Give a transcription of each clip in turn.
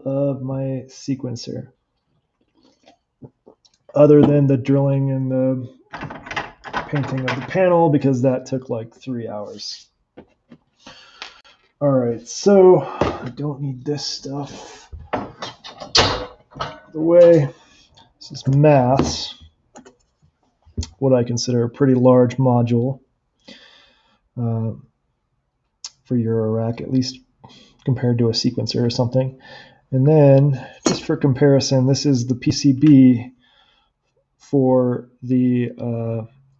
of my sequencer, other than the drilling and the painting of the panel, because that took like 3 hours. All right, so I don't need this stuff. The way this is maths, what I consider a pretty large module for your rack, at least compared to a sequencer or something. And then, just for comparison, this is the PCB for the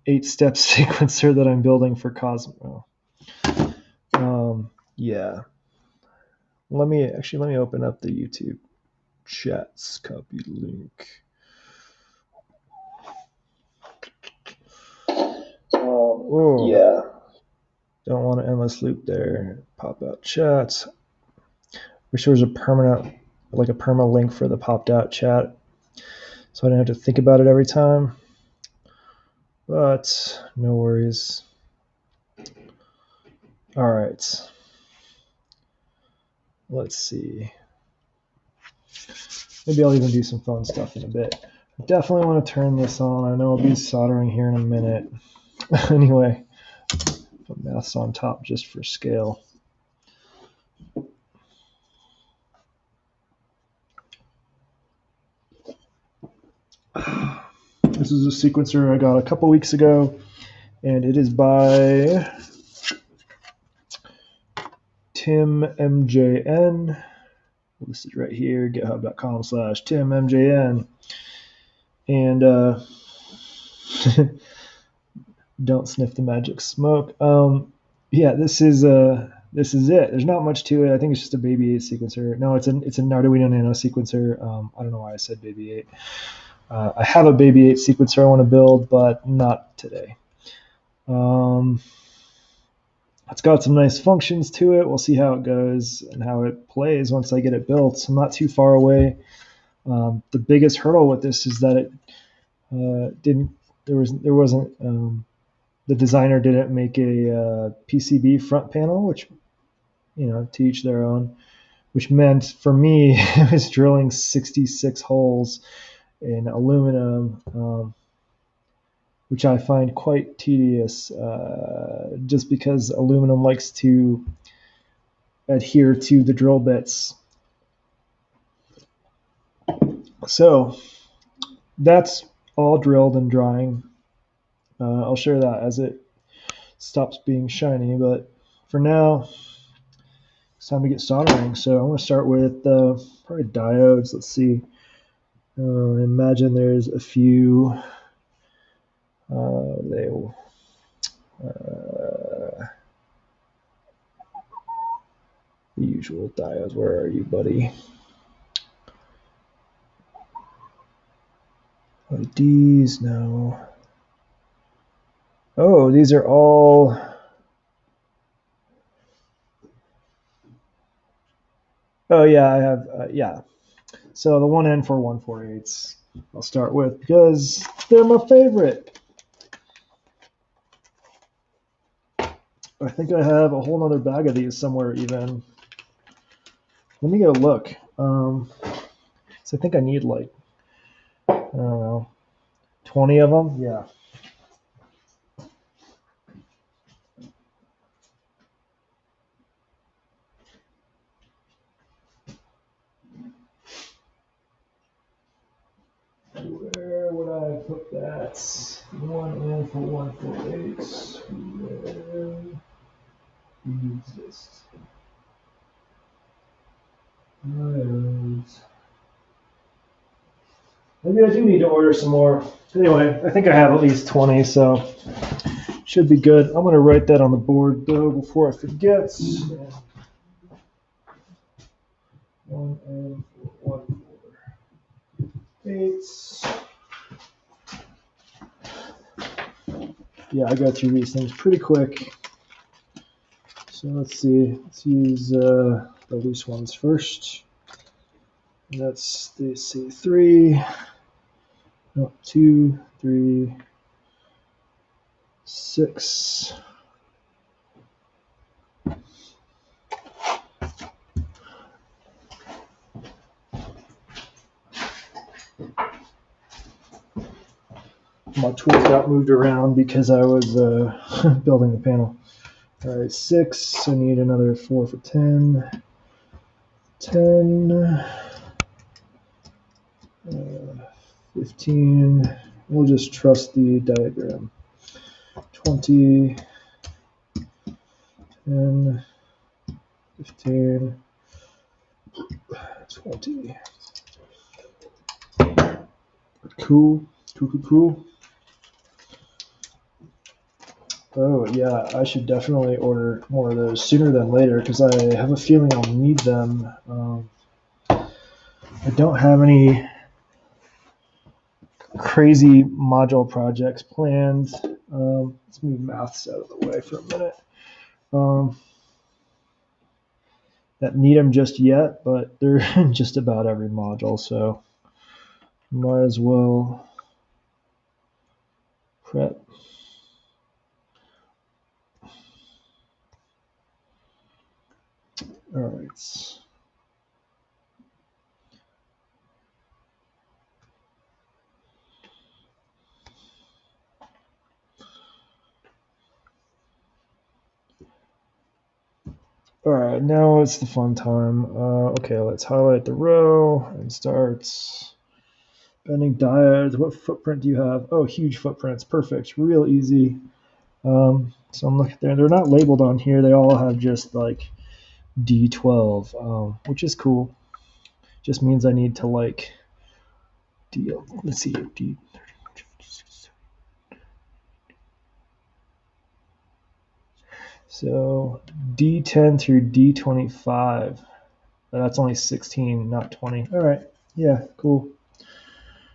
8-step sequencer that I'm building for Cosmo. Yeah. Let me open up the YouTube chats. Copy link. Yeah. Don't want an endless loop there. Pop out chats. Wish there was a perma link for the popped out chat, so I don't have to think about it every time. But no worries. All right. Let's see. Maybe I'll even do some fun stuff in a bit. I definitely want to turn this on. I know I'll be soldering here in a minute. Anyway, put maths on top just for scale. This is a sequencer I got a couple weeks ago, and it is by Tim MJN. Listed right here, github.com/TimMJN. And don't sniff the magic smoke. Yeah, this is it. There's not much to it. I think it's just a Baby 8 sequencer. No, it's an Arduino Nano sequencer. I don't know why I said Baby 8. I have a Baby 8 sequencer I want to build, but not today. It's got some nice functions to it. We'll see how it goes and how it plays once I get it built. I'm not too far away. The biggest hurdle with this is that it the designer didn't make a PCB front panel, which, to each their own, which meant for me it was drilling 66 holes in aluminum, which I find quite tedious, just because aluminum likes to adhere to the drill bits. So that's all drilled and drying. I'll share that as it stops being shiny, but for now, it's time to get soldering. So I'm going to start with probably diodes. Let's see. Imagine there's a few. The usual diodes. Where are you, buddy? LEDs, no. Oh, these are all. Oh yeah, I have. Yeah. So the 1N4148s I'll start with because they're my favorite. I think I have a whole nother bag of these somewhere even. Let me go look. So I think I need like, I don't know, 20 of them? Yeah. Where would I put that? 1N4148. Where exists? Maybe I do need to order some more. Anyway, I think I have at least 20, so should be good. I'm going to write that on the board, though, before I forget. 1N4148. Yeah, I got through these things pretty quick. So let's see. Let's use the loose ones first. And that's the C3. No, 2, 3, 6. My tools got moved around because I was building the panel. All right, 6. I need another 4 for 10. 10. 15. We'll just trust the diagram. 20. 10. 15. 20. Cool. Cool. Oh, yeah, I should definitely order more of those sooner than later because I have a feeling I'll need them. I don't have any crazy module projects planned. Let's move maths out of the way for a minute. That need them just yet, but they're in just about every module, so might as well prep. All right. All right, now it's the fun time. Okay, let's highlight the row and start bending diodes. What footprint do you have? Oh, huge footprints. Perfect. Real easy. So I'm looking there. They're not labeled on here. They all have just like D12, which is cool. Just means I need to like let's see, D. So D10 through D25. That's only 16, not 20. All right. Yeah, cool.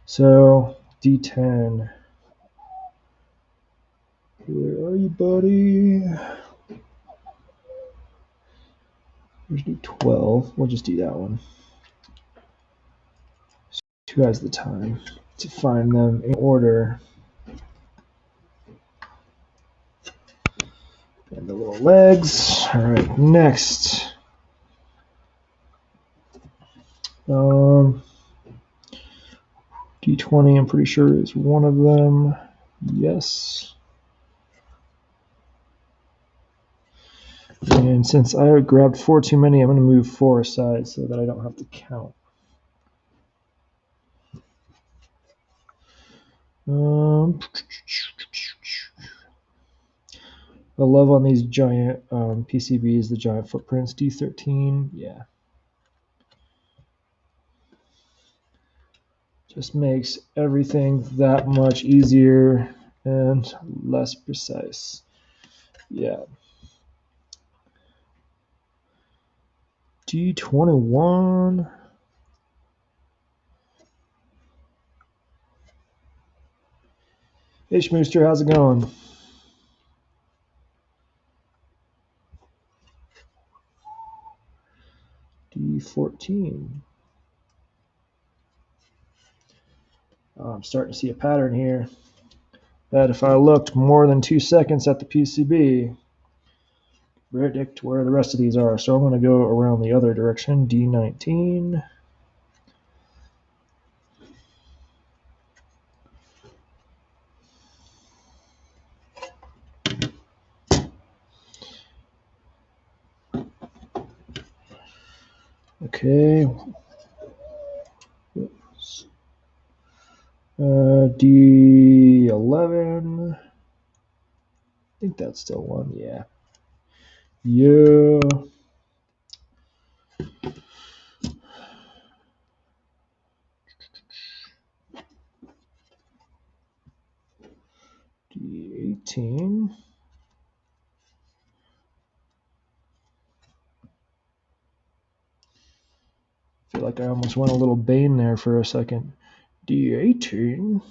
So D10. Where are you, buddy? Here's D12. We'll just do that one. 2 has the time to find them in order. And the little legs. All right, next. D20, I'm pretty sure is one of them. Yes. And since I grabbed 4 too many, I'm going to move 4 aside so that I don't have to count. I love on these giant PCBs, the giant footprints. D13, yeah. Just makes everything that much easier and less precise. Yeah. D21. Hey, Schmooster, how's it going? D14. I'm starting to see a pattern here. That if I looked more than 2 seconds at the PCB, predict where the rest of these are. So I'm going to go around the other direction. D19. Okay. D11. I think that's still one. Yeah. Yeah. D18. I feel like I almost went a little Bane there for a second. D18.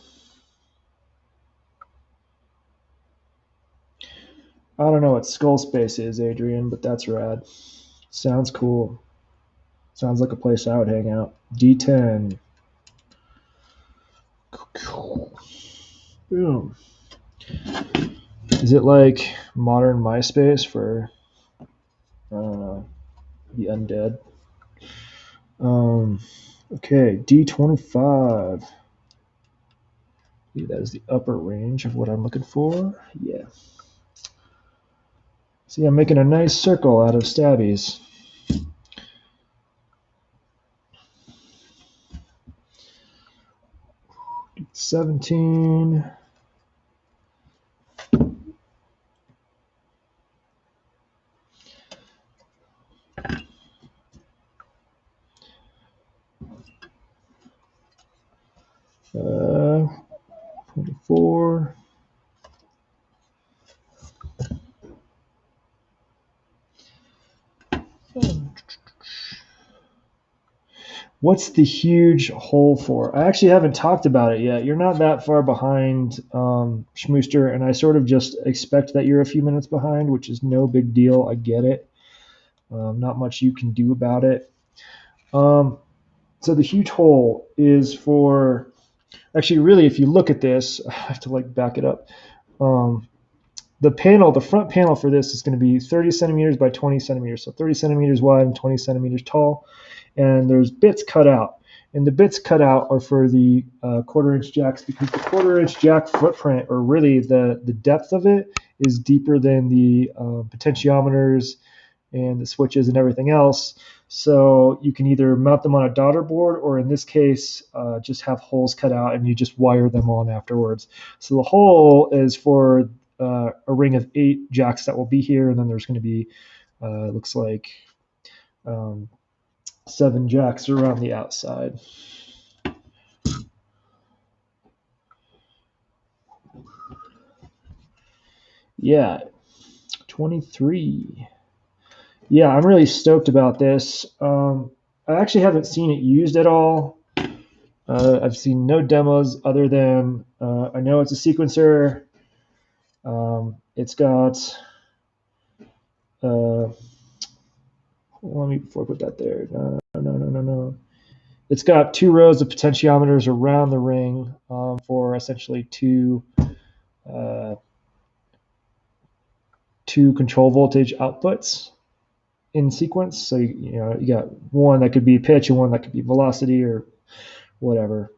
I don't know what skull space is, Adrian, but that's rad. Sounds cool. Sounds like a place I would hang out. D10. Boom. Is it like modern MySpace for the undead? Okay, D25. That is the upper range of what I'm looking for. Yeah. See, I'm making a nice circle out of stabbies. $17. Uh, 24. What's the huge hole for? I actually haven't talked about it yet. You're not that far behind, Schmooster, and I sort of just expect that you're a few minutes behind, which is no big deal. I get it. Not much you can do about it. So the huge hole is for, actually, really, if you look at this, I have to like back it up. The front panel for this is going to be 30 centimeters by 20 centimeters, so 30 centimeters wide and 20 centimeters tall. And there's bits cut out. And the bits cut out are for the quarter-inch jacks, because the quarter-inch jack footprint, or really the depth of it, is deeper than the potentiometers and the switches and everything else. So you can either mount them on a daughter board, or in this case, just have holes cut out and you just wire them on afterwards. So the hole is for a ring of 8 jacks that will be here, and then there's going to be, looks like, 7 jacks around the outside. Yeah, 23. Yeah, I'm really stoked about this. I actually haven't seen it used at all. I've seen no demos other than, I know it's a sequencer. It's got, let me, before I put that there, no. It's got 2 rows of potentiometers around the ring, for essentially two control voltage outputs in sequence. So you got one that could be pitch and one that could be velocity or whatever.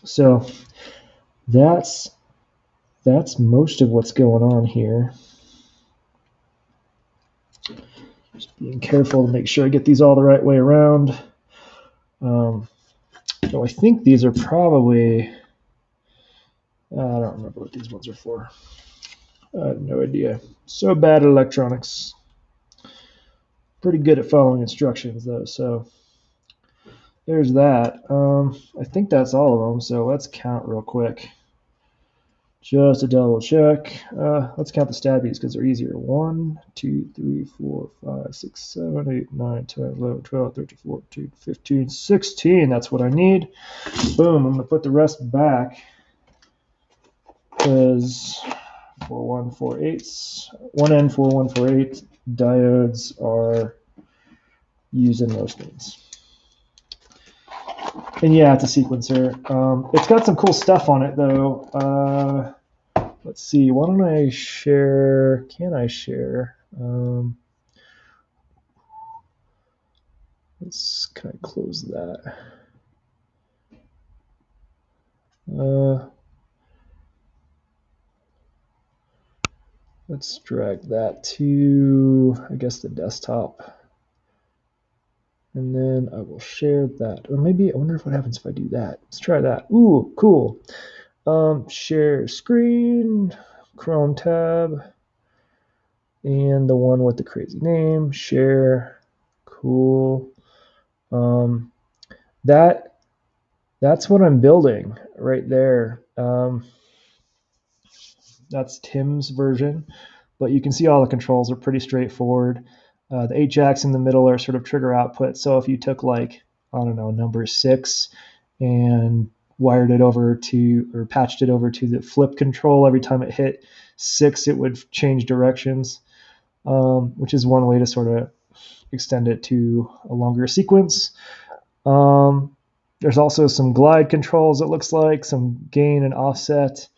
So that's most of what's going on here. Just being careful to make sure I get these all the right way around. So I think these are probably, I don't remember what these ones are for. I have no idea. So bad at electronics. Pretty good at following instructions though, so there's that. I think that's all of them, so let's count real quick. Just to double check. Let's count the stabbies because they're easier. 1, 2, 3, 4, 5, 6, 7, 8, 9, 10, 11, 12, 13, 14, 15, 16. That's what I need. Boom. I'm going to put the rest back because 4148s, 1N4148 diodes are used in most things. And yeah, it's a sequencer. It's got some cool stuff on it though. Let's see, why don't I share? Can I share? Can I close that? Let's drag that to, I guess, the desktop. And then I will share that. Or maybe, I wonder what happens if I do that. Let's try that. Ooh, cool. Share screen, Chrome tab, and the one with the crazy name, share. Cool. That's what I'm building right there. That's Tim's version, but you can see all the controls are pretty straightforward. The 8 jacks in the middle are sort of trigger output. So if you took, like, I don't know, number 6 and wired it over to, or patched it over to the flip control, every time it hit 6, it would change directions, which is one way to sort of extend it to a longer sequence. There's also some glide controls, it looks like, some gain and offset.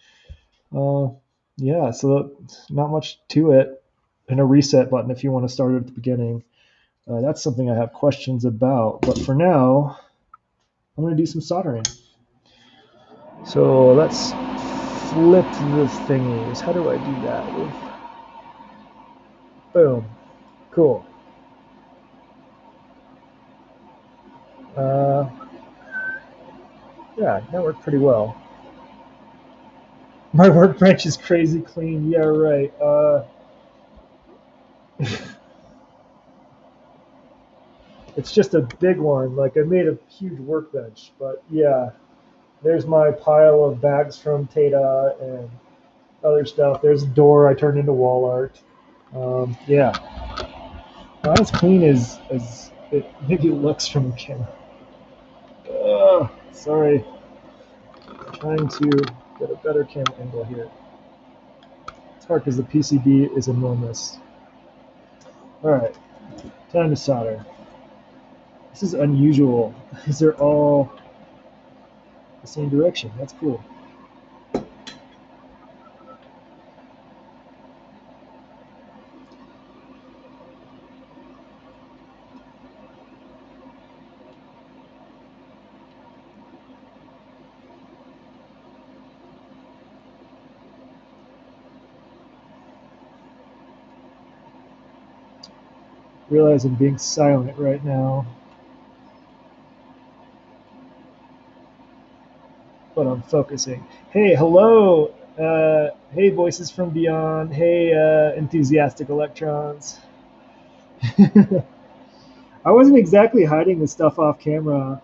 Yeah, so not much to it, and a reset button if you want to start it at the beginning. That's something I have questions about, but for now, I'm going to do some soldering. So let's flip the thingies. How do I do that? Boom. Cool. Yeah, that worked pretty well. My workbench is crazy clean. Yeah, right. It's just a big one. Like I made a huge workbench, but yeah, there's my pile of bags from Tata and other stuff. There's a door I turned into wall art. Yeah, not as clean as it maybe looks from the camera. Sorry, trying to get a better camera angle here. It's hard because the PCB is enormous. All right, time to solder. This is unusual because they're all the same direction. That's cool. Realize I'm being silent right now, but I'm focusing. Hey, hello. Hey, voices from beyond. Hey, enthusiastic electrons. I wasn't exactly hiding the stuff off camera.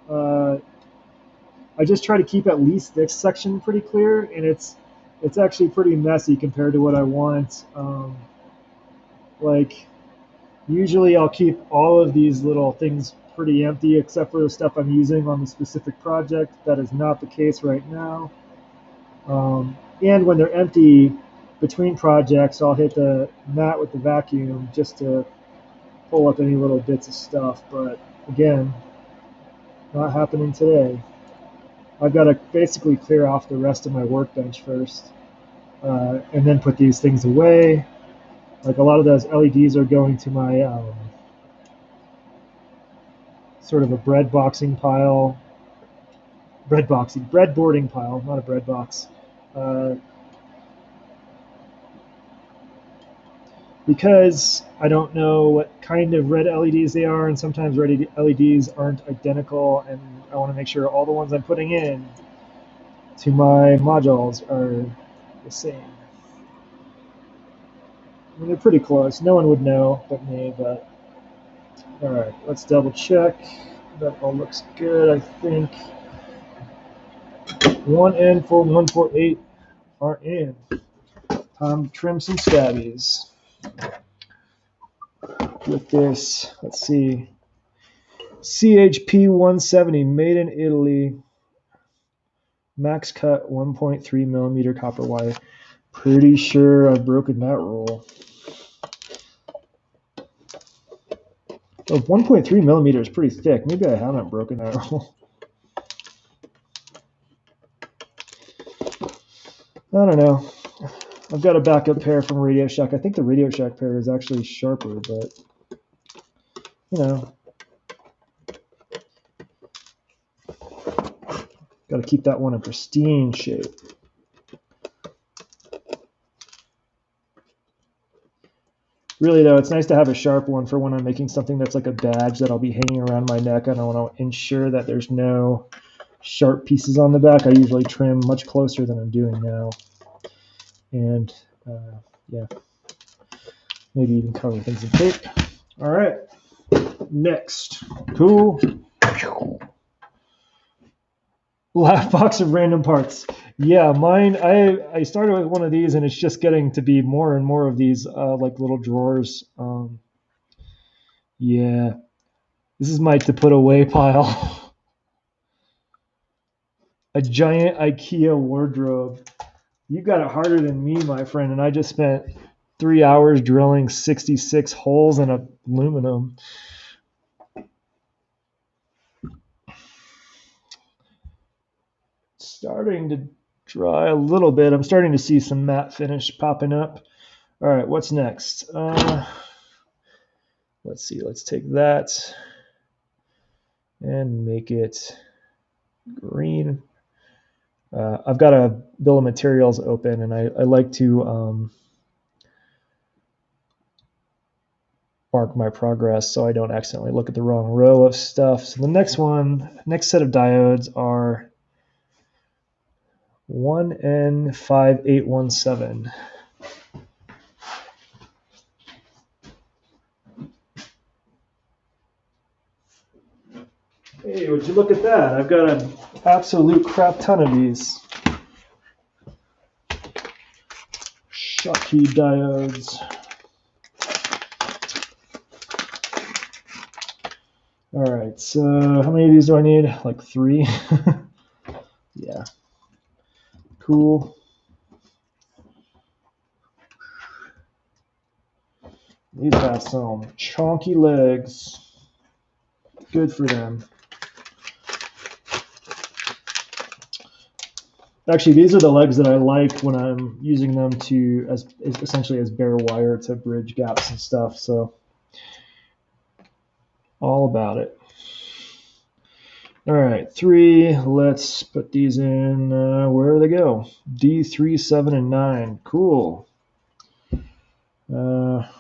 I just try to keep at least this section pretty clear, and it's actually pretty messy compared to what I want. Like usually I'll keep all of these little things pretty empty except for the stuff I'm using on the specific project. That is not the case right now. And when they're empty between projects, I'll hit the mat with the vacuum just to pull up any little bits of stuff. But again, not happening today. I've got to basically clear off the rest of my workbench first, and then put these things away. Like a lot of those LEDs are going to my sort of a breadboarding pile, not a bread box. Uh, because I don't know what kind of red LEDs they are, and sometimes red LEDs aren't identical, and I want to make sure all the ones I'm putting in to my modules are the same. I mean, they're pretty close. No one would know but me, but all right, let's double check. That all looks good, I think. One N for 148 are in. Time to trim some stabbies with this. Let's see. CHP 170, made in Italy. Max cut 1.3 millimeter copper wire. Pretty sure I've broken that rule. Oh, 1.3 millimeter is pretty thick. Maybe I haven't broken that rule. I don't know. I've got a backup pair from Radio Shack. I think the Radio Shack pair is actually sharper, but you know, got to keep that one in pristine shape. Really, though, it's nice to have a sharp one for when I'm making something that's like a badge that I'll be hanging around my neck, and I want to ensure that there's no sharp pieces on the back. I usually trim much closer than I'm doing now. And yeah, maybe even cover things in tape. All right, next. Cool. Last box of random parts. Yeah, mine. I started with one of these, and it's just getting to be more and more of these like little drawers. Yeah, this is my to put away pile. A giant IKEA wardrobe. You got it harder than me, my friend, and I just spent 3 hours drilling 66 holes in aluminum. Starting to dry a little bit. I'm starting to see some matte finish popping up. All right, what's next? Let's see. Let's take that and make it green. I've got a bill of materials open, and I like to mark my progress so I don't accidentally look at the wrong row of stuff. So the next set of diodes are 1N5817. Hey, would you look at that? I've got an absolute crap ton of these. Schottky diodes. All right, so how many of these do I need? Like 3? Yeah. Cool. These have some chonky legs. Good for them. Actually, these are the legs that I like when I'm using them as essentially as bare wire to bridge gaps and stuff. So all about it. All right, 3. Let's put these in wherever they go. D3, 7, and 9. Cool. I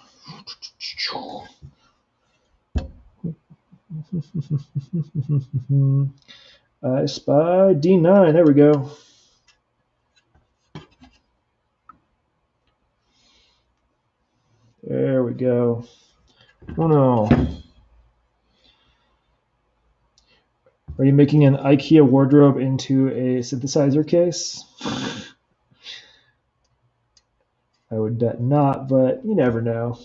spy D9. There we go. There we go. Oh no. Are you making an IKEA wardrobe into a synthesizer case? I would bet not, but you never know.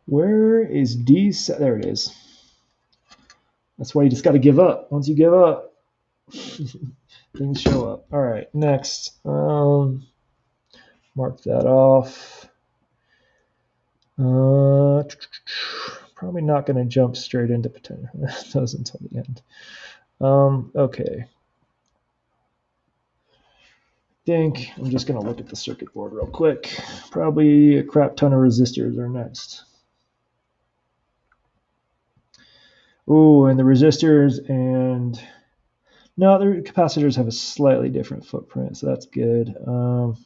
Where is D? There it is. That's why you just got to give up. Once you give up, things show up. All right, next. Mark that off. Probably not going to jump straight into potential those until the end. Okay. I think I'm just going to look at the circuit board real quick. Probably a crap ton of resistors are next. Ooh, and the resistors and no, the capacitors have a slightly different footprint, so that's good. I'm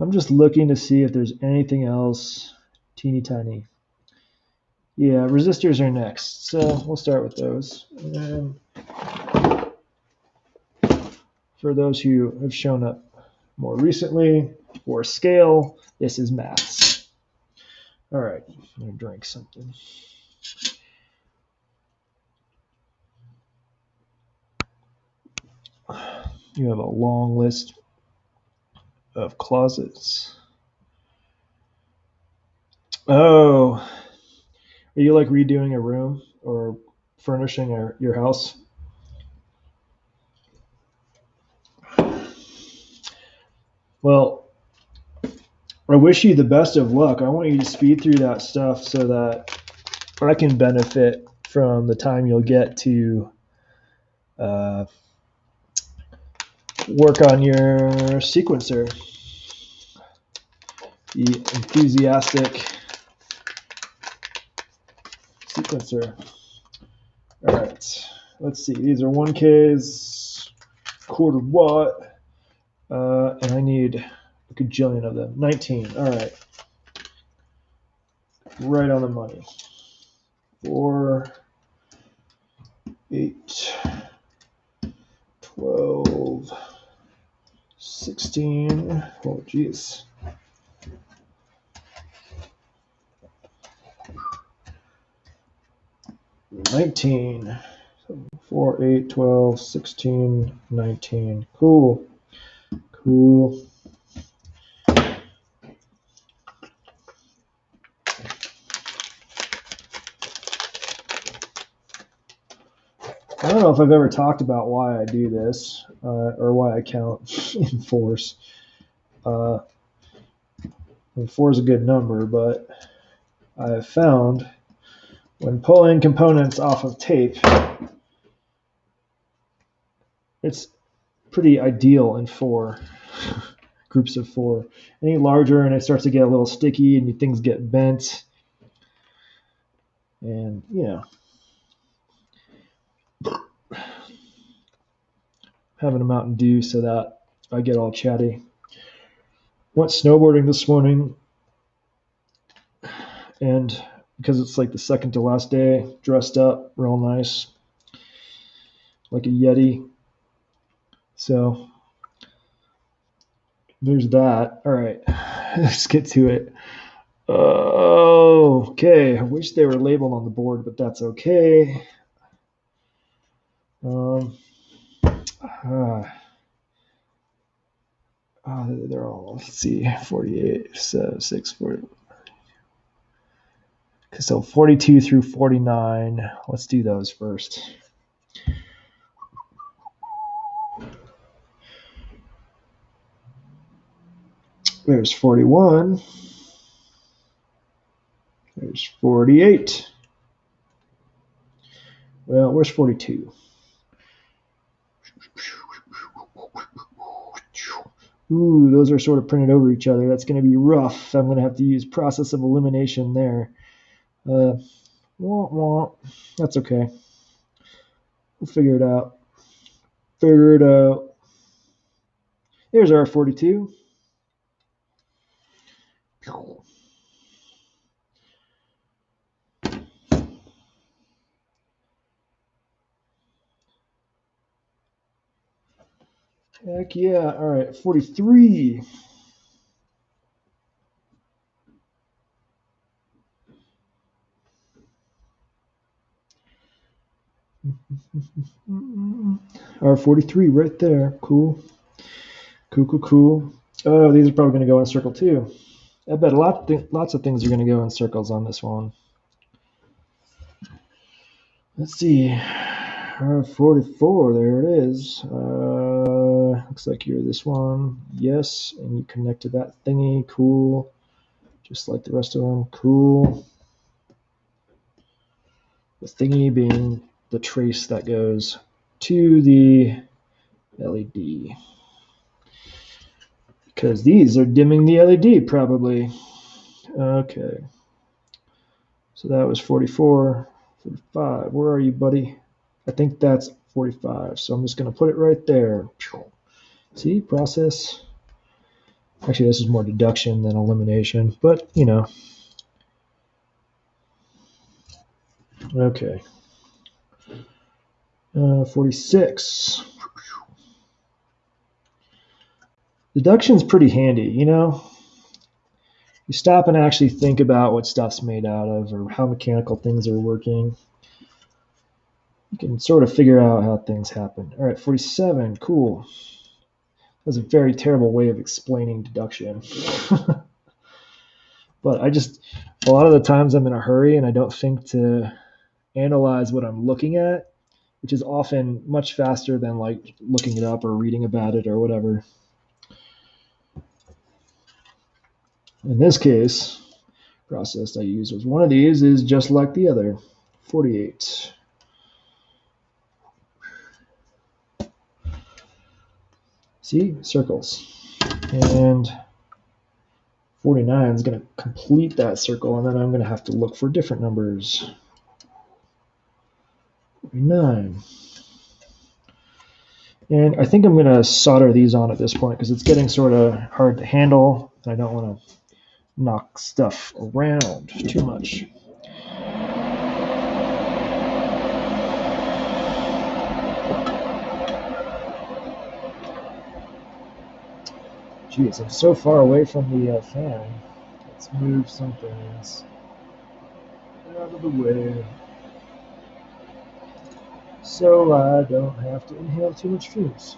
just looking to see if there's anything else teeny tiny. Yeah, resistors are next, so we'll start with those. And for those who have shown up more recently, for scale, this is maths. All right, I'm gonna drink something. You have a long list of closets. Oh, are you like redoing a room or furnishing your house? Well, I wish you the best of luck. I want you to speed through that stuff so that I can benefit from the time you'll get to work on your sequencer. The enthusiastic sequencer. All right, let's see. These are 1Ks, quarter watt, and I need a gajillion of them. 19. All right, right on the money. 4, 8, 12, 16. Oh, geez. 19. 4, 8, 12, 16, 19. Cool. Cool. I don't know if I've ever talked about why I do this or why I count in fours. 4 is a good number, but I have found when pulling components off of tape, it's pretty ideal in 4 groups of 4. Any larger and it starts to get a little sticky and things get bent. And, having a Mountain Dew so that I get all chatty. Went snowboarding this morning, and because it's like the second to last day, dressed up real nice, like a Yeti. So there's that. All right, let's get to it. Okay, I wish they were labeled on the board, but that's okay. They're all, let's see, 48, so 6, 40. So 42 through 49, let's do those first. There's 41. There's 48. Well, where's 42? Ooh, those are sort of printed over each other. That's going to be rough. I'm going to have to use process of elimination there. That's okay. We'll figure it out. There's our 42. Heck yeah. All right, 43. Our 43 right there. Cool. Cool. Oh, these are probably going to go in a circle too. I bet lots of things are going to go in circles on this one. Let's see. 44, there it is. Looks like you're this one. Yes, and you connect to that thingy. Cool. Just like the rest of them. Cool. The thingy being the trace that goes to the LED. Because these are dimming the LED, probably. Okay. So that was 44, 45. Where are you, buddy? I think that's 45. So I'm just going to put it right there. See, process. Actually, this is more deduction than elimination, but Okay. 46. Deduction's pretty handy, You stop and actually think about what stuff's made out of or how mechanical things are working. You can sort of figure out how things happen. All right, 47. Cool. That's a very terrible way of explaining deduction. But a lot of the times I'm in a hurry and I don't think to analyze what I'm looking at, which is often much faster than like looking it up or reading about it or whatever. In this case, process I used was one of these is just like the other, 48. See, circles. And 49 is going to complete that circle, and then I'm going to have to look for different numbers. 49. And I think I'm going to solder these on at this point because it's getting sort of hard to handle. I don't want to knock stuff around too much. Jeez, I'm so far away from the fan. Let's move some things out of the way so I don't have to inhale too much fumes.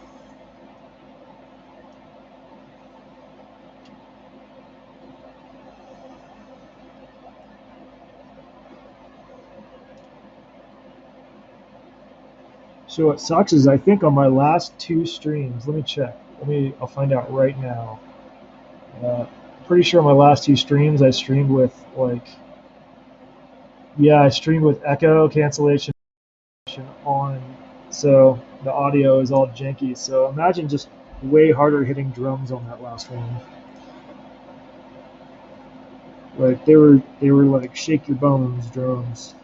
So what sucks is I think on my last 2 streams, let me check. I'll find out right now. Pretty sure my last 2 streams I streamed with I streamed with echo cancellation on, so the audio is all janky. So imagine just way harder hitting drums on that last one. Like they were like shake your bones drums.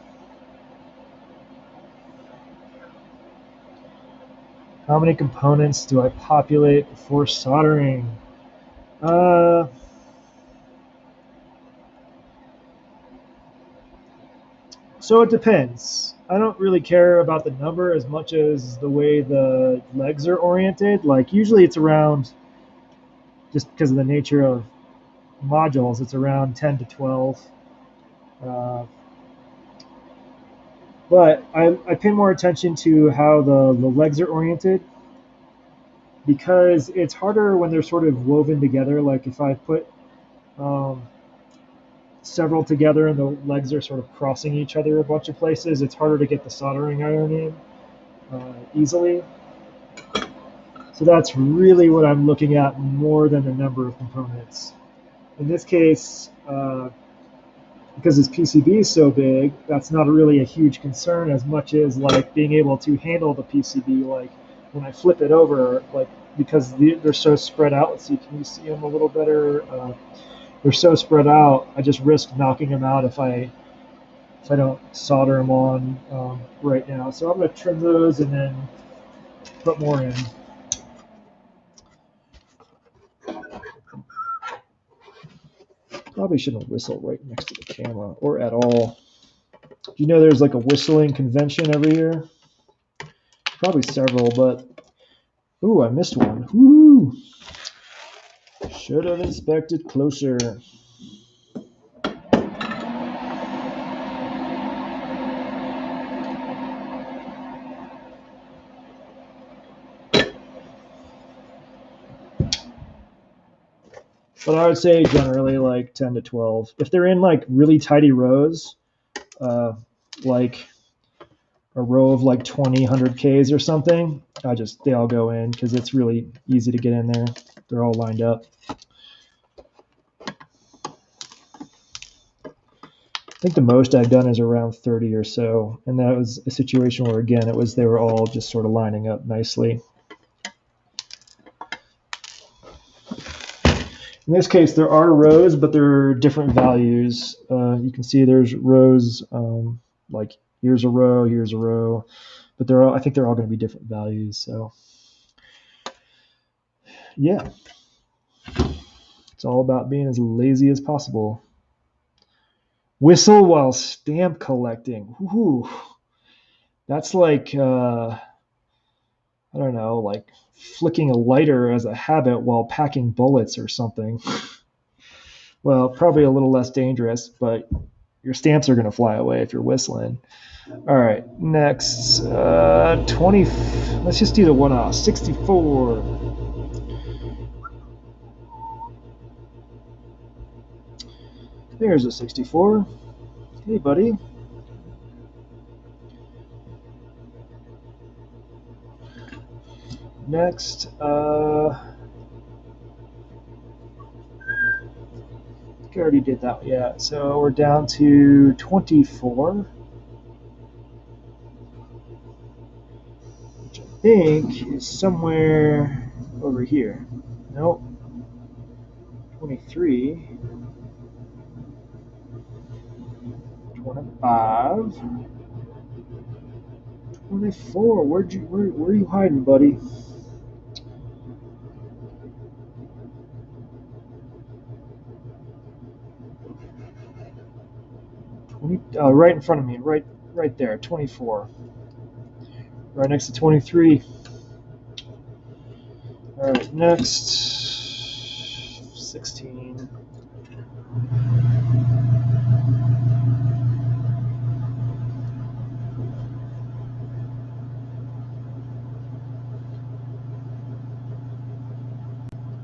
How many components do I populate before soldering? So it depends. I don't really care about the number as much as the way the legs are oriented. Like usually it's around, just because of the nature of modules, it's around 10 to 12. Uh, but I pay more attention to how the legs are oriented because it's harder when they're sort of woven together. Like if I put um, several together and the legs are sort of crossing each other a bunch of places, it's harder to get the soldering iron in easily. So that's really what I'm looking at more than the number of components. In this case, because this PCB is so big, that's not really a huge concern as much as like being able to handle the PCB. Like when I flip it over, like because they're so spread out. Let's see, can you see them a little better? They're so spread out. I just risk knocking them out if I don't solder them on right now. So I'm going to trim those and then put more in. Probably shouldn't whistle right next to the camera or at all. Do you know there's like a whistling convention every year? Probably several, but ooh, I missed one. Woo! Should have inspected closer. But I would say generally like 10 to 12. If they're in like really tidy rows, like a row of like 20, 100Ks or something, they all go in because it's really easy to get in there. They're all lined up. I think the most I've done is around 30 or so. And that was a situation where, again, they were all just sort of lining up nicely. In this case, there are rows, but they're different values. You can see there's rows, like here's a row, but I think they're all going to be different values. So yeah, it's all about being as lazy as possible. Whistle while stamp collecting. Ooh, that's like, I don't know, like flicking a lighter as a habit while packing bullets or something. Well, probably a little less dangerous, but your stamps are going to fly away if you're whistling. All right, next, 20. Let's just do the one off. 64. There's a 64. Hey, buddy. Next, I already did that. Yeah, so we're down to 24. Which I think is somewhere over here. Nope. 23. 25. 24. Where are you hiding, buddy? Right in front of me, right there, 24. Right next to 23. All right, next 16.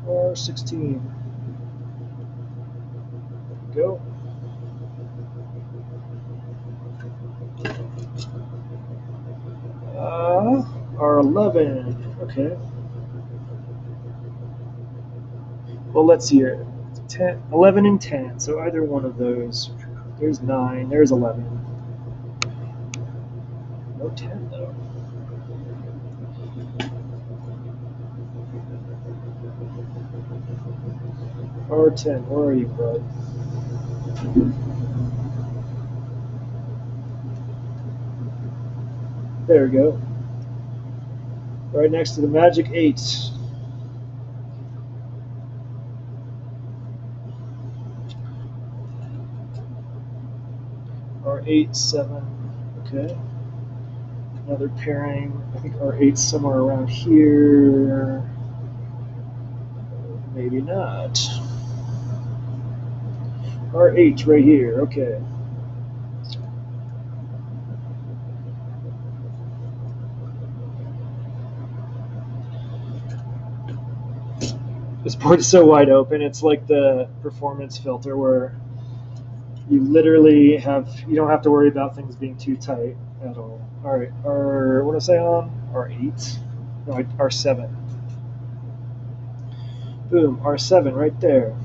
Or 16. There we go. Or 11. Okay. Well, let's see here. 10, 11 and 10. So either one of those. There's 9. There's 11. No 10 though. R10, where are you, bud? There we go. Right next to the Magic 8. R8, 7. Okay. Another pairing. I think R8's somewhere around here. Maybe not. R8 right here. Okay. This board is so wide open. It's like the performance filter where you literally you don't have to worry about things being too tight at all. All right, what was I on? R8? No, R7. Boom, R7 right there.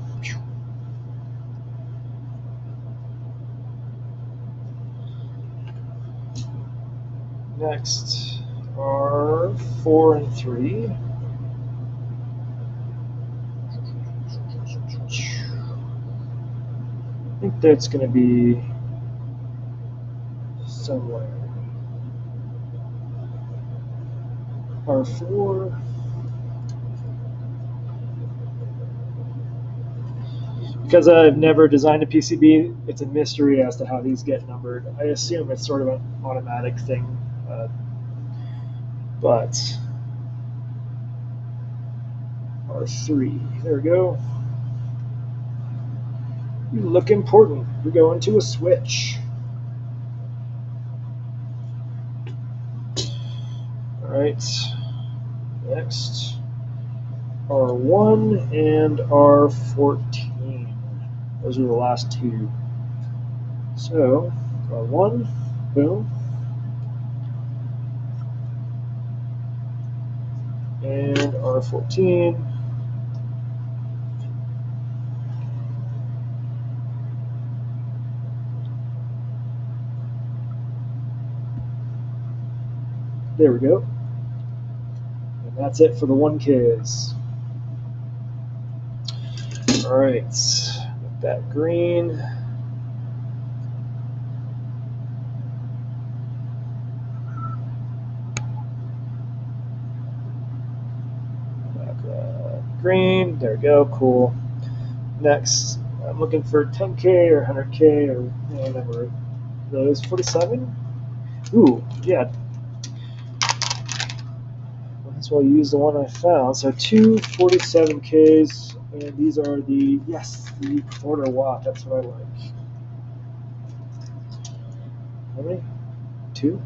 Next, R4 and 3. I think that's going to be somewhere. R4. Because I've never designed a PCB, it's a mystery as to how these get numbered. I assume it's sort of an automatic thing, but R3, there we go. You look important. You're going to a switch. All right, next, R1 and R14. Those are the last two. So, R1, boom. And R14. There we go. And that's it for the 1Ks. All right, with that green. Green, there we go, cool. Next, I'm looking for 10K or 100K or whatever. Those 47? Ooh, yeah. Might as well use the one I found. So two 47Ks, and these are the quarter watt. That's what I like. How many? Two?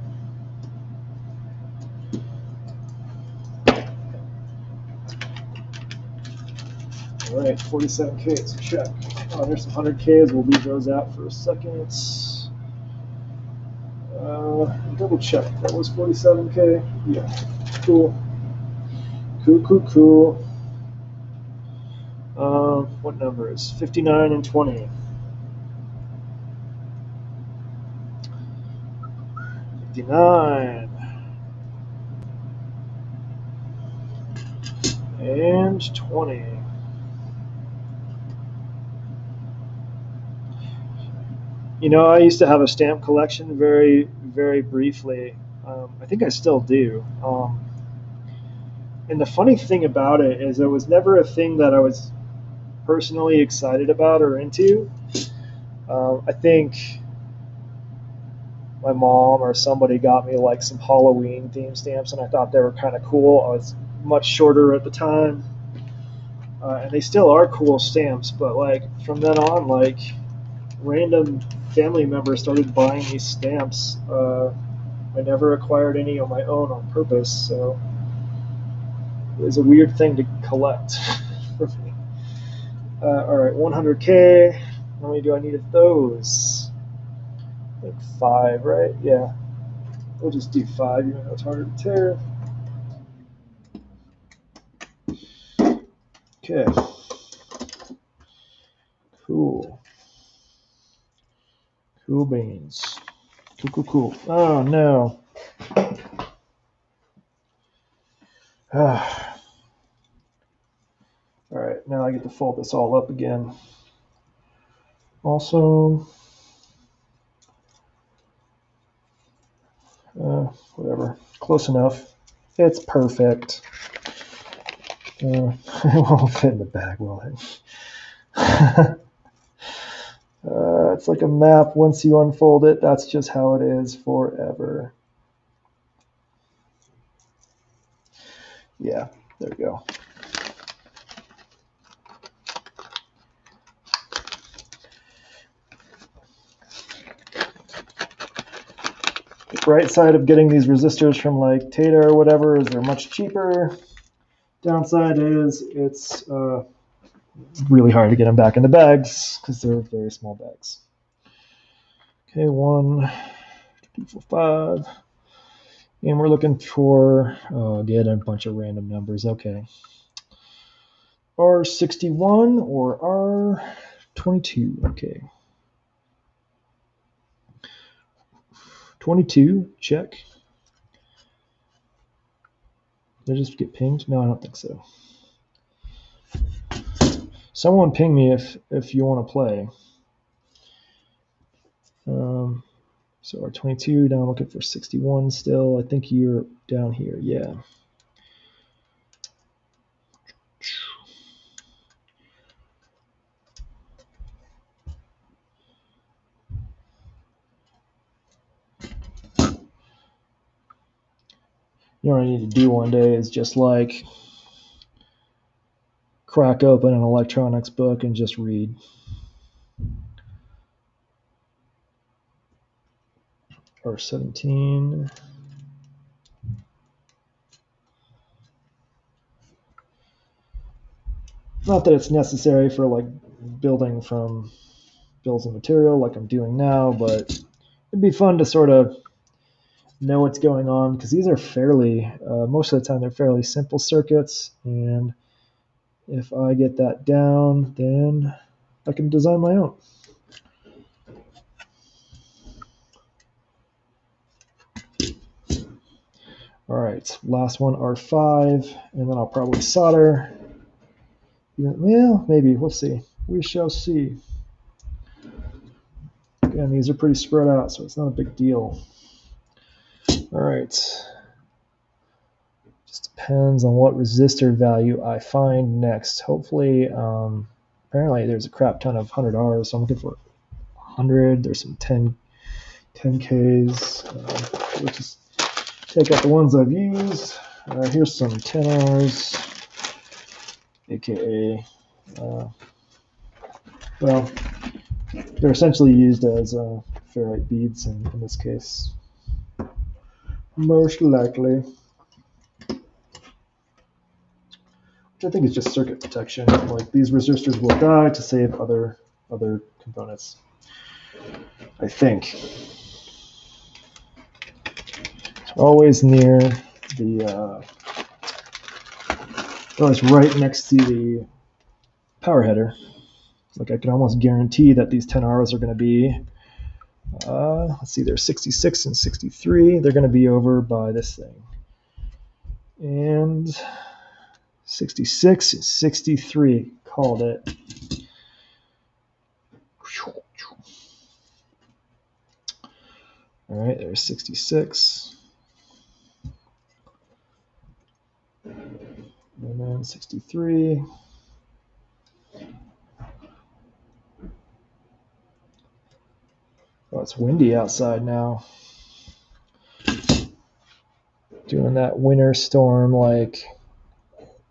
All right, 47Ks, check. Oh, there's some 100Ks. We'll leave those out for a second. Double check. That was 47K. Yeah, cool. Cool. What numbers? 59 and 20. 59. And 20. You know, I used to have a stamp collection very, very briefly. I think I still do. And the funny thing about it is it was never a thing that I was personally excited about or into. I think my mom or somebody got me like some Halloween themed stamps, and I thought they were kind of cool. I was much shorter at the time, and they still are cool stamps. But like from then on, like random family members started buying these stamps. I never acquired any on my own on purpose, so it was a weird thing to collect for me. All right, 100K. How many do I need of those? Like 5, right? Yeah. We'll just do 5, even though it's harder to tear. Okay. Cool. Cool beans. Cool. Oh, no. All right. now I get to fold this all up again. Also, whatever, close enough. It's perfect. It won't fit in the bag, will it? It's like a map. Once you unfold it, that's just how it is forever. Yeah, there we go. The bright side of getting these resistors from like Tata or whatever is they're much cheaper. Downside is it's really hard to get them back in the bags because they're very small bags. Okay, 1, 2, 4, 5. And we're looking for, again, a bunch of random numbers. Okay. R61 or R22. Okay. 22, check. Did I just get pinged? No, I don't think so. Someone ping me if you want to play. So R22, now I'm looking for 61 still. I think you're down here, yeah. You know what I need to do one day is just like crack open an electronics book and just read. Or 17. Not that it's necessary for like building from bills of material like I'm doing now, but it'd be fun to sort of know what's going on because these are fairly, most of the time they're fairly simple circuits, and if I get that down, then I can design my own. All right, last one, R5, and then I'll probably solder. Well, maybe, we'll see. We shall see. Again, these are pretty spread out, so it's not a big deal. All right. Just depends on what resistor value I find next. Hopefully, apparently there's a crap ton of 100Rs, so I'm looking for 100. There's some 10Ks. We'll just take out the ones I've used. Here's some 10Rs, aka, well, they're essentially used as ferrite beads in this case, most likely. Which I think is just circuit protection. Like these resistors will die to save other components, I think. It's always near the, always right next to the power header. Like I can almost guarantee that these 10Rs are going to be, let's see, they're 66 and 63. They're going to be over by this thing. And 66, 63, called it. All right, there's 66. And then 63. Oh, it's windy outside now. Doing that winter storm like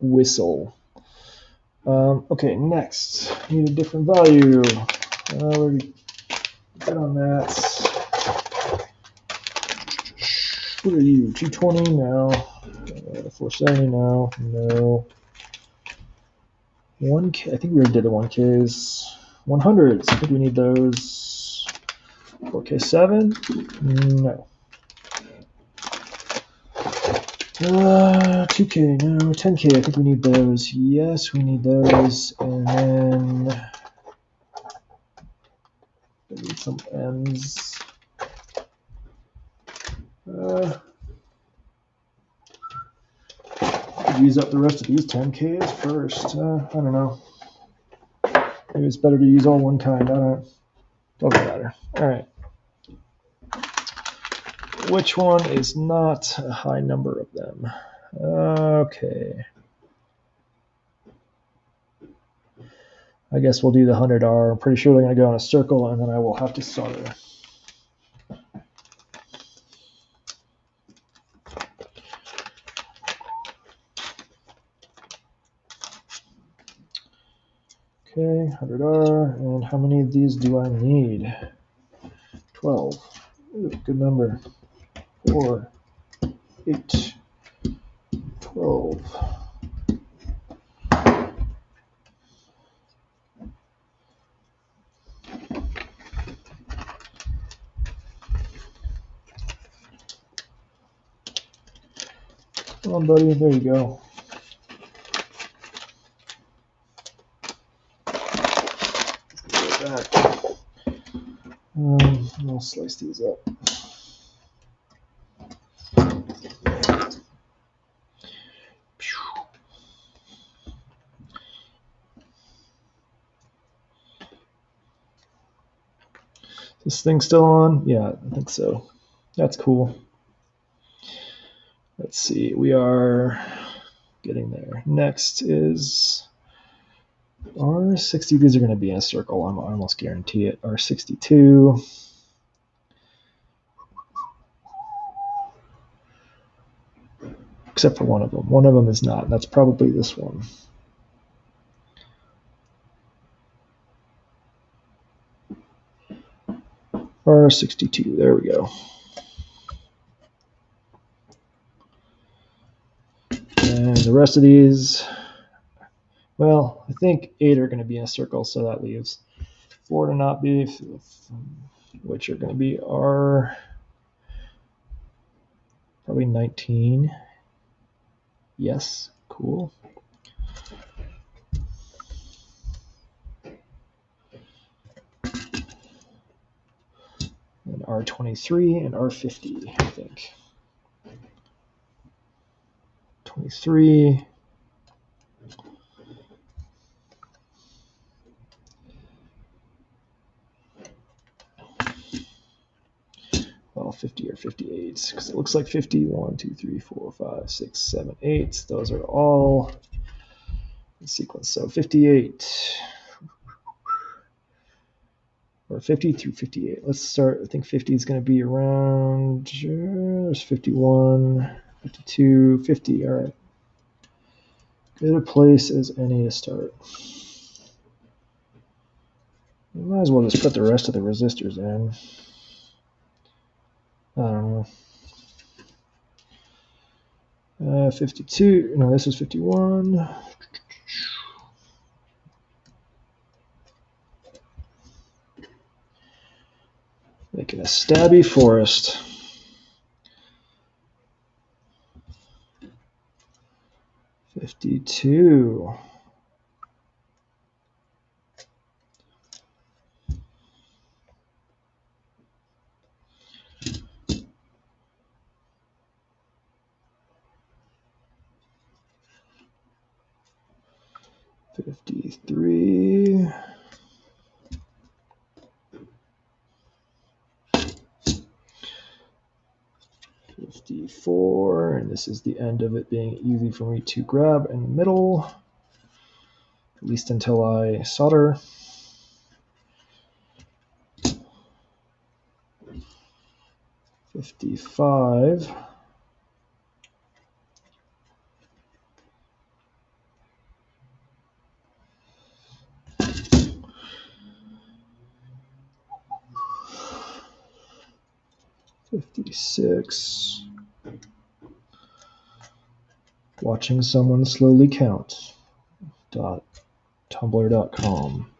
whistle. Okay, next. Need a different value. We're good on that. What are you? 220? No. 470? No. No. 1K. I think we already did the 1Ks. 100s. I think we need those. 4K7? No. 2K, no. 10K, I think we need those. Yes, we need those. And then we need some M's. use up the rest of these 10Ks first. I don't know. Maybe it's better to use all one kind. Doesn't matter. All right. Which one is not a high number of them? Okay. I guess we'll do the 100R. I'm pretty sure they're going to go in a circle, and then I will have to solder. Okay, 100R, and how many of these do I need? 12. Ooh, good number. 4, 8, 12. Come on, buddy. There you go. I'll slice these up. This thing still on? Yeah, I think so. That's cool. Let's see. We are getting there. Next is R60. These are going to be in a circle. I almost guarantee it. R62. Except for one of them. One of them is not. That's probably this one. R62. There we go. And the rest of these, well, I think 8 are going to be in a circle, so that leaves 4 to not be, which are going to be R, probably 19. Yes, cool. And R23 and R50, I think. 23. Well, 50 or 58, because it looks like 50. 1, 2, 3, 4, 5, 6, 7, 8. Those are all in sequence. So 58. Or 50 through 58. Let's start. I think 50 is going to be around. There's 51, 52, 50. All right. Good a place as any to start. We might as well just put the rest of the resistors in. I don't know. 52. No, this is 51. Making a stabby forest. $52. $53. $54, and this is the end of it being easy for me to grab in the middle, at least until I solder. $55. $56. Watching someone slowly count. Tumblr.com.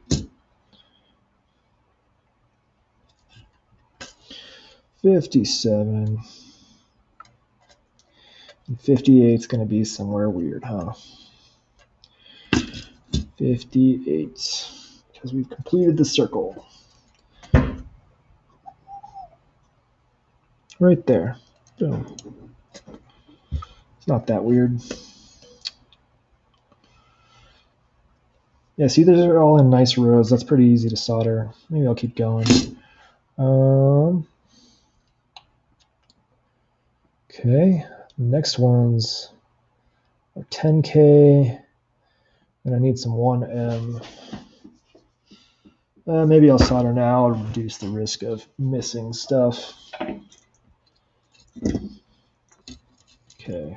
$57. And 58 is going to be somewhere weird, huh? 58. Because we've completed the circle. Right there. Boom. It's not that weird. Yeah, see, these are all in nice rows. That's pretty easy to solder. Maybe I'll keep going. Okay, next ones are 10K, and I need some 1M. Maybe I'll solder now to reduce the risk of missing stuff. Okay,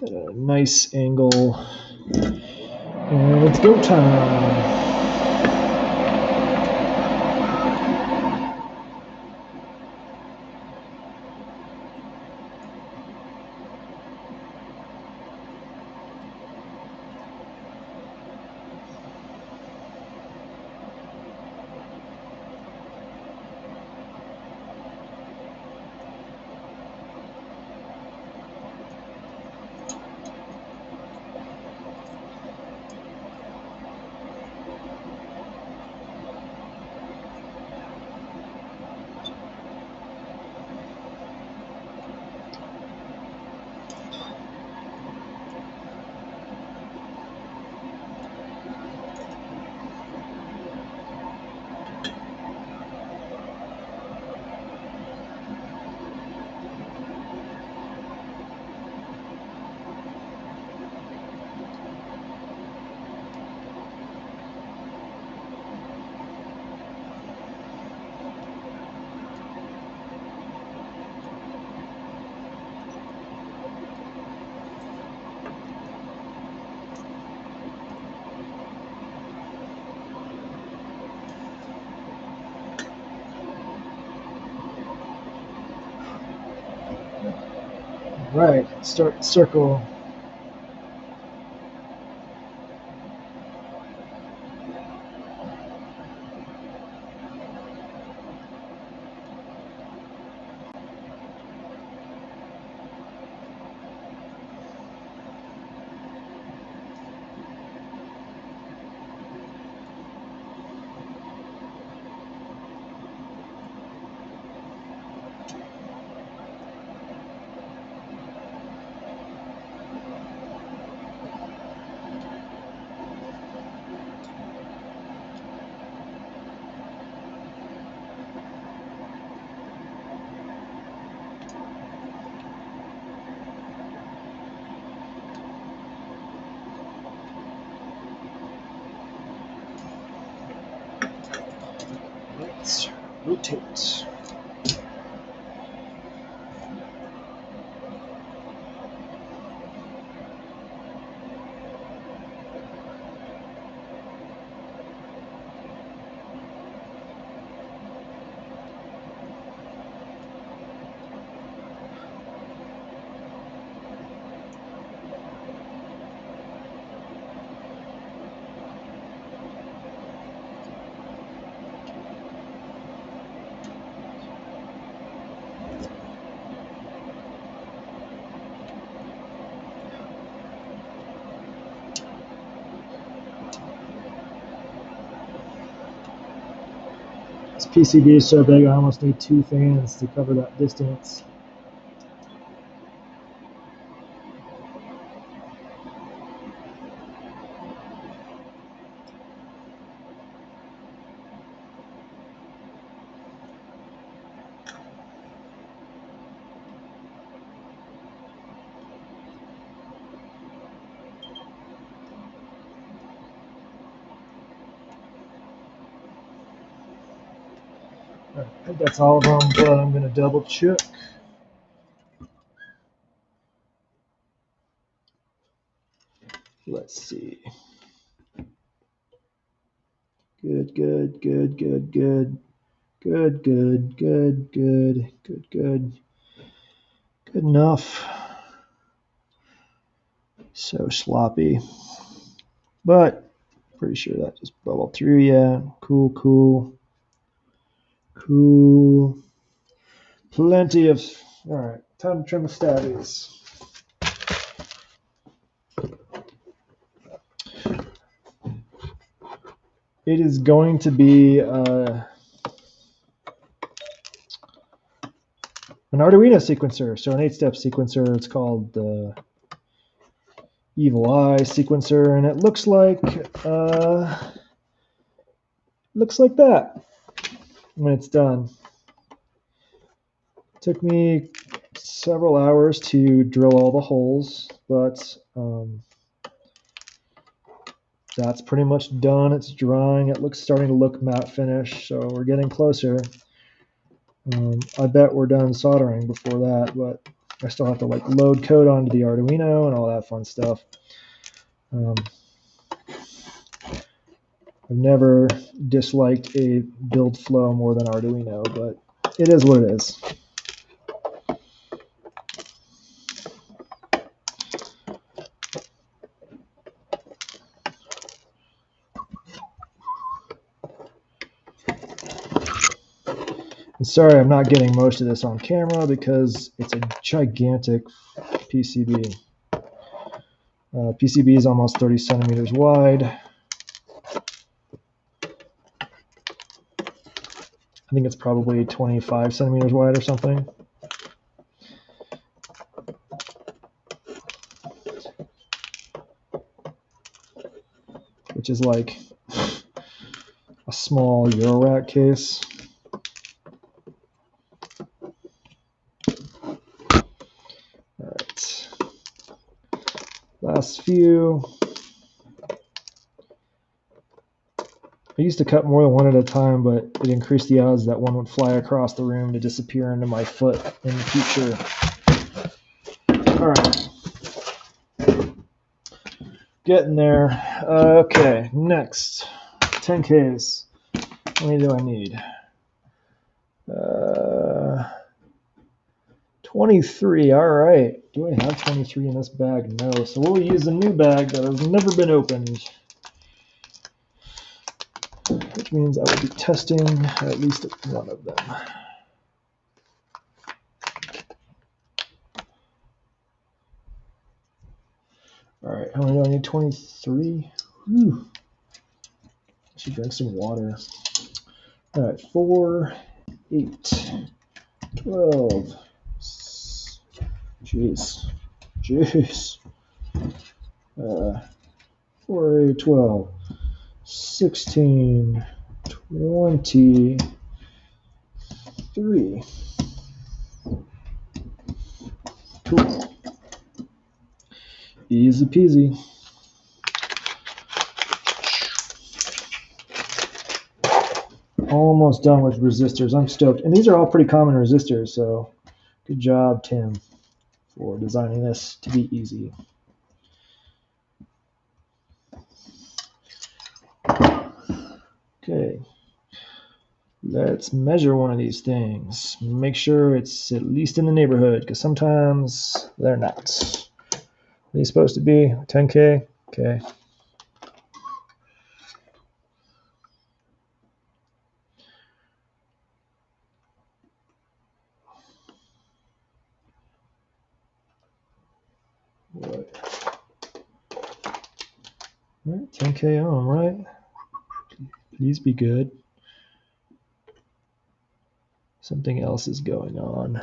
at a nice angle, and it's go time. Right, start circle. Let's rotate. This PCB is so big I almost need 2 fans to cover that distance. I think that's all of them, but I'm going to double check. Let's see. Good, good, good, good, good. Good, good, good, good, good, good. Good enough. So sloppy. But pretty sure that just bubbled through. Yeah. Cool, cool. Cool. Plenty of. Alright, time to trim the stabbies. It is going to be an Arduino sequencer, so an 8-step sequencer. It's called Evil Eye sequencer, and it looks like that when it's done. It took me several hours to drill all the holes, but that's pretty much done. It's drying. It looks starting to look matte finish, so we're getting closer. I bet we're done soldering before that, but I still have to like load code onto the Arduino and all that fun stuff. I've never disliked a build flow more than Arduino, but it is what it is. And sorry, I'm not getting most of this on camera because it's a gigantic PCB. PCB is almost 30 centimeters wide. I think it's probably 25 centimeters wide or something. Which is like a small Eurorack case. All right. Last few. I used to cut more than one at a time, but it increased the odds that one would fly across the room to disappear into my foot in the future. All right. Getting there. Okay, next. 10Ks. How many do I need? 23. All right. Do I have 23 in this bag? No. So we'll use a new bag that has never been opened, which means I will be testing at least one of them. All right. How many do I need? 23. Whew. I should drink some water. All right. 4, 8, 12. Jeez. 4, 8, 12, 16, 23. Cool. Easy peasy. Almost done with resistors. I'm stoked. And these are all pretty common resistors, so good job, Tim, for designing this to be easy. Okay. Let's measure one of these things. Make sure it's at least in the neighborhood, because sometimes they're not. What are these supposed to be? 10K? Okay. What? All right, 10K ohm, right? Please be good. Something else is going on.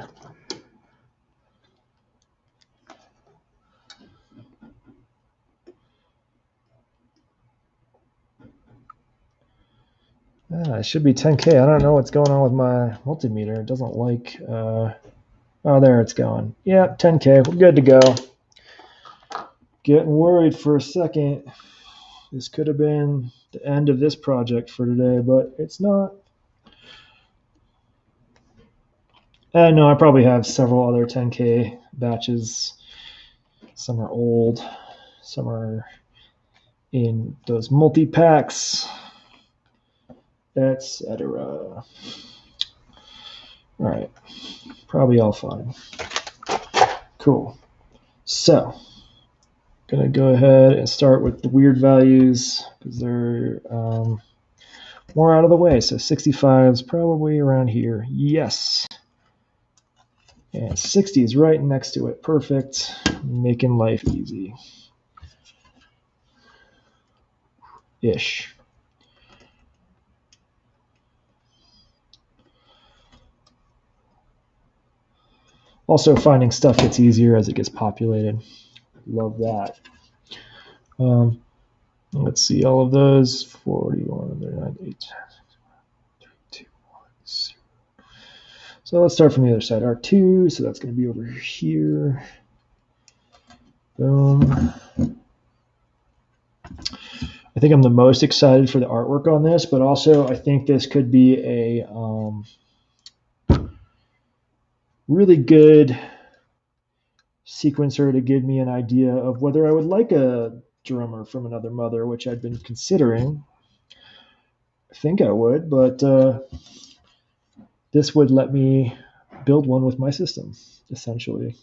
It should be 10K. I don't know what's going on with my multimeter. It doesn't like... oh, there it's going. Yeah, 10K. We're good to go. Getting worried for a second. This could have been the end of this project for today, but it's not. No, I probably have several other 10K batches. Some are old. Some are in those multi-packs, etc. All right. Probably all fine. Cool. So, gonna go ahead and start with the weird values because they're more out of the way. So 65 is probably around here. Yes. And 60 is right next to it. Perfect. Making life easy. Ish. Also, finding stuff gets easier as it gets populated. Love that. Let's see all of those. 41, 39, 8, 3, 2, 1, 0. So let's start from the other side. R2, so that's going to be over here. Boom. I think I'm the most excited for the artwork on this, but also I think this could be a really good sequencer to give me an idea of whether I would like a drummer from another mother, which I'd been considering. I think I would, but this would let me build one with my system, essentially.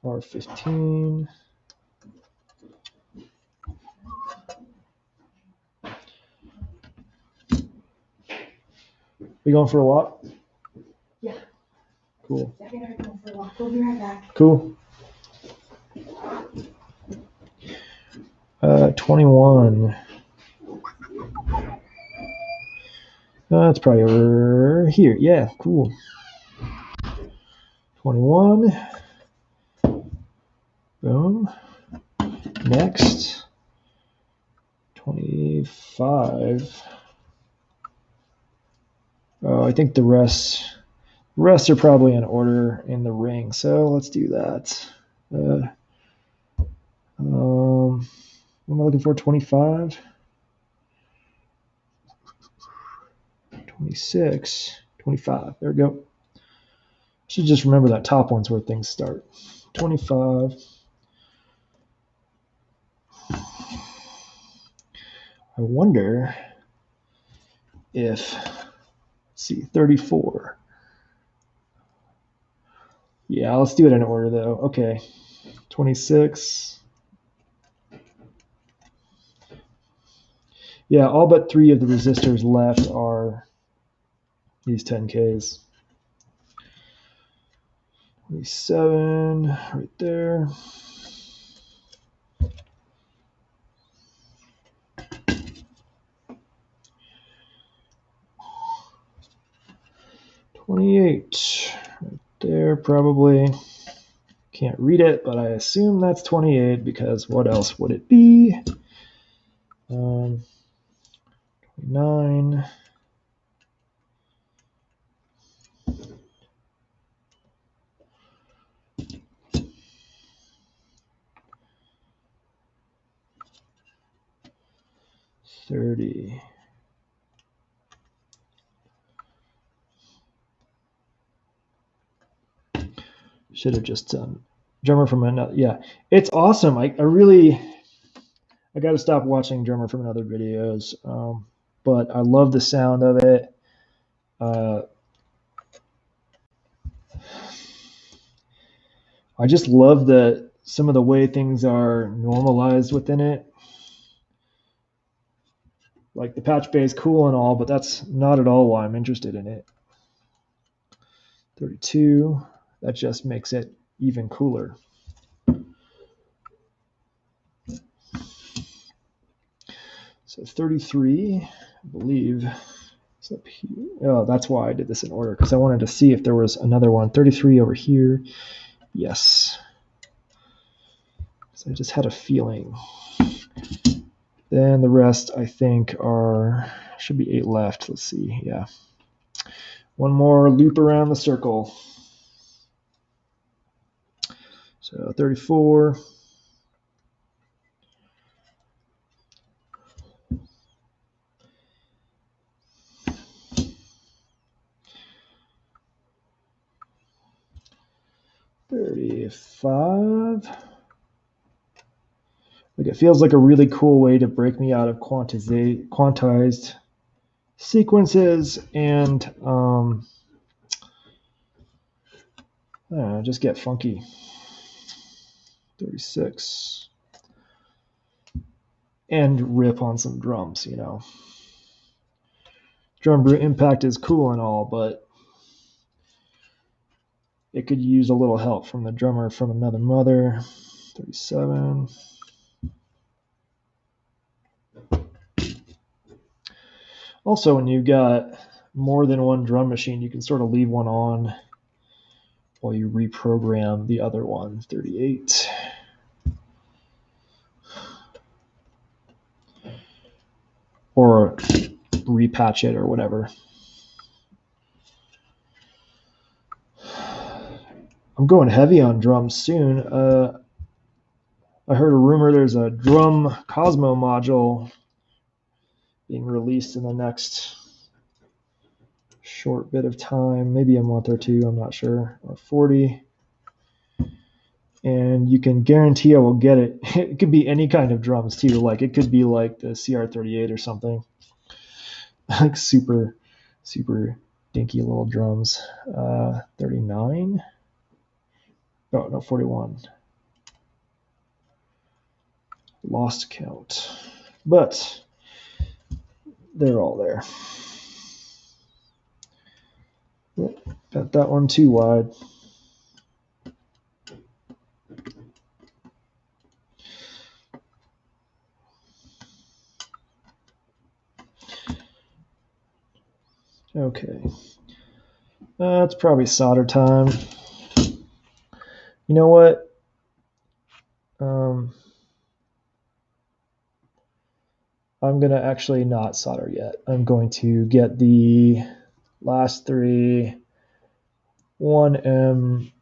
R15. We going for a walk? Yeah. Cool. Second, I'm going for a walk. We'll be right back. Cool. 21. That's probably over here. Yeah, cool. 21. Boom. Next. 25. Oh, I think the rest are probably in order in the ring. So let's do that. What am I looking for? 25. 26. 25. There we go. Should just remember that top one's where things start. 25. I wonder if, let's see, 34. Yeah, let's do it in order though. Okay. 26. Yeah, all but 3 of the resistors left are these 10Ks. 27 right there. $28 right there, probably. Can't read it, but I assume that's 28 because what else would it be? 29. $30. Should have just done drummer from another. Yeah, it's awesome. I got to stop watching drummer from another videos, but I love the sound of it. I just love some of the way things are normalized within it. Like the patch bay is cool and all, but that's not at all why I'm interested in it. 32, that just makes it even cooler. So 33, I believe, is up here. Oh, that's why I did this in order, because I wanted to see if there was another one. 33 over here. Yes. So I just had a feeling. Then the rest, I think, should be 8 left. Let's see. Yeah. One more loop around the circle. So 34. $35. Like it feels like a really cool way to break me out of quantized sequences and I don't know, just get funky. 36. And rip on some drums, you know. Drum impact is cool and all, but it could use a little help from the drummer from another mother. 37. Also, when you've got more than one drum machine, you can sort of leave one on while you reprogram the other one. 38. or repatch it or whatever. I'm going heavy on drums soon. I heard a rumor there's a drum Cosmo module being released in the next short bit of time, maybe a month or two, I'm not sure, or 40. And you can guarantee I will get it. It could be any kind of drums too. Like it could be like the CR38 or something. Like super dinky little drums. 39? Oh, no, 41. Lost count. But they're all there. Got that one too wide. Okay. It's probably solder time. You know what? I'm going to actually not solder yet. I'm going to get the last three 1M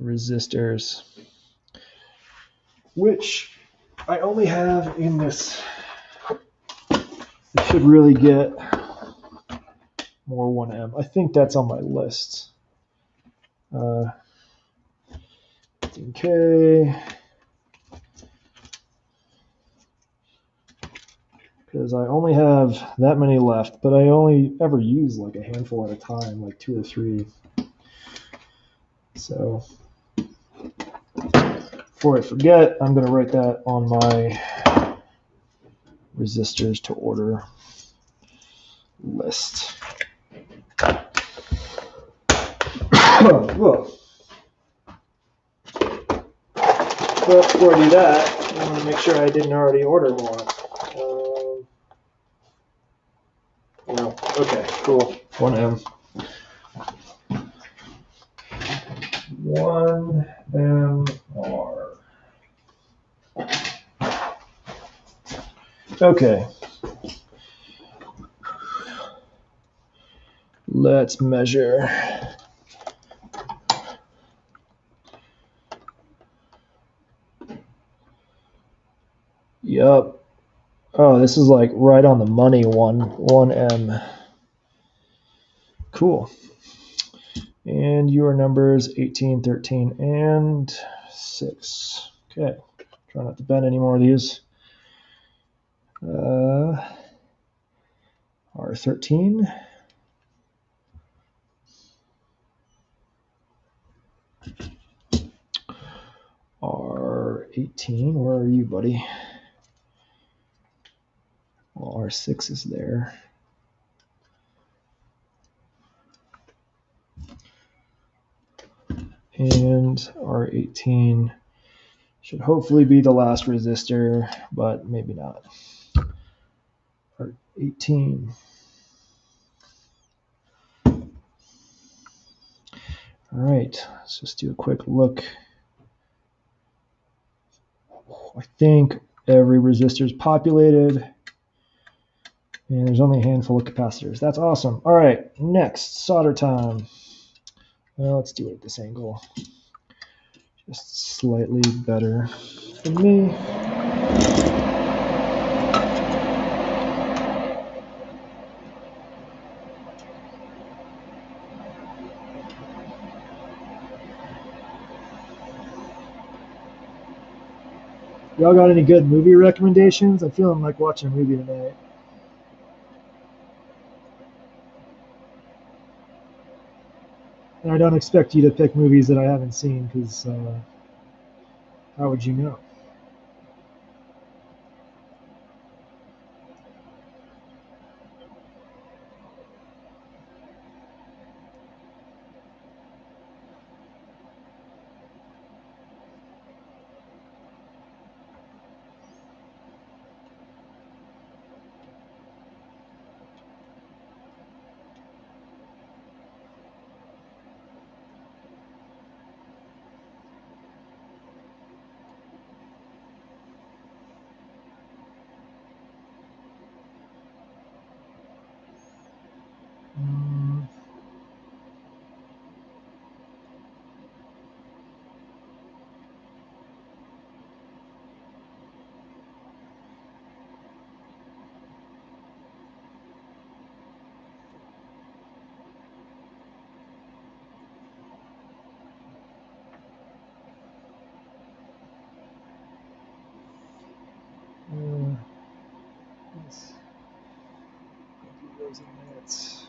resistors, which I only have in this. I should really get more 1M. I think that's on my list. 15K. Because I only have that many left, but I only ever use like a handful at a time, like 2 or 3. So before I forget, I'm going to write that on my resistors to order list. But before I do that, I want to make sure I didn't already order more. No. Okay, cool. 1M. 1MR. Okay. Let's measure. Yup. Oh, this is like right on the money. 1M. Cool. And your numbers 18, 13, and 6. Okay. Try not to bend any more of these. R13. R18. Where are you, buddy? Well, R6 is there. And R18 should hopefully be the last resistor, but maybe not. R18. All right, let's just do a quick look. I think every resistor is populated, and there's only a handful of capacitors. That's awesome. All right, next, solder time. Well, let's do it at this angle. Just slightly better for me. Y'all got any good movie recommendations? I'm feeling like watching a movie tonight. And I don't expect you to pick movies that I haven't seen, because how would you know? those in minutes.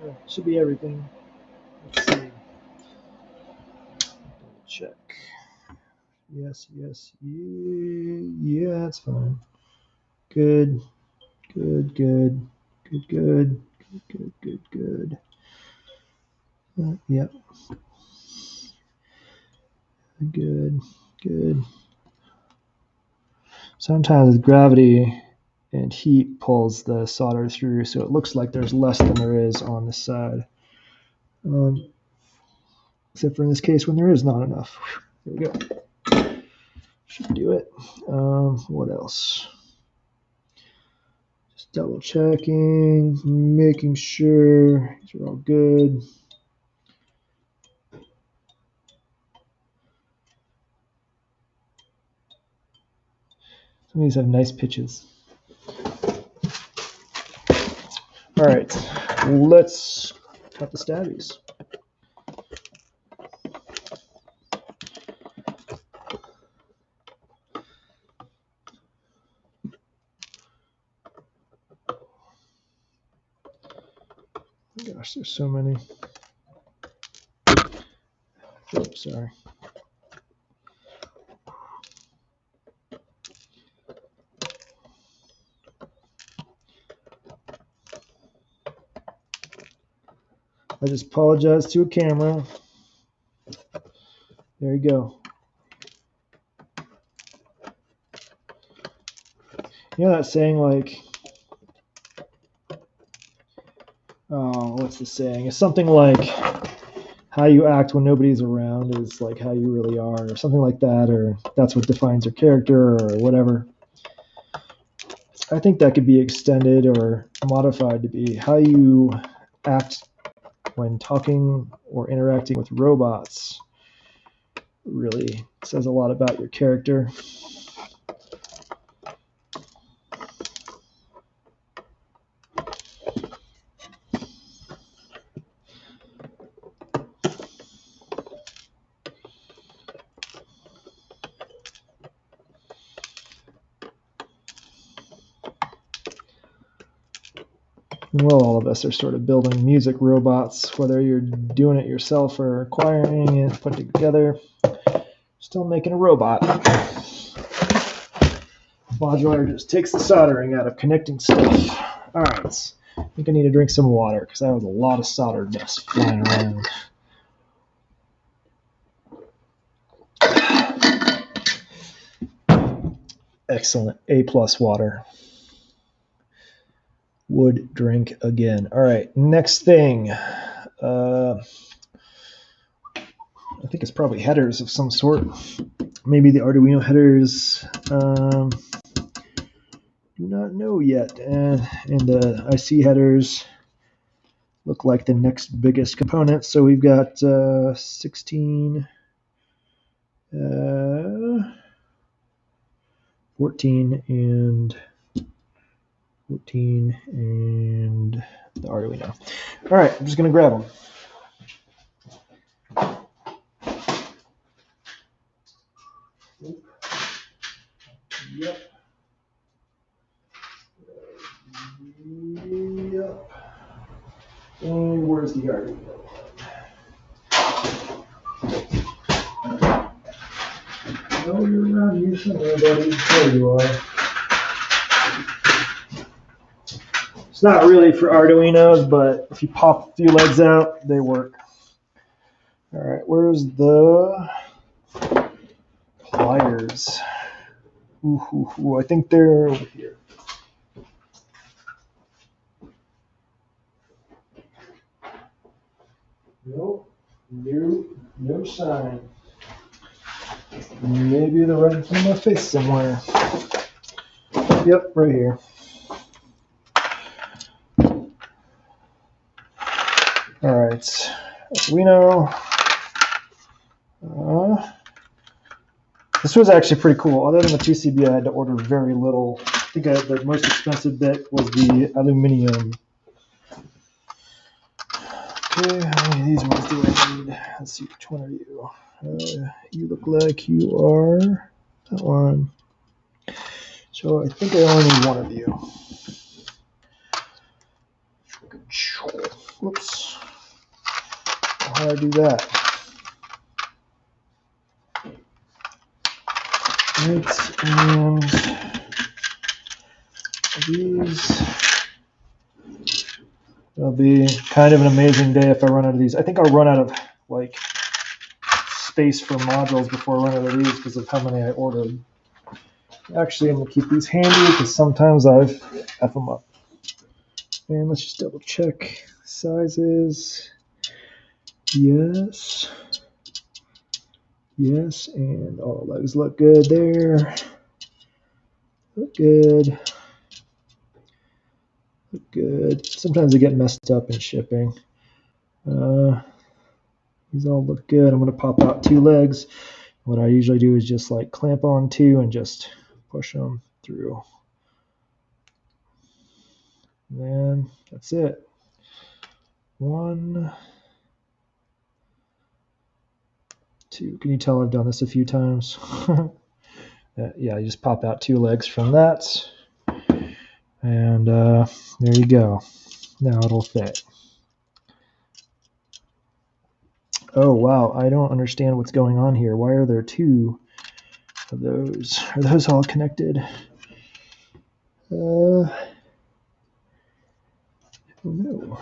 Yeah, should be everything. Let's see. Check. Yes, yes, yeah, that's fine. Good, good, good, good, good, good, good, good. Yep. Good, good. Sometimes gravity and heat pulls the solder through, so it looks like there's less than there is on this side. Except for in this case when there is not enough. There we go. Should do it. What else? Just double checking, making sure these are all good. Some of these have nice pitches. All right, let's cut the stabbies. Gosh, there's so many. Oops, sorry. I just apologize to a camera. There you go. You know that saying, like, oh, what's the saying? It's something like, how you act when nobody's around is like how you really are, or something like that, or that's what defines your character, or whatever. I think that could be extended or modified to be how you act when talking or interacting with robots. Really says a lot about your character. Well, all of us are sort of building music robots, whether you're doing it yourself or acquiring it, put together. Still making a robot. Modular just takes the soldering out of connecting stuff. All right, I think I need to drink some water because that was a lot of solder dust flying around. Excellent, A+ water. Would drink again. All right, next thing. I think it's probably headers of some sort. Maybe the Arduino headers. Do not know yet. And the IC headers look like the next biggest component. So we've got 16, 14, and 14, and the Arduino. All right, I'm just going to grab them. Yep. Yep. And where's the Arduino? Oh, you're around here somewhere, buddy. There you are. It's not really for Arduinos, but if you pop a few legs out, they work. All right, where's the pliers? I think they're over here. Nope. No sign. Maybe they're right in front of my face somewhere. Yep, right here. All right. Arduino. This was actually pretty cool. Other than the PCB, I had to order very little. I think the most expensive bit was the aluminum. Okay, how many of these ones do I need? Let's see, which one are you? You look like you are that one. So I think I only need one of you. Whoops. How do I do that? Right, and these. It'll be kind of an amazing day if I run out of these. I think I'll run out of like space for modules before I run out of these because of how many I ordered. Actually, I'm gonna keep these handy because sometimes I've F them up. And let's just double check sizes. Yes. Yes, and all the legs look good there. Look good. Look good. Sometimes they get messed up in shipping. These all look good. I'm going to pop out 2 legs. What I usually do is just like clamp on 2 and just push them through. And then that's it. 1, 2. Can you tell I've done this a few times? Yeah, you just pop out 2 legs from that. And there you go. Now it'll fit. Oh, wow. I don't understand what's going on here. Why are there 2 of those? Are those all connected? Oh, no.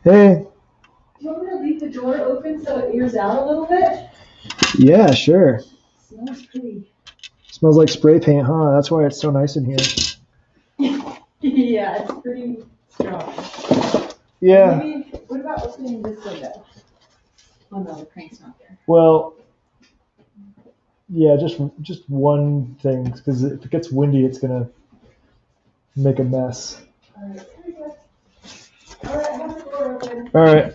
Hey. Do you want me to leave the door open so it airs out a little bit? Yeah, sure. It smells pretty. Smells like spray paint, huh? That's why it's so nice in here. Yeah, it's pretty strong. Yeah. Maybe, what about opening this window? Oh no, the crank's not there. Well, yeah, just one thing, because if it gets windy, it's gonna make a mess. All right, here we go. All right, I have the door open. All right.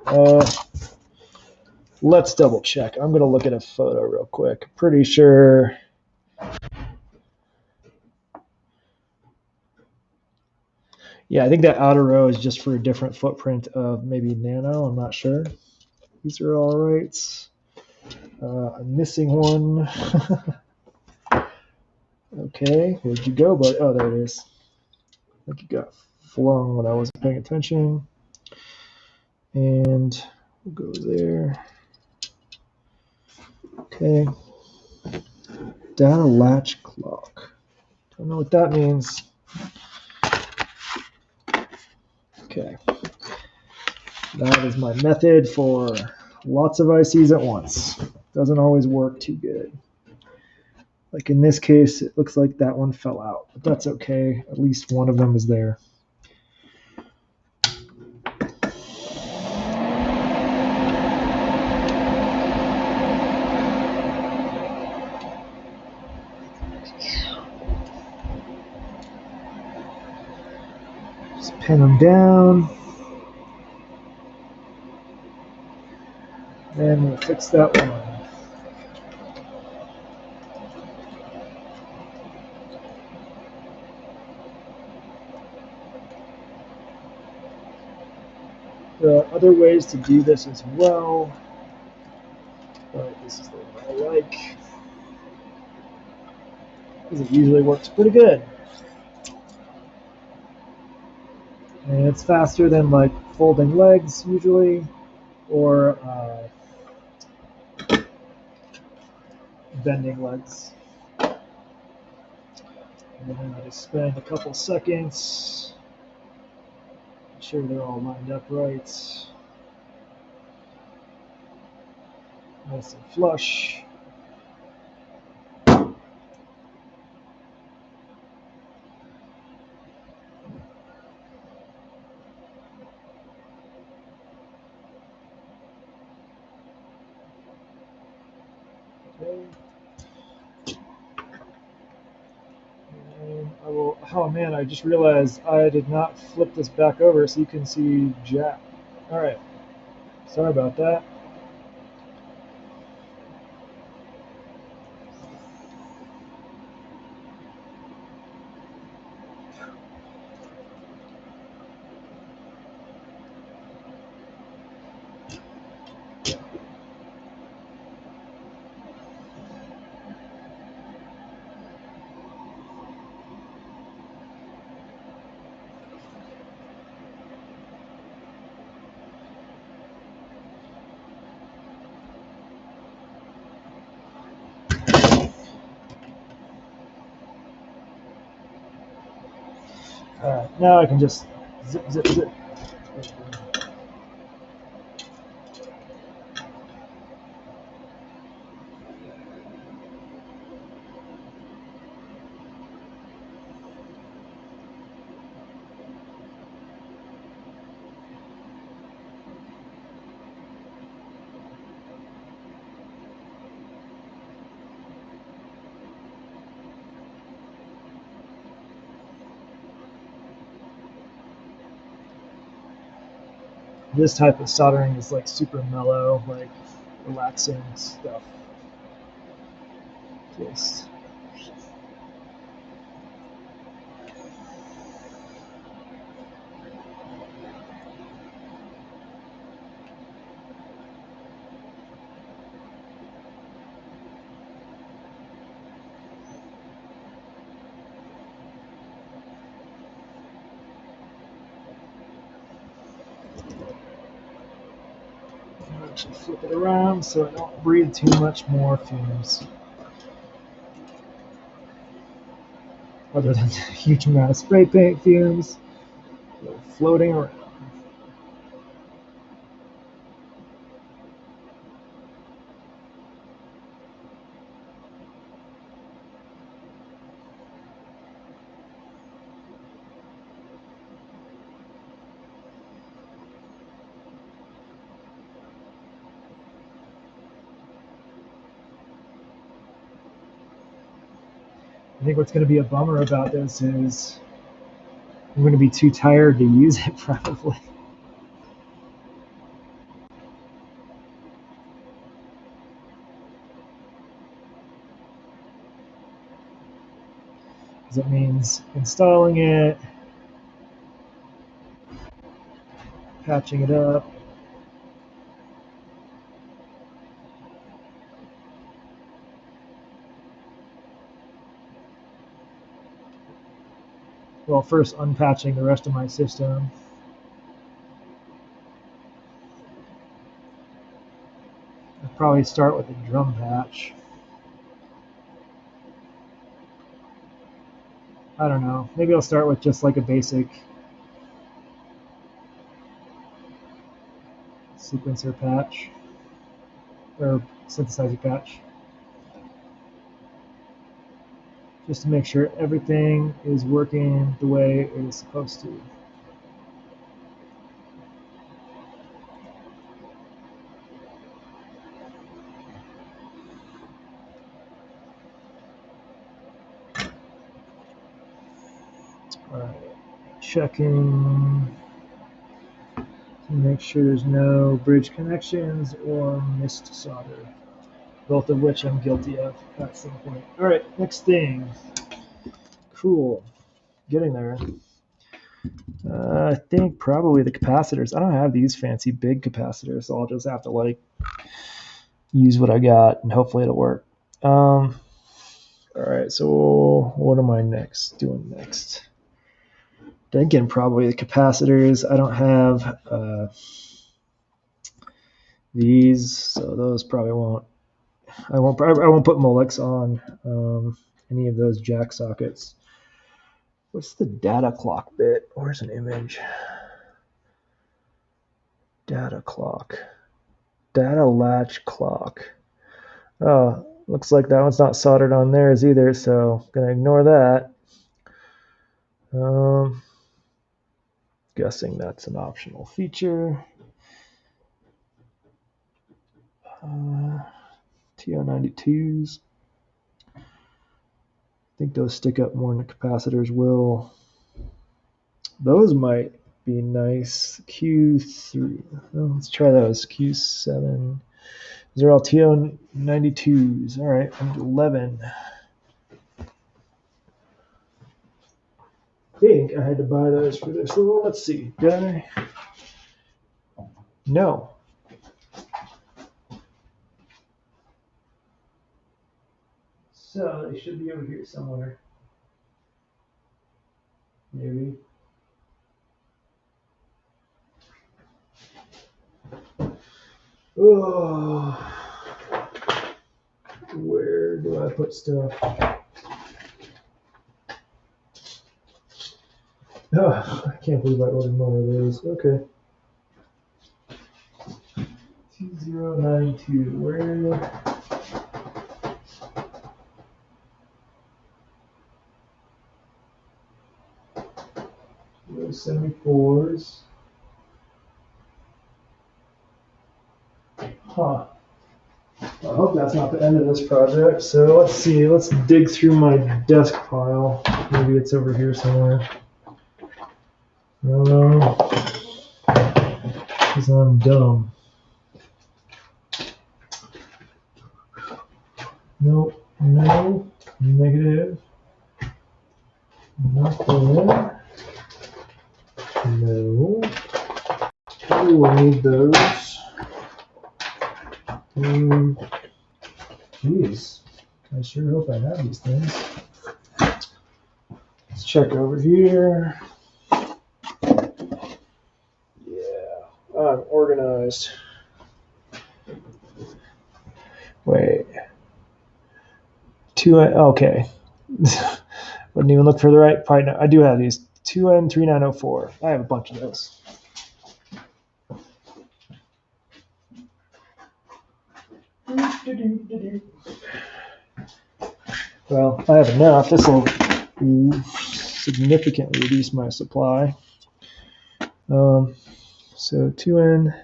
All right. Let's double check. I'm gonna look at a photo real quick. Pretty sure. Yeah, I think that outer row is just for a different footprint of maybe nano. I'm not sure. These are all right. I'm missing one. Okay, where'd you go, bud? Oh, there it is. I think you got flung when I wasn't paying attention. And we'll go there. Okay. Data latch clock. Don't know what that means. Okay. That is my method for lots of ICs at once. Doesn't always work too good. Like in this case, it looks like that one fell out, but that's okay. At least one of them is there. Just pin them down. And we'll fix that one. There are other ways to do this as well, but this is the one I like because it usually works pretty good. And it's faster than like folding legs usually, or bending legs. And then I just spend a couple seconds Make sure they're all lined up right. Nice and flush. Okay. And I will, oh man, I just realized I did not flip this back over so you can see Jack. All right, sorry about that. All right, now I can just zip, zip, zip. This type of soldering is like super mellow, like relaxing stuff. Just actually flip it around so I don't breathe too much more fumes. Other than a huge amount of spray paint fumes floating around. I think what's going to be a bummer about this is I'm going to be too tired to use it probably. Because it means installing it, patching it up. Well, first unpatching the rest of my system. I'll probably start with a drum patch. I don't know. Maybe I'll start with just like a basic sequencer patch or synthesizer patch. Just to make sure everything is working the way it is supposed to. All right, checking to make sure there's no bridge connections or missed solder, both of which I'm guilty of at some point. All right, next thing. Cool, getting there. I think probably the capacitors. I don't have these fancy big capacitors, so I'll just have to like use what I got and hopefully it'll work. All right, so what am I doing next? Thinking probably the capacitors. I don't have these, so those probably won't. I won't put Molex on any of those jack sockets. What's the data clock bit? Where's an image? Data clock. Data latch clock. Oh, looks like that one's not soldered on theirs either, so I'm gonna ignore that. Guessing that's an optional feature. TO92s. I think those stick up more than the capacitors will. Those might be nice. Q3. Well, let's try those. Q7. These are all TO92s. All right, I'm 11. I think I had to buy those for this little. Let's see. Did I? No. So they should be over here somewhere. Maybe. Oh. Where do I put stuff? Oh, I can't believe I ordered more of those. Okay. 2092. Where? 74s. Huh. I hope that's not the end of this project. So let's see. Let's dig through my desk pile. Maybe it's over here somewhere. No, because I'm dumb. Nope. No. Negative. Not there. No. Oh, I need those. Geez. I sure hope I have these things. Let's check over here. Yeah, I'm organized. Wait. Okay. Wouldn't even look for the right part. I do have these. 2N3904. I have a bunch of those. Well, I have enough. This will significantly reduce my supply. So 2N.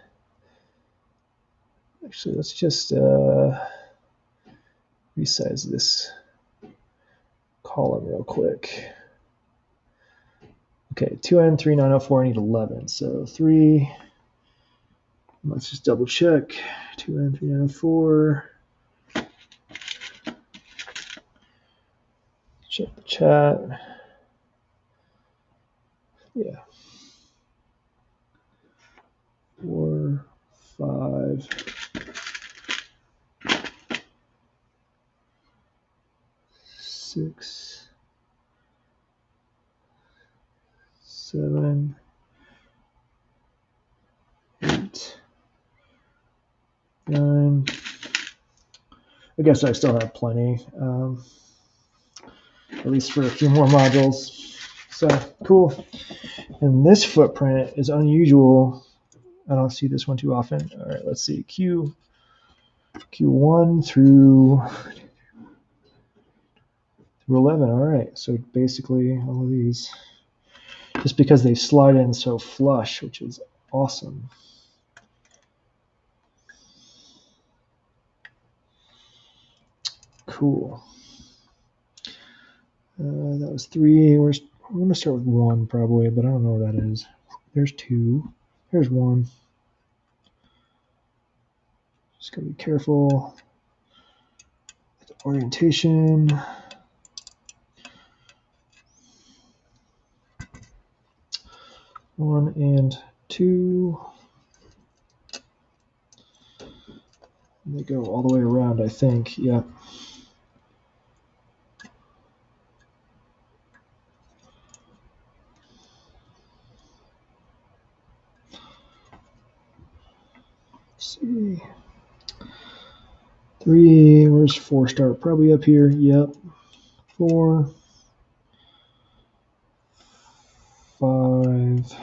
Actually, let's just resize this column real quick. Okay, 2N3904, I need 11. So 3, let's just double check. 2N3904. Check the chat. Yeah. 4, 5. 6, 7, 8, 9. I guess I still have plenty, at least for a few more modules. So cool. And this footprint is unusual. I don't see this one too often. All right, let's see. Q1 through 11. All right, so basically all of these, just because they slide in so flush, which is awesome. Cool. That was 3. I'm going to start with 1 probably, but I don't know where that is. There's 2. There's 1. Just got to be careful. Orientation. One and 2. They go all the way around, I think. Yep. Let's see. 3. Where's 4 start? Probably up here. Yep. 4. 5.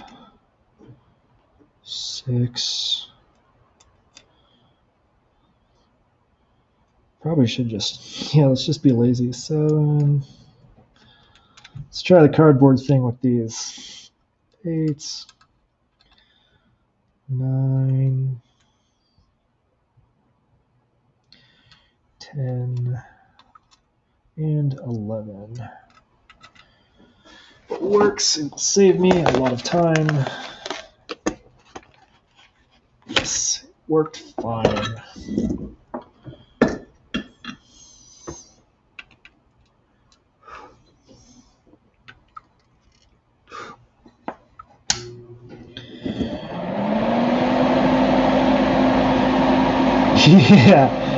6. Probably should just, yeah, let's just be lazy. 7. Let's try the cardboard thing with these. 8, 9, 10, and 11. It works. It will save me a lot of time. Yes, it worked fine.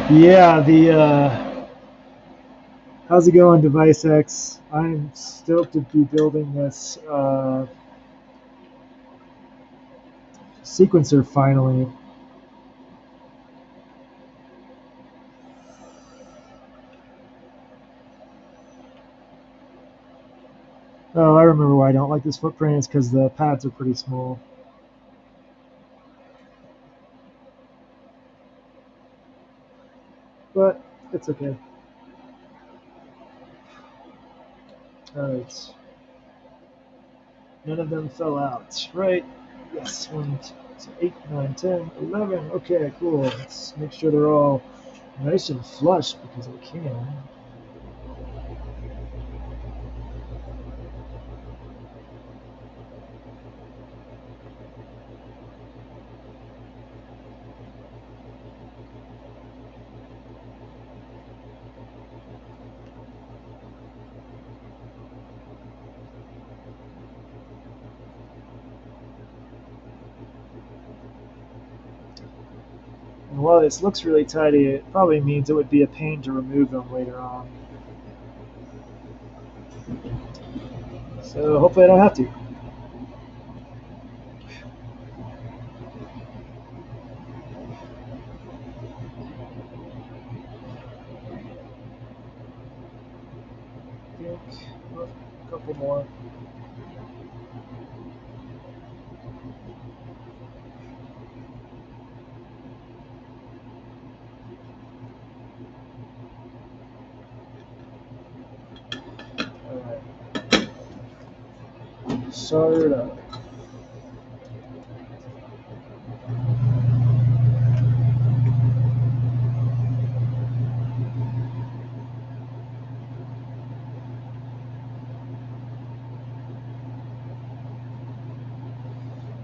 Yeah. How's it going, Device X? I'm stoked to be building this sequencer finally. Oh, I remember why I don't like this footprint. It's because the pads are pretty small. But it's okay. Alright. None of them fell out, right? Yes, 1, 2, so 8, 9, 10, 11. Okay, cool. Let's make sure they're all nice and flush because I can. And while this looks really tidy, it probably means it would be a pain to remove them later on. So hopefully I don't have to. I think a couple more. Alright. Solder it up.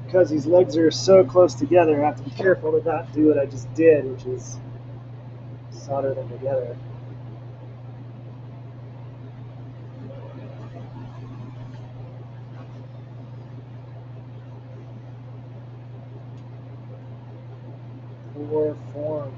Because these legs are so close together, I have to be careful to not do what I just did, which is solder them together. Poor form.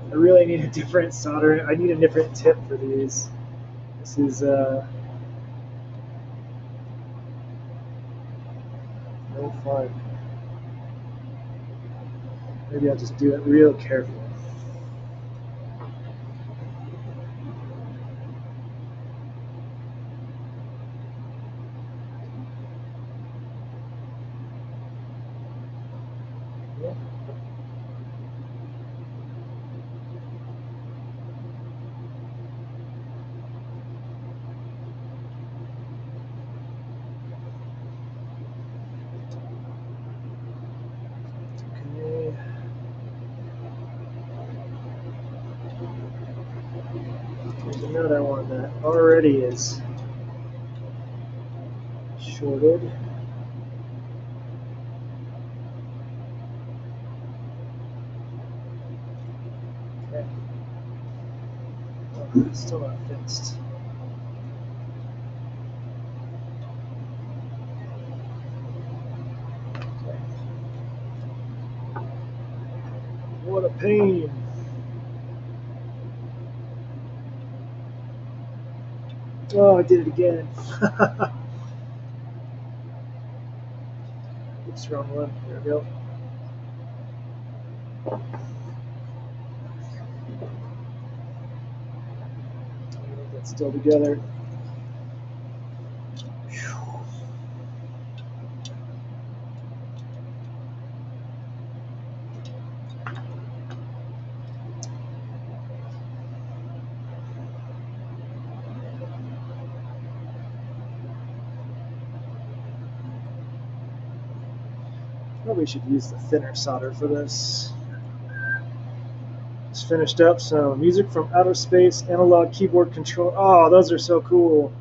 I really need a different solder. I need a different tip for these. This is no fun. Maybe I'll just do it real carefully. Yeah. Okay. There's another one that already is shorted. Okay. Oh, still not fixed. Okay. What a pain. Oh, I did it again. Oops, wrong one. There we go. That's still together. Probably should use the thinner solder for this. Just finished up some music from outer space, analog keyboard control. Oh, those are so cool.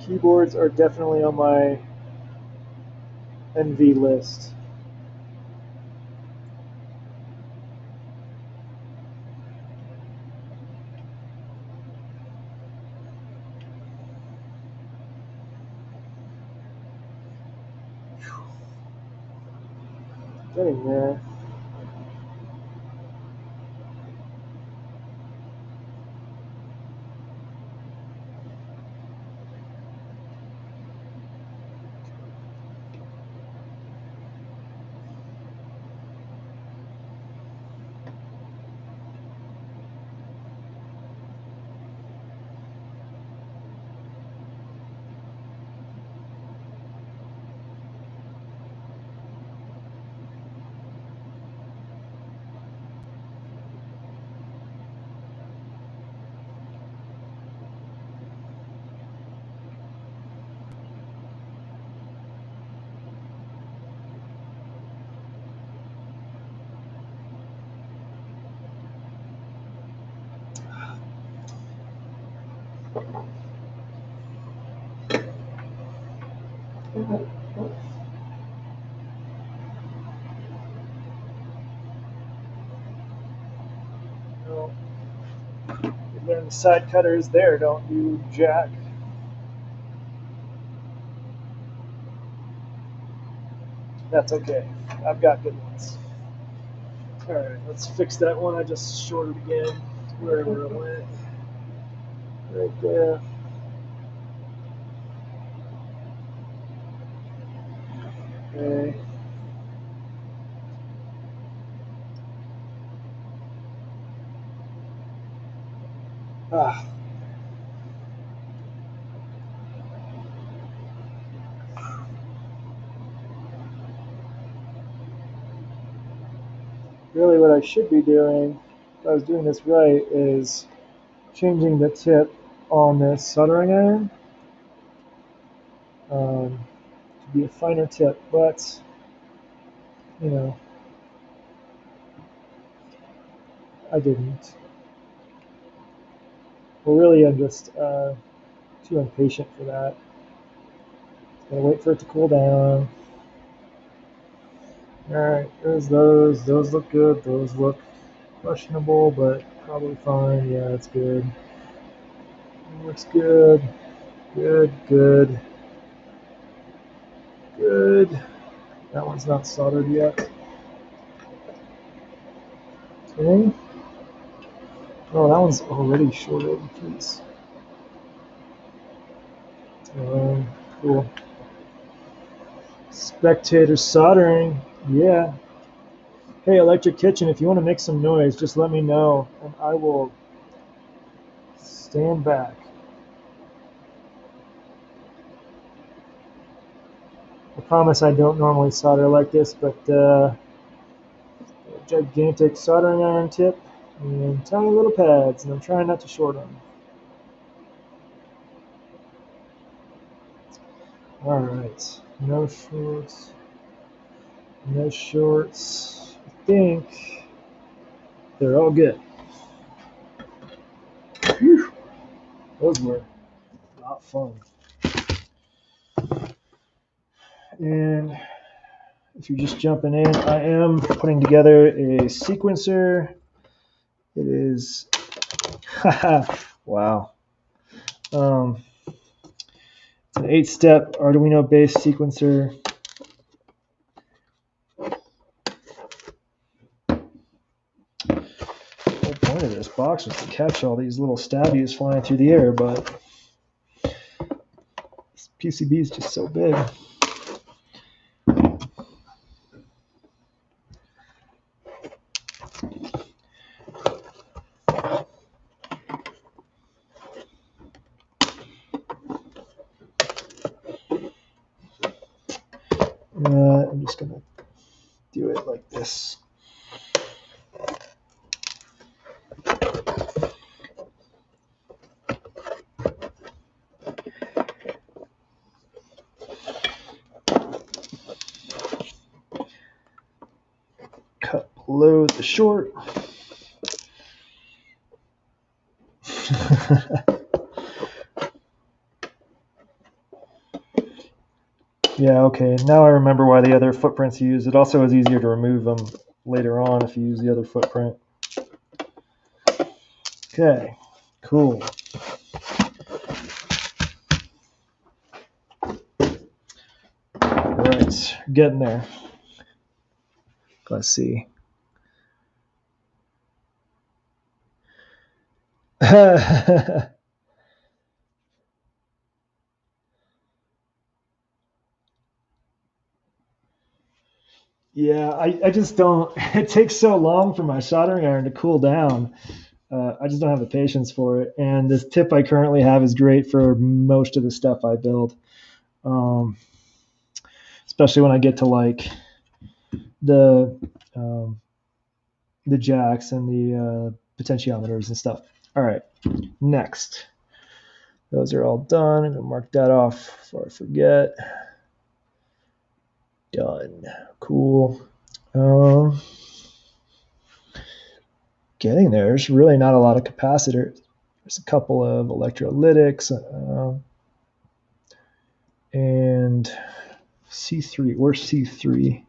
Keyboards are definitely on my envy list. Getting there. No. You learn the side cutters there, don't you, Jack? That's okay. I've got good ones. Alright, let's fix that one. I just shorted again. Wherever it went. Right there. Okay. Ah. Really what I should be doing, if I was doing this right, is changing the tip on this soldering iron to be a finer tip, but, you know, I didn't. Well, really, I'm just too impatient for that. Gotta wait for it to cool down. Alright, there's those. Those look good. Those look questionable, but probably fine. Yeah, it's good. It looks good. Good, good, good. That one's not soldered yet. Okay. Oh, that one's already shorted. Jeez. Cool. Spectator soldering. Yeah. Hey, Electric Kitchen, if you want to make some noise, just let me know, and I will stand back. I promise I don't normally solder like this, but gigantic soldering iron tip and tiny little pads, and I'm trying not to short them. All right, no shorts, no shorts. I think they're all good. Whew. Those were not fun. And if you're just jumping in, I am putting together a sequencer. It is, wow. It's an 8-step Arduino-based sequencer. The whole point of this box was to catch all these little stabbies flying through the air, but this PCB is just so big. I'm just going to do it like this. Cut below the short. Yeah, okay. Now I remember why the other footprints you use. It also is easier to remove them later on if you use the other footprint. Okay, cool. All right, getting there. Let's see. Yeah, I just don't. It takes so long for my soldering iron to cool down. I just don't have the patience for it. And this tip I currently have is great for most of the stuff I build, especially when I get to like the jacks and the potentiometers and stuff. All right, next. Those are all done. I'm gonna mark that off before I forget. Done. Cool. Getting there. There's really not a lot of capacitors. There's a couple of electrolytics and C3. Where's C3?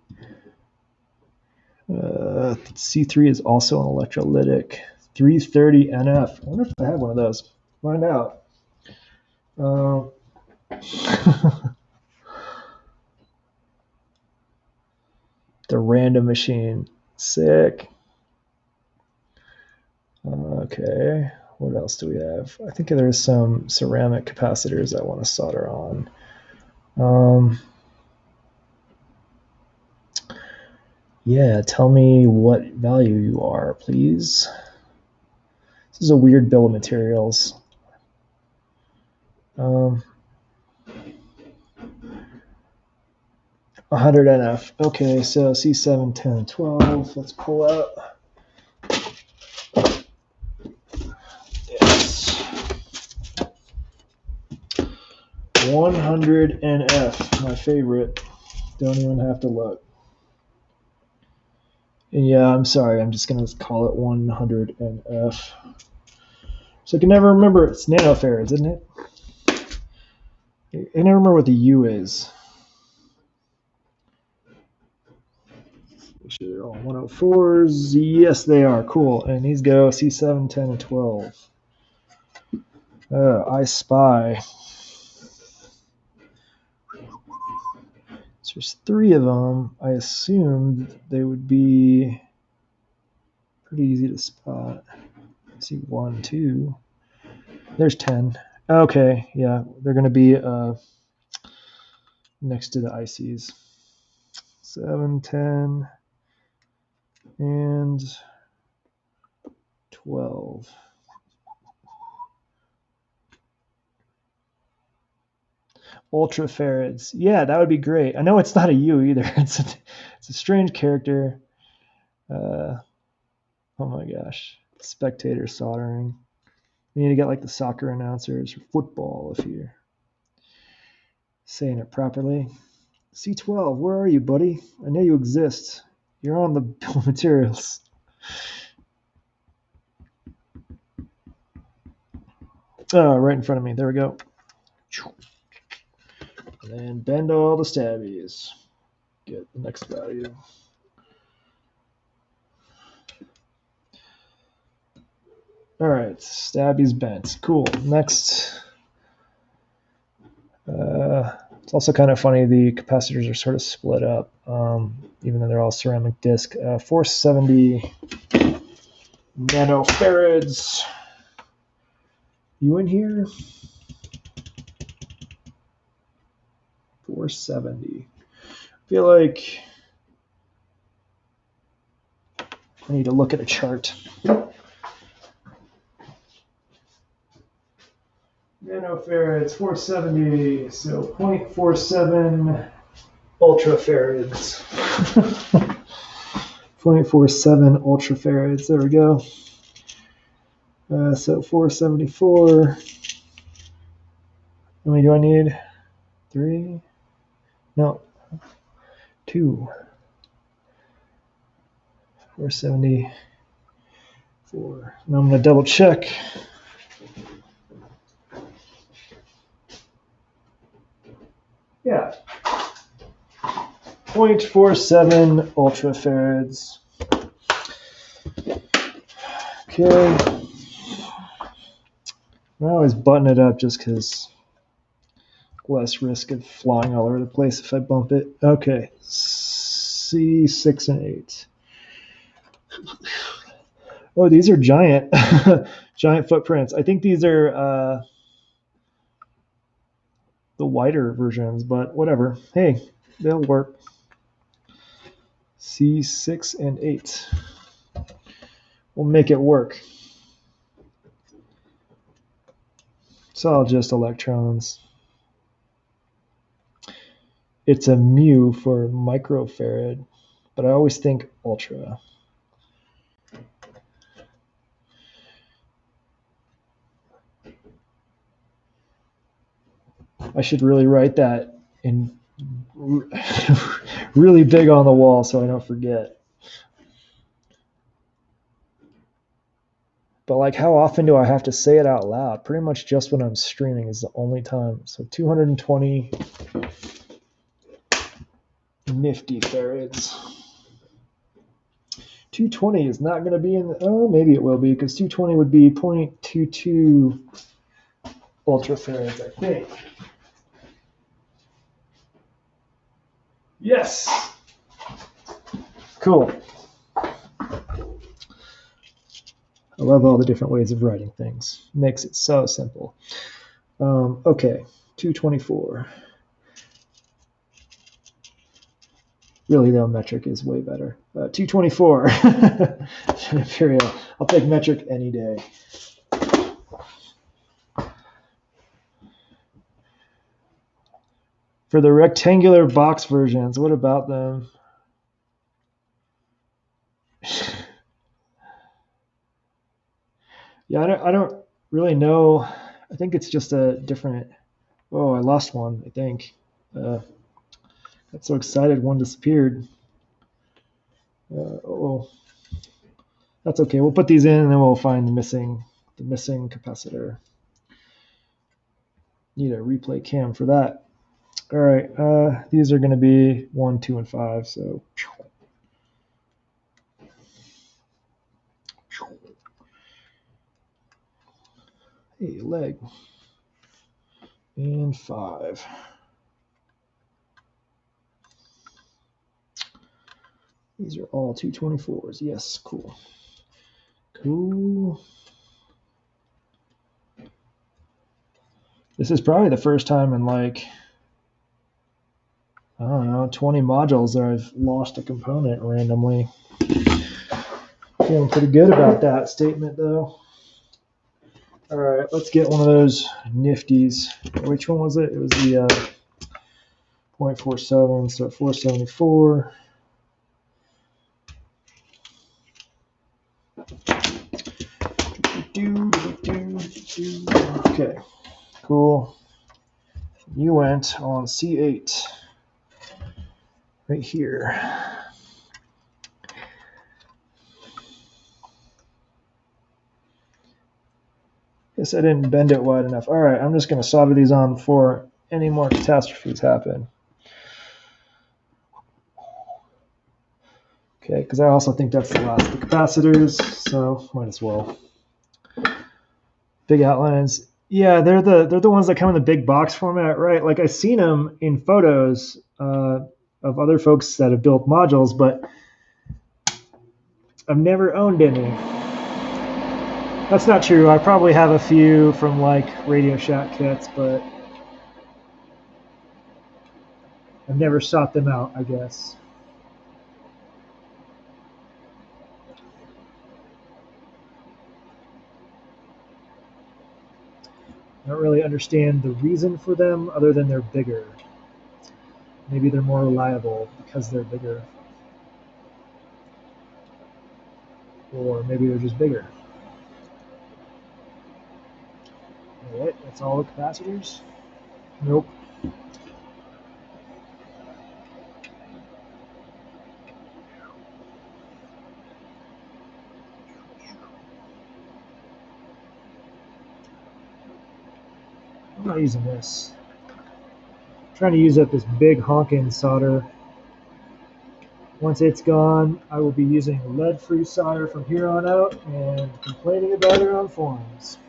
C3 is also an electrolytic. 330 NF. I wonder if I have one of those. Find out. The random machine. Sick. Okay. What else do we have? I think there's some ceramic capacitors I want to solder on. Yeah, tell me what value you are, please. This is a weird bill of materials. 100 NF. Okay, so C7, 10, 12. Let's pull out. Yes. 100 NF, my favorite. Don't even have to look. Yeah, I'm sorry. I'm just going to call it 100 NF. So I can never remember. It's nanofarads, isn't it? I never remember what the U is. Make sure they're all 104s. Yes, they are. Cool. And these go C7, 10, and 12. I spy. So there's 3 of them. I assumed they would be pretty easy to spot. Let's see, 1, 2. There's 10. Okay, yeah, they're going to be next to the ICs. 7, 10, and 12. Ultrafarads. Yeah, that would be great. I know it's not a U either. It's a strange character. Oh my gosh. Spectator soldering. You need to get like the soccer announcers or football if you're saying it properly. C12, where are you, buddy? I know you exist. You're on the bill of materials. Oh, right in front of me. There we go. And then bend all the stabbies. Get the next value. All right, stabbies bent. Cool. Next. It's also kind of funny, the capacitors are sort of split up, even though they're all ceramic disc. 470 nanofarads. You in here? 470. I feel like I need to look at a chart. Nanofarads, 470, so 0.47 ultrafarads. 0.47 ultrafarads, there we go. So 474. How many do I need? 3? No, 2. 474. Now I'm going to double check. Yeah. 0.47 ultrafarads. Okay. I always button it up just because less risk of flying all over the place if I bump it. Okay. C6 and 8. Oh, these are giant, giant footprints. I think these are the wider versions, but whatever. Hey, they'll work. C6 and 8. We'll make it work. It's all just electrons. It's a mu for microfarad, but I always think ultra. I should really write that in really big on the wall so I don't forget. But like, how often do I have to say it out loud? Pretty much just when I'm streaming is the only time. So 220 nifty farads. 220 is not going to be in the, oh, maybe it will be, because 220 would be 0.22 ultrafarads, I think. Yes. Cool. I love all the different ways of writing things. Makes it so simple. Okay, 224. Really, though, metric is way better. 224. Imperial. I'll take metric any day. For the rectangular box versions, what about them? Yeah, I don't really know. I think it's just a different. Oh, I lost one, I think. Got so excited, one disappeared. Oh, that's okay. We'll put these in, and then we'll find the missing capacitor. Need a replay cam for that. All right, these are going to be 1, 2, and 5. So. Hey, leg. And 5. These are all 224s. Yes, cool. Cool. This is probably the first time in like, I don't know, 20 modules that I've lost a component randomly. Feeling pretty good about that statement though. All right, let's get one of those nifties. Which one was it? It was the 0.47, so 474. Okay, cool. You went on C8 right here. Guess I didn't bend it wide enough. All right, I'm just going to solder these on before any more catastrophes happen. Okay, because I also think that's the last of the capacitors, so might as well. Big outlines Yeah, they're the ones that come in the big box format, right? Like I've seen them in photos of other folks that have built modules, but I've never owned any. That's not true. I probably have a few from like Radio Shack kits, but I've never sought them out, I guess. I don't really understand the reason for them other than they're bigger. Maybe they're more reliable because they're bigger. Or maybe they're just bigger. Alright, that's all the capacitors? Nope. I'm not using this. I'm trying to use up this big honking solder. Once it's gone, I will be using lead-free solder from here on out and complaining about it on forums.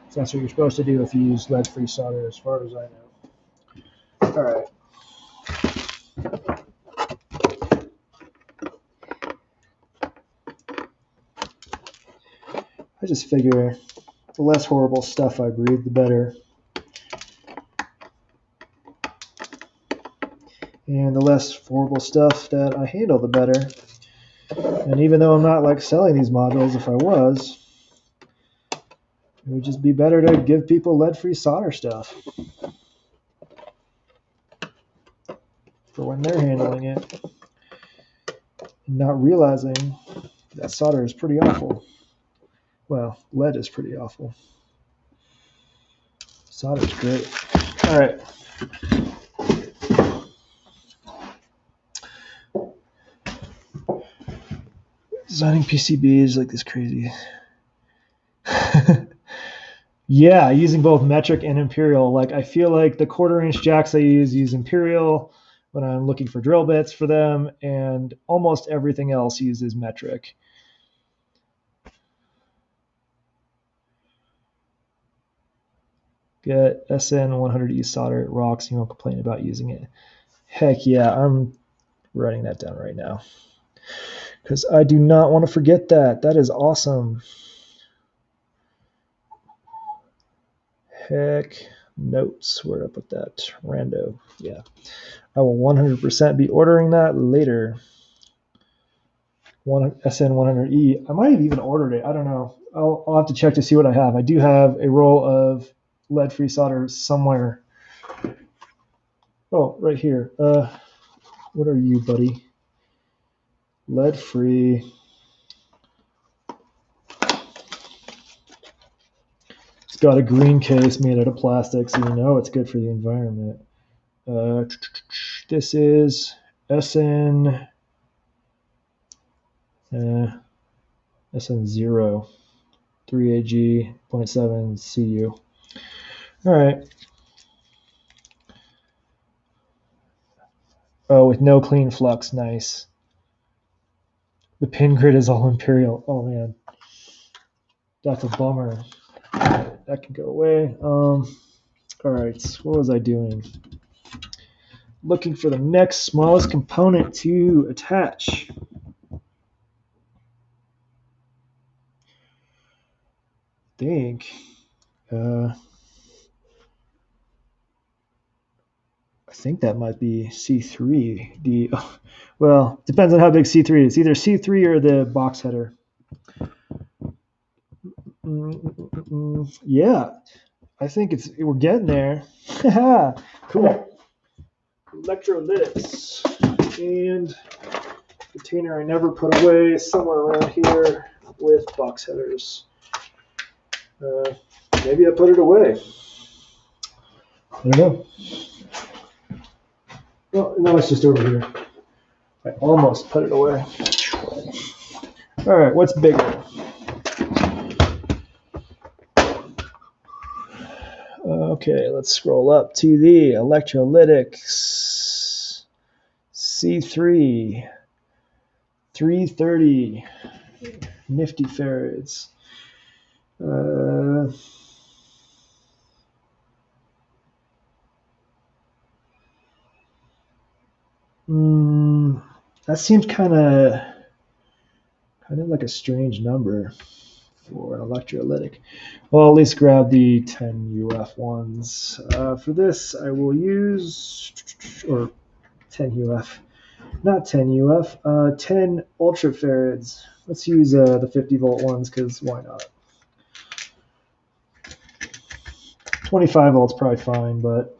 So that's what you're supposed to do if you use lead-free solder, as far as I know. All right. I just figure the less horrible stuff I breathe, the better. And the less horrible stuff that I handle, the better. And even though I'm not like selling these modules, if I was, it would just be better to give people lead-free solder stuff for when they're handling it and not realizing that solder is pretty awful. Well, lead is pretty awful. Solder's great. All right. Designing PCBs like this crazy. Yeah, using both metric and imperial. Like I feel like the 1/4-inch jacks I use imperial when I'm looking for drill bits for them, and almost everything else uses metric. Get SN100E solder. It rocks. You won't complain about using it. Heck yeah, I'm writing that down right now because I do not want to forget that. That is awesome. Heck notes. Where did I put that? Rando. Yeah. I will 100% be ordering that later. SN100E. I might have even ordered it. I don't know. I'll have to check to see what I have. I do have a roll of lead-free solder somewhere. Oh, right here. What are you, buddy? Lead-free. It's got a green case made out of plastic, so you know it's good for the environment. This is SN. SN0 3AG 0.7 CU. All right. Oh, with no clean flux. Nice. The pin grid is all imperial. Oh man, that's a bummer. That can go away. All right, what was I doing? Looking for the next smallest component to attach. I think. I think that might be C3. Well, depends on how big C3 is. Either C3 or the box header. Yeah, I think we're getting there. Cool. Electrolytics and container I never put away somewhere around here with box headers. Maybe I put it away. I don't know. Well, no, it's just over here. I almost put it away. All right, what's bigger? Okay, let's scroll up to the electrolytics. C3, 330. nifty farads. That seems kind of like a strange number for an electrolytic. Well, I'll at least grab the 10 UF ones. For this, I will use, or 10 UF, not 10 UF, 10 ultrafarads. Let's use the 50 volt ones because why not? 25 volts probably fine, but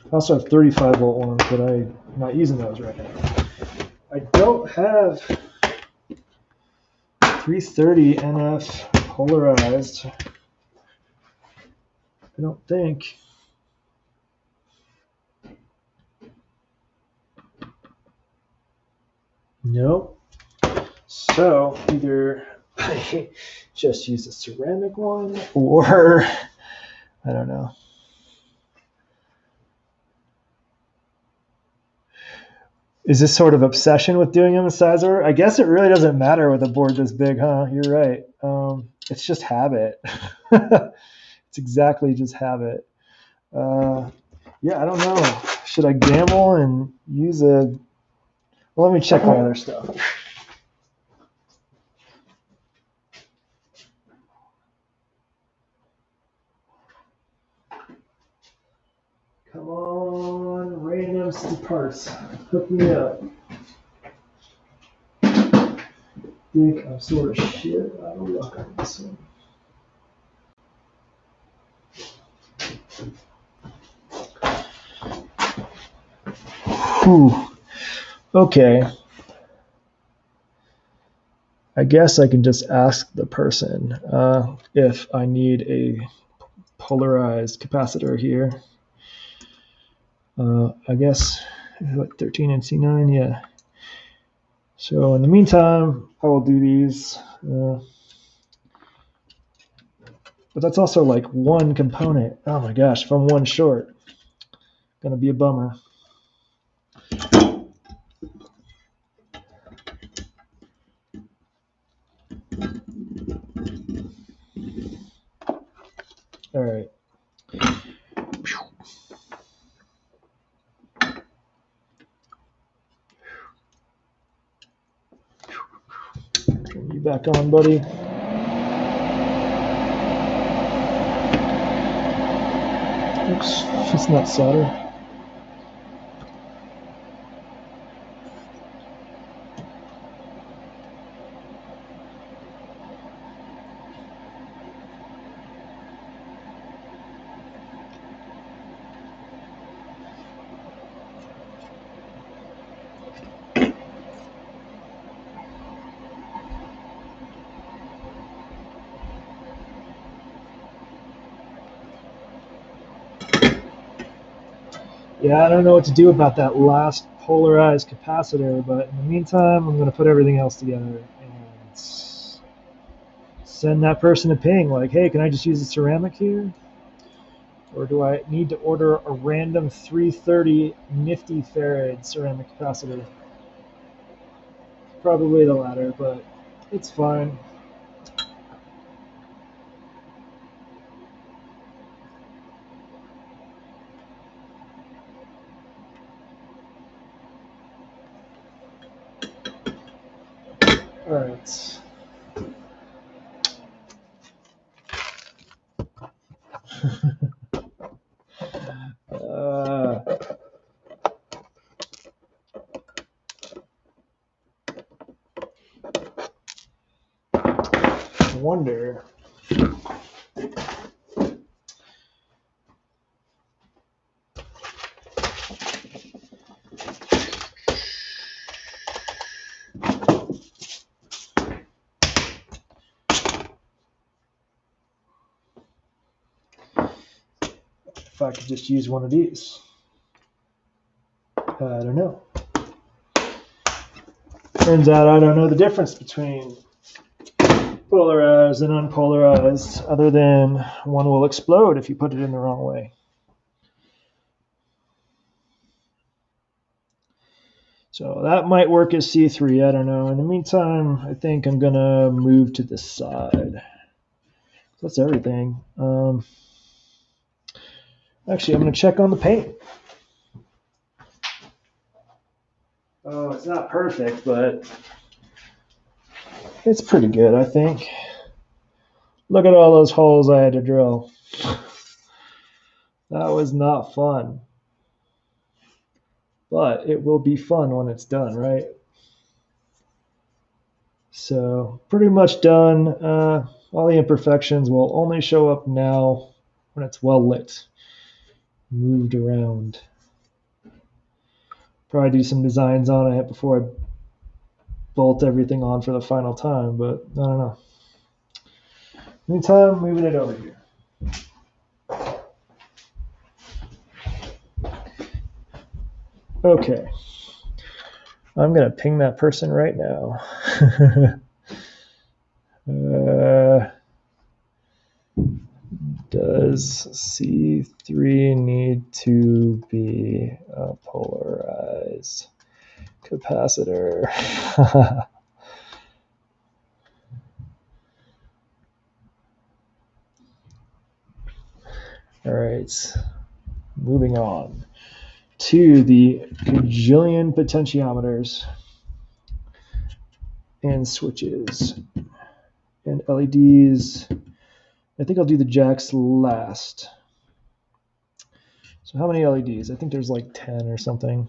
I also have 35 volt ones, but I'm not using those right now. I don't have 330 NF polarized. I don't think. Nope. So either I just use a ceramic one or I don't know. Is this sort of obsession with doing them in size order? I guess it really doesn't matter with a board this big, huh? You're right. It's just habit. It's exactly just habit. Yeah, I don't know. Should I gamble and use a... Well, let me check my other stuff. Come on, random parts. Hook me up. Think I'm sort of shit out of luck on this one. Whew. Okay. I guess I can just ask the person if I need a polarized capacitor here. I guess what 13 and C9, yeah. So in the meantime, I will do these. But that's also like one component. Oh my gosh, if I'm one short, gonna be a bummer. All right. Turn you back on, buddy. Oops, it's not solder. Yeah, I don't know what to do about that last polarized capacitor, but in the meantime, I'm going to put everything else together and send that person a ping like, hey, can I just use a ceramic here? Or do I need to order a random 330 nifty farad ceramic capacitor? Probably the latter, but it's fine. All right. I wonder. If I could just use one of these. I don't know. Turns out I don't know the difference between polarized and unpolarized, other than one will explode if you put it in the wrong way. So that might work as C3, I don't know. In the meantime, I think I'm gonna move to the side. That's everything. Actually, I'm gonna check on the paint. Oh, it's not perfect, but it's pretty good, I think. Look at all those holes I had to drill. That was not fun. But it will be fun when it's done, right? So pretty much done. All the imperfections will only show up now when it's well lit, moved around. Probably do some designs on it before I bolt everything on for the final time, but I don't know. Meantime, moving it over here. Okay. I'm going to ping that person right now. Does C3 need to be a polarized capacitor? All right, moving on to the gajillion potentiometers and switches and LEDs. I think I'll do the jacks last. So how many LEDs? I think there's like 10 or something.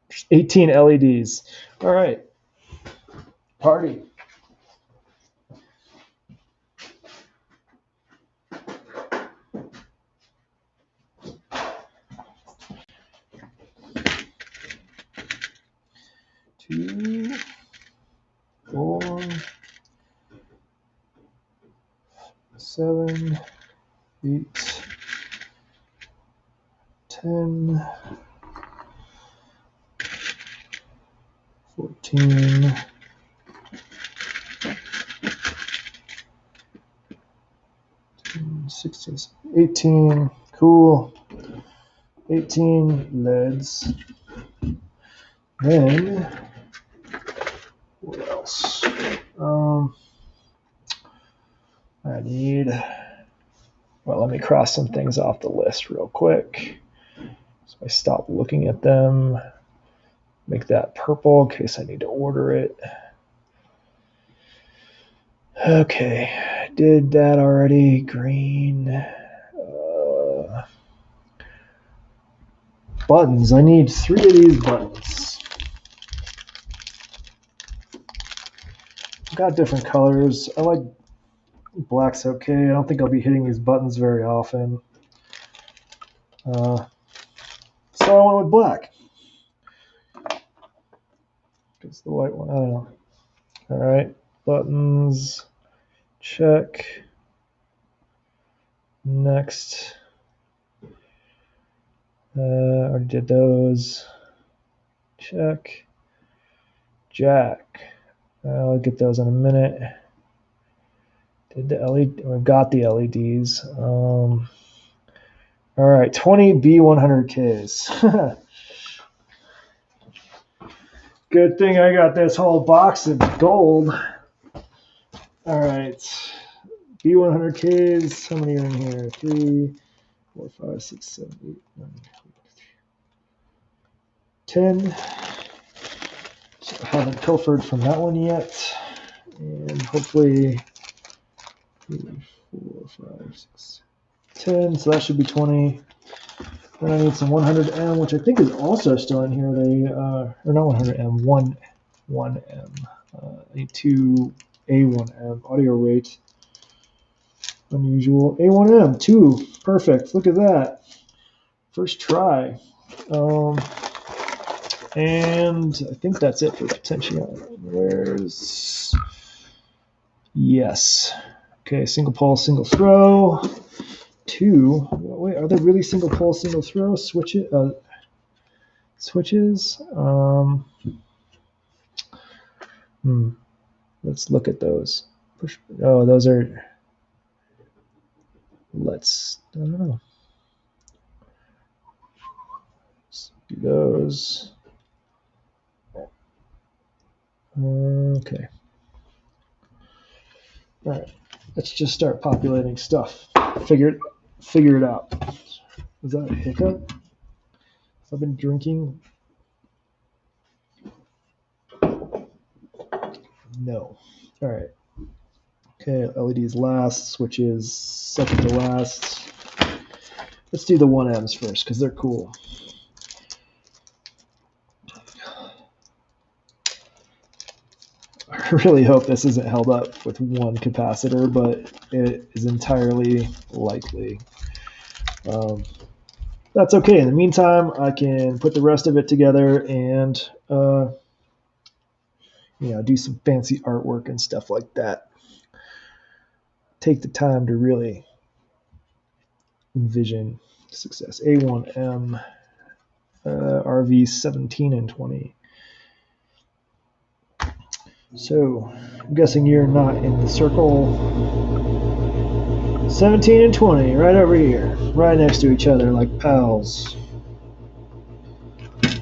There's 18 LEDs. All right, party. Two, 4, 7, 8, 10, 14, 16, 18. Cool. 18 LEDs. Then, what else? I need, well, let me cross some things off the list real quick. So I stop looking at them. Make that purple in case I need to order it. Okay, did that already. Green. Buttons. I need 3 of these buttons. I've got different colors. I like black's okay. I don't think I'll be hitting these buttons very often. So I went with black. It's the white one. I don't know. All right, buttons. Check. Next. Already did those. Check. Jack. I'll get those in a minute. Did the LED? We've got the LEDs. All right, 20 B100Ks. Good thing I got this whole box of gold. All right, B100Ks. How many are in here? 3, 4, 5, 6, 7, 8, 9, 10. So I haven't pilfered from that one yet. And hopefully 3, 4, 5, 6, 10. So that should be 20. Then I need some 100M, which I think is also still in here. They or not 100M, 1M. I need 2 A1M audio rate. Unusual. A1M 2. Perfect. Look at that. First try. And I think that's it for potentiometer. Where's... Yes. Okay, single pole, single throw. 2. Wait, are they really single pole, single throw? Switches. Let's look at those. Oh, those are. I don't know. Let's do those. Okay. All right. Let's just start populating stuff. Figure it out. Is that a hiccup? Have I been drinking? No. All right. Okay, LEDs last, switches second to last. Let's do the 1Ms first because they're cool. I really hope this isn't held up with one capacitor, but it is entirely likely. That's okay. In the meantime, I can put the rest of it together and do some fancy artwork and stuff like that. Take the time to really envision success. A1M, RV 17 and 20. So I'm guessing you're not in the circle. 17 and 20, right over here, right next to each other like pals,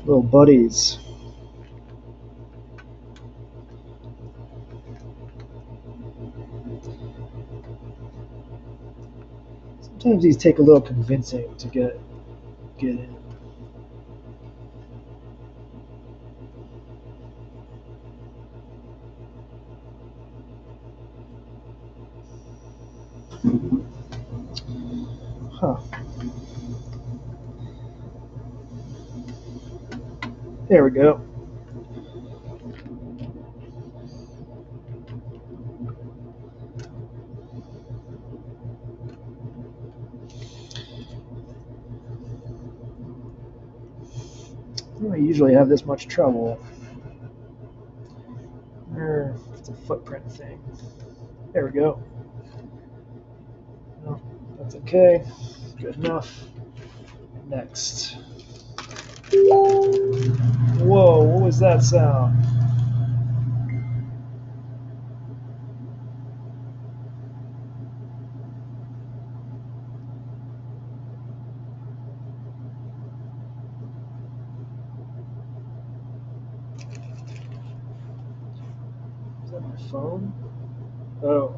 little buddies. Sometimes these take a little convincing to get in. Huh. There we go. I don't usually have this much trouble. It's a footprint thing. There we go. No, that's okay. Good enough. Next. Whoa, what was that sound? Is that my phone? Oh.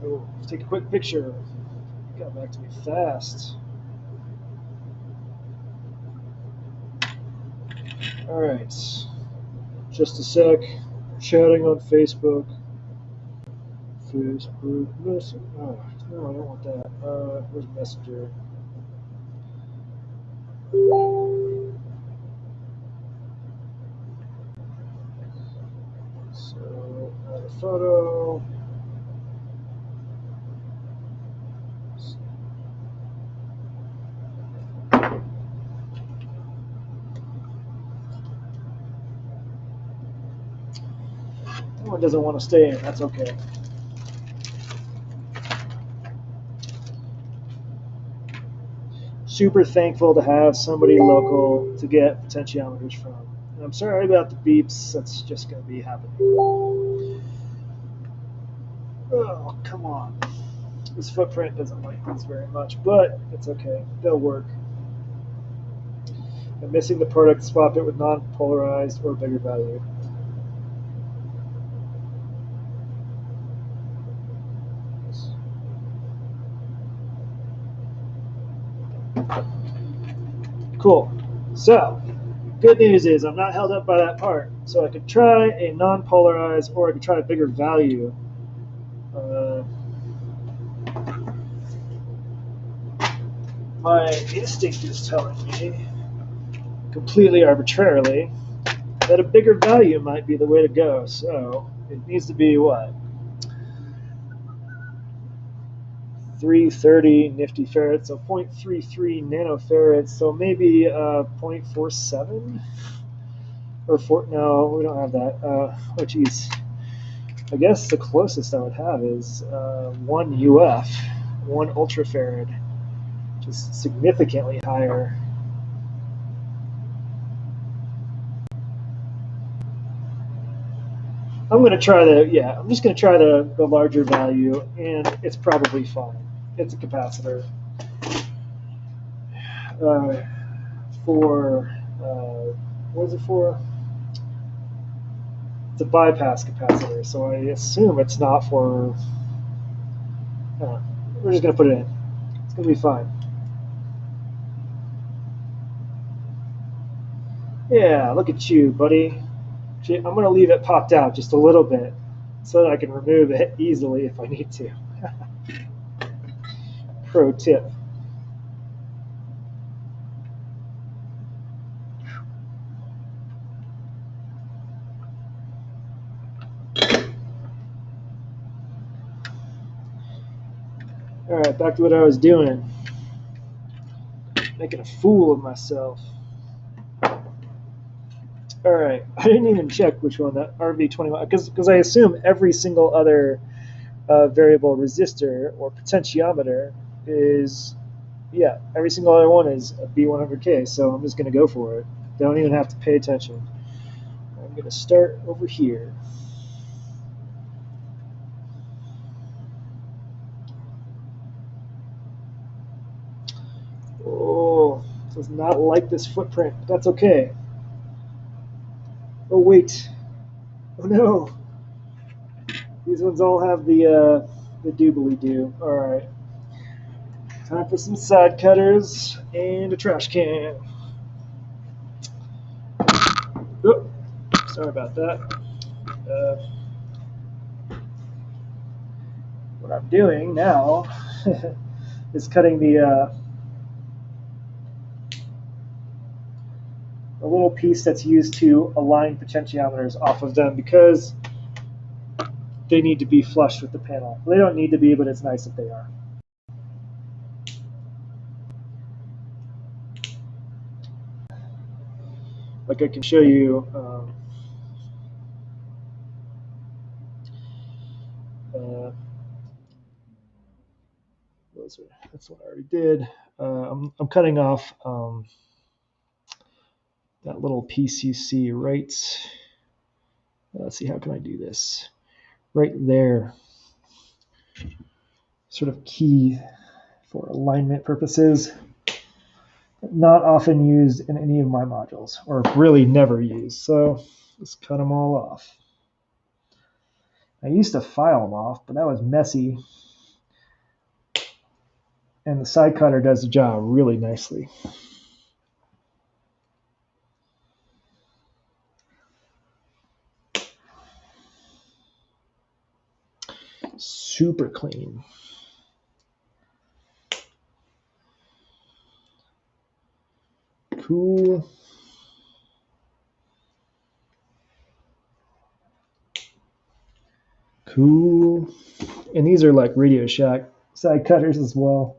Oh, take a quick picture. Got back to me fast. All right. Just a sec. Chatting on Facebook. Listen. Oh, no, I don't want that. Where's Messenger? So, add a photo. That one doesn't want to stay in. That's okay. Super thankful to have somebody local to get potentiometers from. And I'm sorry about the beeps. That's just going to be happening. Oh, come on. This footprint doesn't like these very much, but it's okay. They'll work. I'm missing the product. Swap it with non-polarized or bigger value. Cool. So, good news is I'm not held up by that part. So I could try a non-polarized or I could try a bigger value. My instinct is telling me, completely arbitrarily, that a bigger value might be the way to go. So it needs to be what? 330 nifty farads, so 0.33 nanofarads, so maybe 0.47 or 4. No, we don't have that. Oh geez, I guess the closest I would have is 1 UF, 1 ultrafarad, which is significantly higher. I'm going to try I'm just going to try the larger value, and it's probably fine. It's a capacitor. For, what is it for? It's a bypass capacitor, so I assume it's not for, we're just going to put it in. It's going to be fine. Yeah, look at you, buddy. I'm going to leave it popped out just a little bit so that I can remove it easily if I need to. Pro tip. All right, back to what I was doing. Making a fool of myself. All right, I didn't even check which one, that RV21, because I assume every single other variable resistor or potentiometer is, yeah, every single other one is a B100K, so I'm just going to go for it. Don't even have to pay attention. I'm going to start over here. Oh, does not like this footprint, but that's okay. Oh, wait. Oh, no. These ones all have the doobly-doo. All right. Time for some side cutters and a trash can. Oh, sorry about that. What I'm doing now is cutting the little piece that's used to align potentiometers off of them because they need to be flush with the panel. They don't need to be, but it's nice if they are. Like I can show you. That's what I already did. I'm cutting off that little piece you see right. Let's see, how can I do this? Right there. Sort of key for alignment purposes. Not often used in any of my modules, or really never used. So let's cut them all off. I used to file them off, but that was messy. And the side cutter does the job really nicely. Super clean. Cool. Cool. And these are like Radio Shack side cutters as well.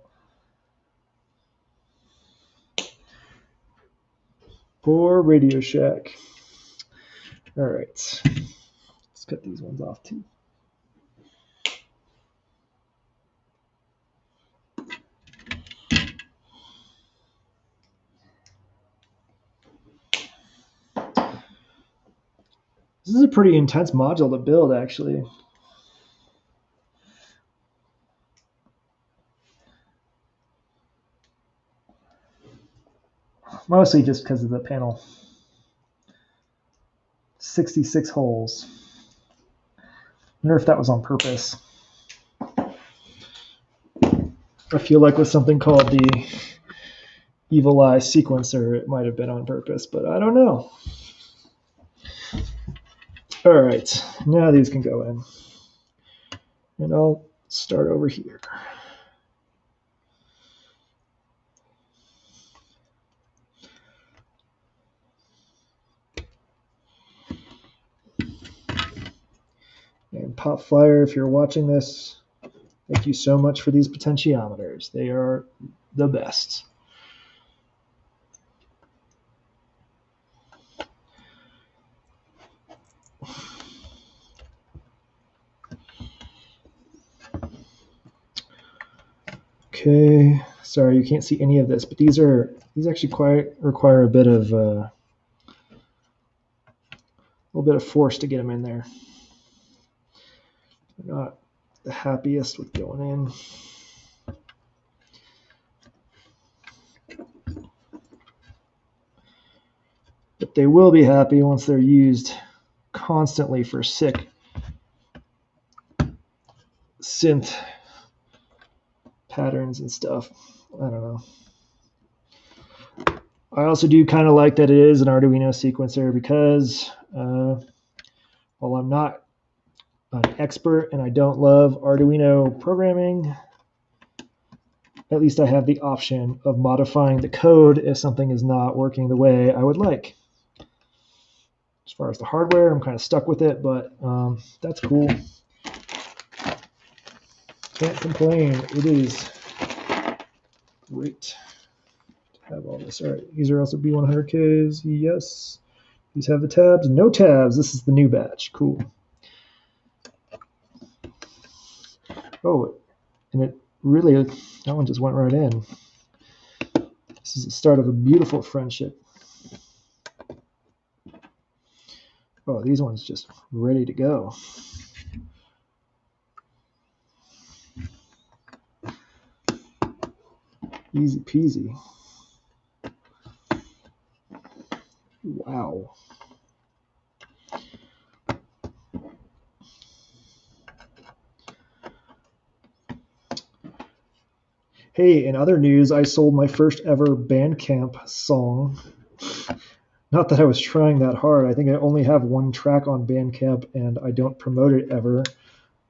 For Radio Shack. All right. Let's cut these ones off too. This is a pretty intense module to build, actually. Mostly just because of the panel. 66 holes. I wonder if that was on purpose. I feel like with something called the Evil Eye Sequencer, it might have been on purpose, but I don't know. All right, now these can go in. And I'll start over here. And Pop Flyer, if you're watching this, thank you so much for these potentiometers. They are the best. Okay, sorry you can't see any of this, but these actually require a bit of force to get them in there. They're not the happiest with going in. But they will be happy once they're used constantly for sick synth patterns and stuff. I don't know. I also do kind of like that it is an Arduino sequencer because while I'm not an expert and I don't love Arduino programming, at least I have the option of modifying the code if something is not working the way I would like. As far as the hardware, I'm kind of stuck with it, but that's cool. Can't complain. It is great to have all this. All right, these are also B100Ks. Yes. These have the tabs. No tabs. This is the new batch. Cool. Oh, and it really, that one just went right in. This is the start of a beautiful friendship. Oh, these ones just ready to go. Easy peasy. Wow. Hey, in other news, I sold my first ever Bandcamp song. Not that I was trying that hard. I think I only have one track on Bandcamp and I don't promote it ever.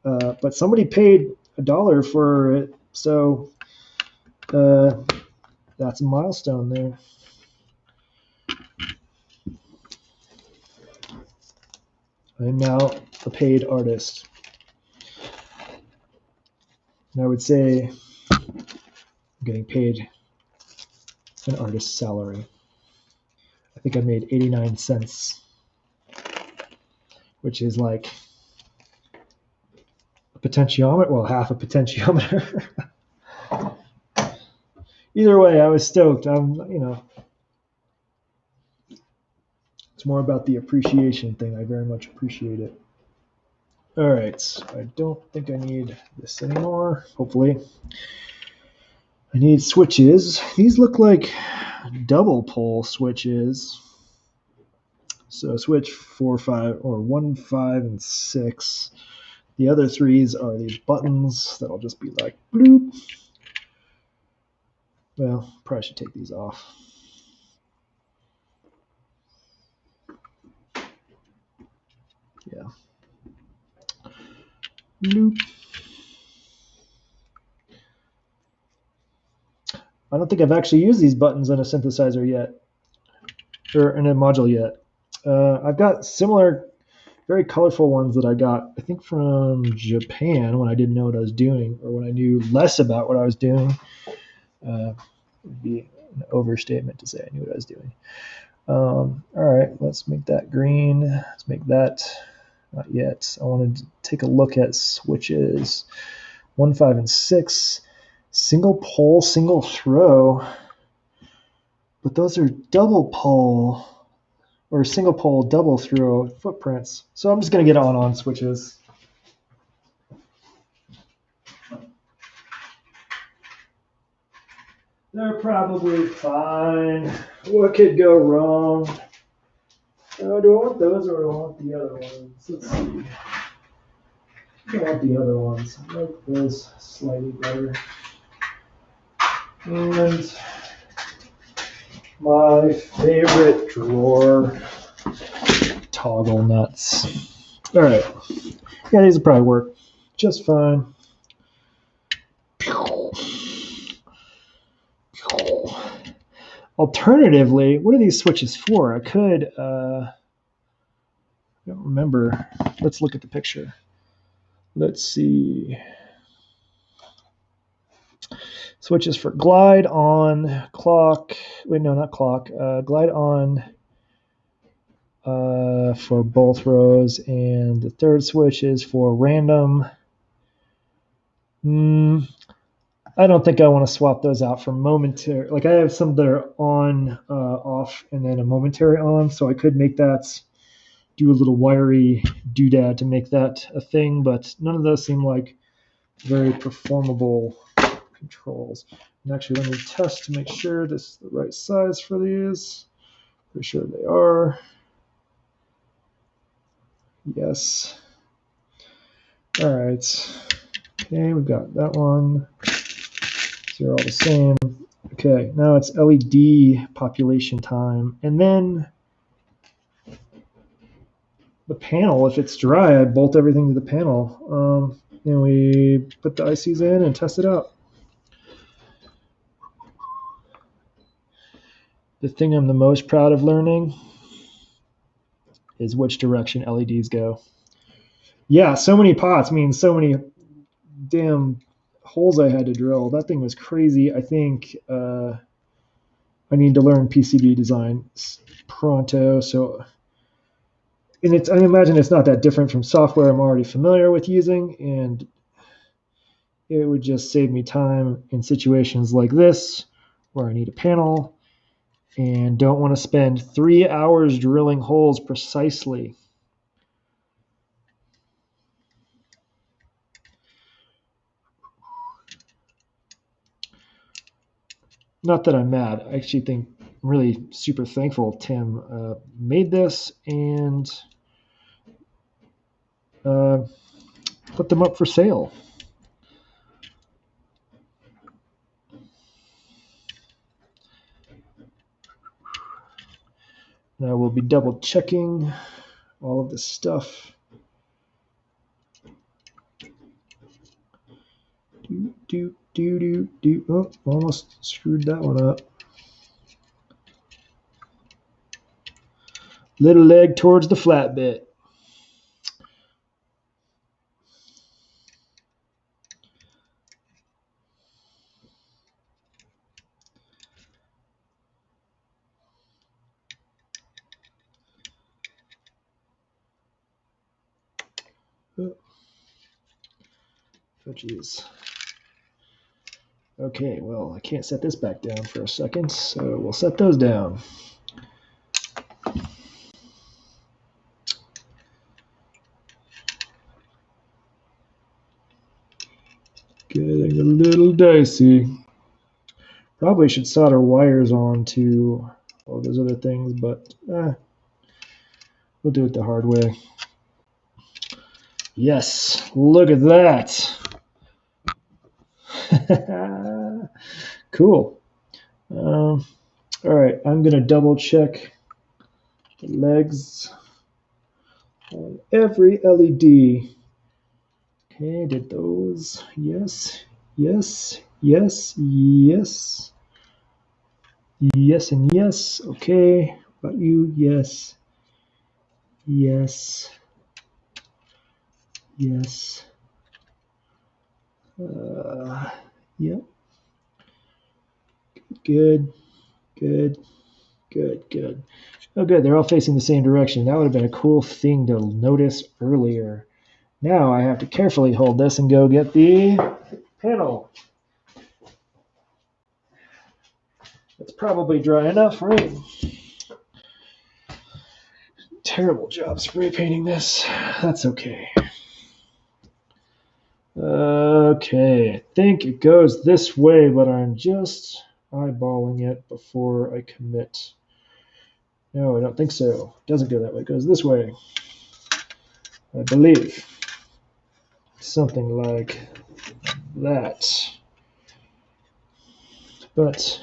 But somebody paid $1 for it, so that's a milestone there. I am now a paid artist. And I would say I'm getting paid an artist's salary. I think I made 89 cents, which is like a potentiometer, well, half a potentiometer. Either way, I was stoked. It's more about the appreciation thing. I very much appreciate it. All right, I don't think I need this anymore, hopefully. I need switches. These look like double pole switches. So switch 4, 5, or 1, 5, and 6. The other threes are these buttons that'll just be like bloop. Well, probably should take these off. Yeah. Bloop. I don't think I've actually used these buttons on a synthesizer yet, or in a module yet. I've got similar, very colorful ones that I got, I think, from Japan when I didn't know what I was doing, or when I knew less about what I was doing. It would be an overstatement to say I knew what I was doing. All right, let's make that green. Let's make that, not yet. I wanted to take a look at switches. 1, 5, and 6. Single pole, single throw. But those are double pole, or single pole, double throw footprints. So I'm just going to get on switches. They're probably fine. What could go wrong? Do I want those or do I want the other ones? Let's see. I want the other ones. I like those slightly better. And my favorite drawer, toggle nuts. All right. Yeah, these will probably work just fine. Alternatively, what are these switches for? I could, I don't remember. Let's look at the picture. Let's see. Switches for glide on, clock. Wait, no, not clock. Glide on for both rows, and the third switch is for random. I don't think I want to swap those out for momentary. Like I have some that are on, off, and then a momentary on, so I could make that do a little wiry doodad to make that a thing, but none of those seem like very performable controls. And actually, let me test to make sure this is the right size for these. Pretty sure they are. Yes. All right. Okay, we've got that one. They're all the same. Okay, now it's LED population time. And then the panel, if it's dry, I bolt everything to the panel. And we put the ICs in and test it out. The thing I'm the most proud of learning is which direction LEDs go. Yeah, so many pots means so many damn holes I had to drill. That thing was crazy. I think I need to learn PCB design pronto. So, and I imagine it's not that different from software I'm already familiar with using, and it would just save me time in situations like this where I need a panel and don't want to spend 3 hours drilling holes precisely. Not that I'm mad. I actually think I'm really super thankful Tim made this and put them up for sale. Now we'll be double checking all of this stuff. Oh, almost screwed that one up. Little leg towards the flat bit. Oh, geez. Okay, well, I can't set this back down for a second, so we'll set those down. Getting a little dicey. Probably should solder wires on to all those other things, but we'll do it the hard way. Yes, look at that. Cool. All right, I'm going to double check the legs on every LED. Okay, did those? Yes, yes, yes, yes. Yes and yes. Okay, about you? Yes. Yes. Yes. Yep. Good. Good. Good. Good. Oh, good. They're all facing the same direction. That would have been a cool thing to notice earlier. Now I have to carefully hold this and go get the panel. It's probably dry enough, right? Terrible job spray painting this. That's okay. Okay, I think it goes this way, but I'm just eyeballing it before I commit. No, I don't think so. It doesn't go that way. It goes this way. I believe. Something like that. But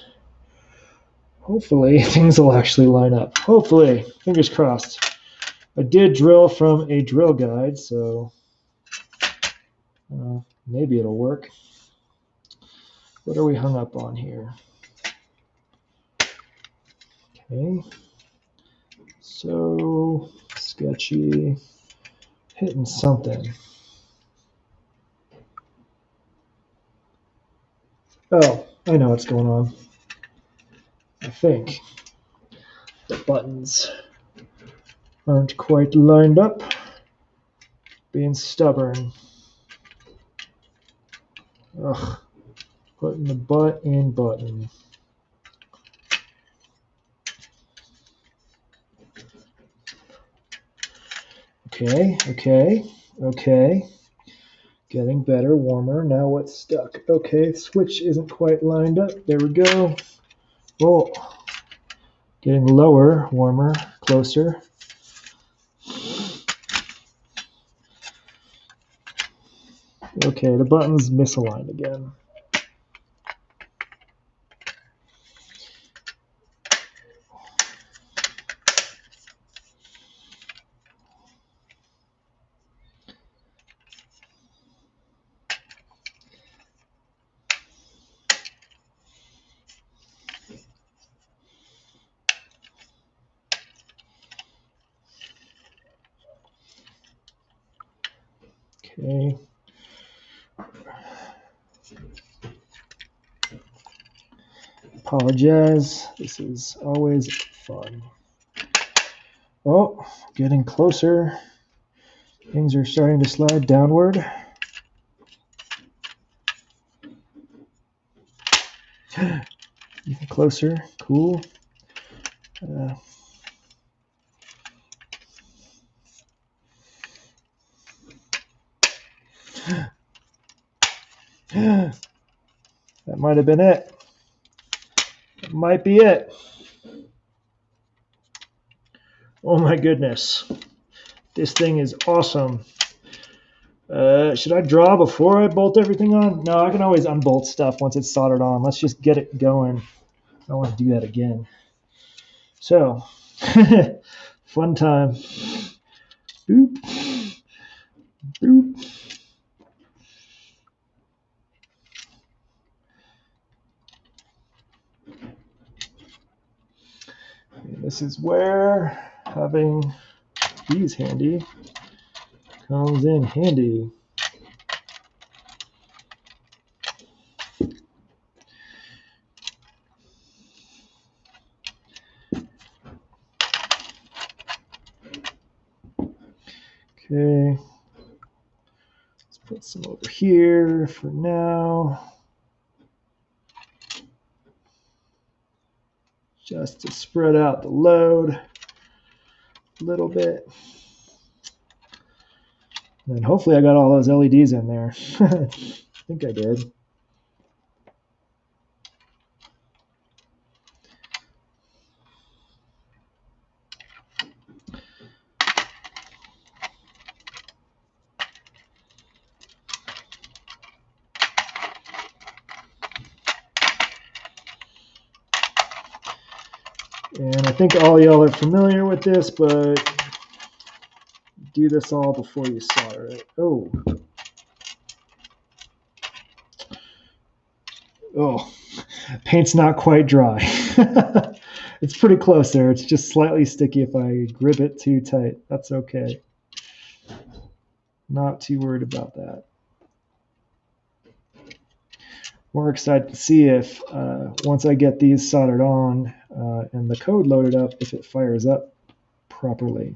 hopefully things will actually line up. Hopefully. Fingers crossed. I did drill from a drill guide, so maybe it'll work. What are we hung up on here? Okay. So sketchy. Hitting something. Oh, I know what's going on. I think the buttons aren't quite lined up. Being stubborn. Ugh. Putting the butt in button. Okay. Getting better, warmer. Now what's stuck? Okay, switch isn't quite lined up. There we go. Oh, getting lower, warmer, closer. Okay, the button's misaligned again. Okay. Apologize. This is always fun. Oh, getting closer. Things are starting to slide downward. Even closer. Cool. That might have been it. That might be it. Oh my goodness. This thing is awesome. Should I draw before I bolt everything on? No, I can always unbolt stuff once it's soldered on. Let's just get it going. I don't want to do that again. So, fun time. Boop. Boop. And this is where having these handy comes in handy. Okay, let's put some over here for now, just to spread out the load a little bit. And hopefully I got all those LEDs in there. I think I did. And I think all y'all are familiar with this, but do this all before you solder it. Oh, paint's not quite dry. It's pretty close there. It's just slightly sticky if I grip it too tight. That's okay. Not too worried about that. More excited to see if once I get these soldered on and the code loaded up, if it fires up properly.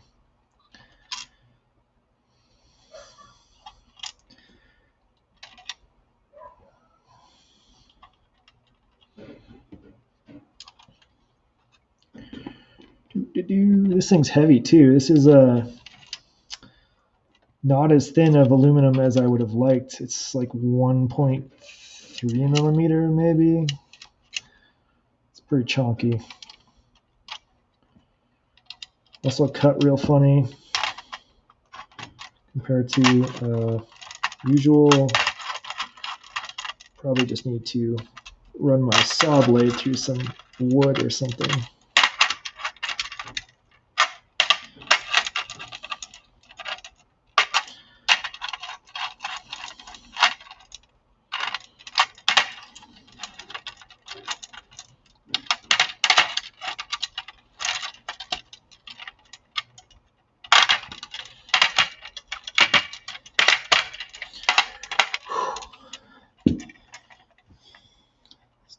This thing's heavy too. This is not as thin of aluminum as I would have liked. It's like 1.3 millimeter maybe. It's pretty chunky. Also cut real funny compared to usual. Probably just need to run my saw blade through some wood or something.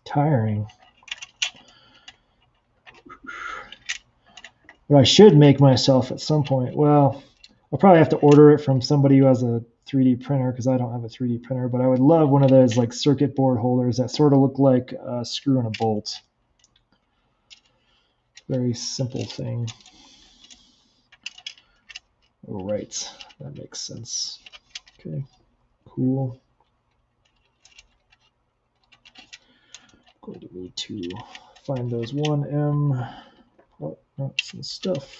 Tiring. But I should make myself at some point. Well, I'll probably have to order it from somebody who has a 3D printer because I don't have a 3D printer, but I would love one of those like circuit board holders that sort of look like a screw and a bolt. Very simple thing. All right, that makes sense. Okay, cool. Going to need to find those 1M. Oh, not some stuff.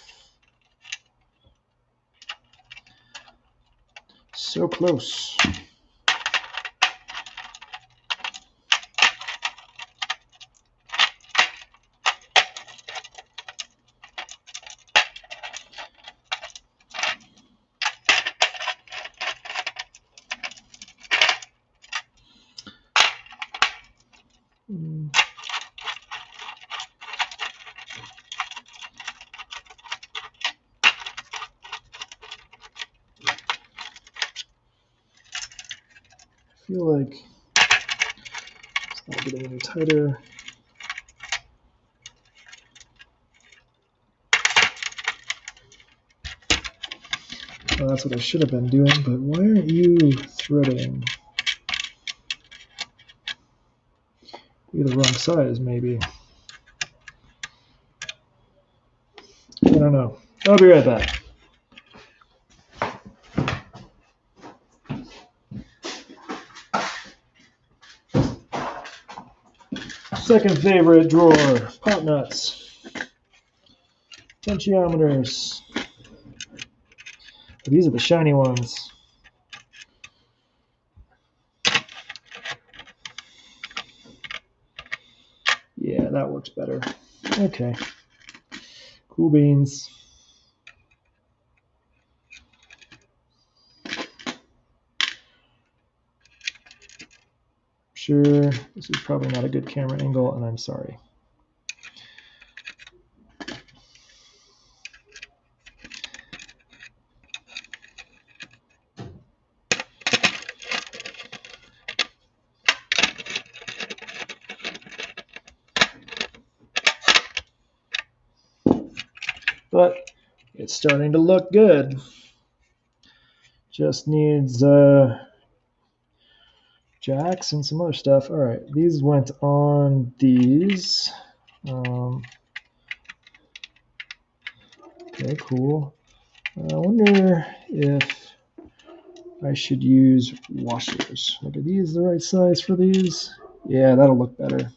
So close. I feel like it's not getting any tighter. Oh, that's what I should have been doing, but why aren't you threading? You're the wrong size, maybe. I don't know. I'll be right back. Second favorite drawer, pot nuts, potentiometers. These are the shiny ones. Yeah, that works better. Okay. Cool beans. Sure, this is probably not a good camera angle, and I'm sorry. But it's starting to look good. Just needs jacks and some other stuff. All right, these went on these. Okay, cool. I wonder if I should use washers. Like, are these the right size for these? Yeah, that'll look better.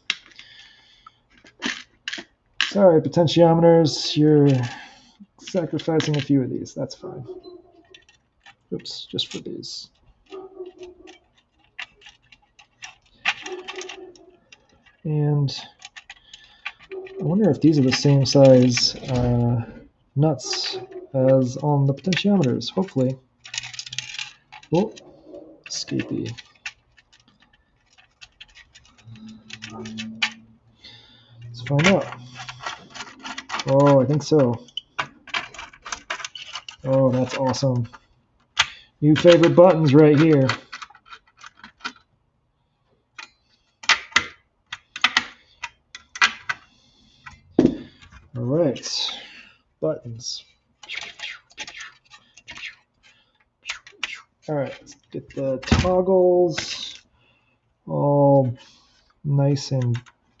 Sorry, potentiometers, you're sacrificing a few of these. That's fine. Oops, just for these. And I wonder if these are the same size nuts as on the potentiometers. Hopefully. Oh, escapee. Let's find out. Oh, I think so. Oh, that's awesome. New favorite buttons right here. All right, buttons. All right, let's get the toggles all nice and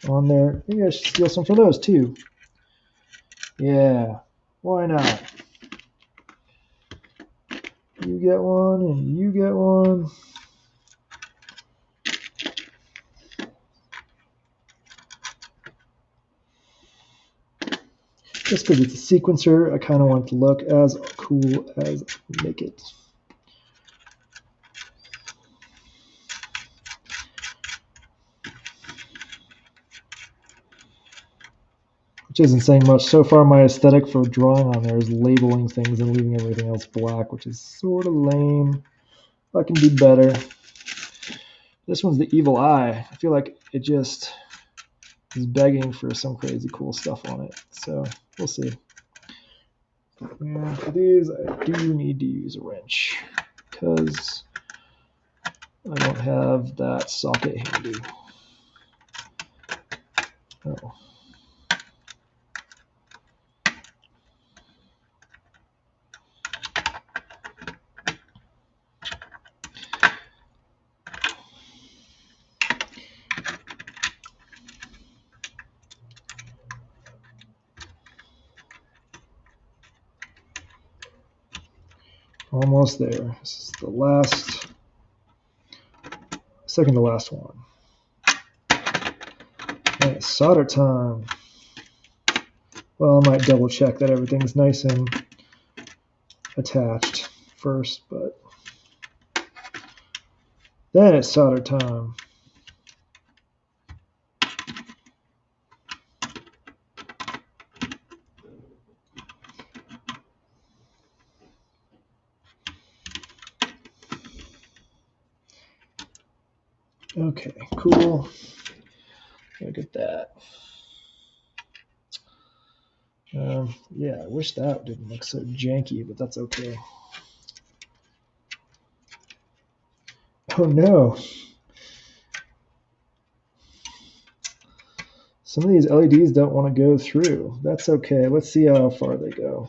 on there. Maybe I should steal some for those too. Yeah, why not? You get one and you get one. Just because it's a sequencer, I kind of want it to look as cool as I can make it. Which isn't saying much. So far, my aesthetic for drawing on there is labeling things and leaving everything else black, which is sort of lame. I can do better. This one's the evil eye. I feel like it just is begging for some crazy cool stuff on it. So we'll see. And for these, I do need to use a wrench because I don't have that socket handy. Oh. Almost there. This is the last, second to last one. Right, solder time. Well, I might double check that everything's nice and attached first, but then it's solder time. Okay, cool. Look at that. Yeah, I wish that didn't look so janky, but that's okay. Oh no. Some of these LEDs don't want to go through. That's okay. Let's see how far they go.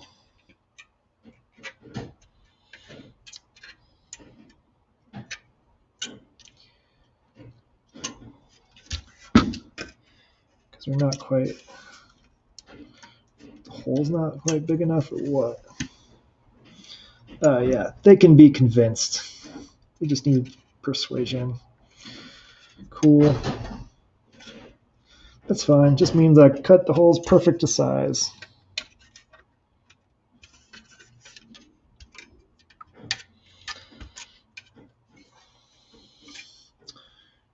Because they're not quite, the hole's not quite big enough or what? Yeah, they can be convinced. They just need persuasion. Cool. That's fine. Just means I cut the holes perfect to size.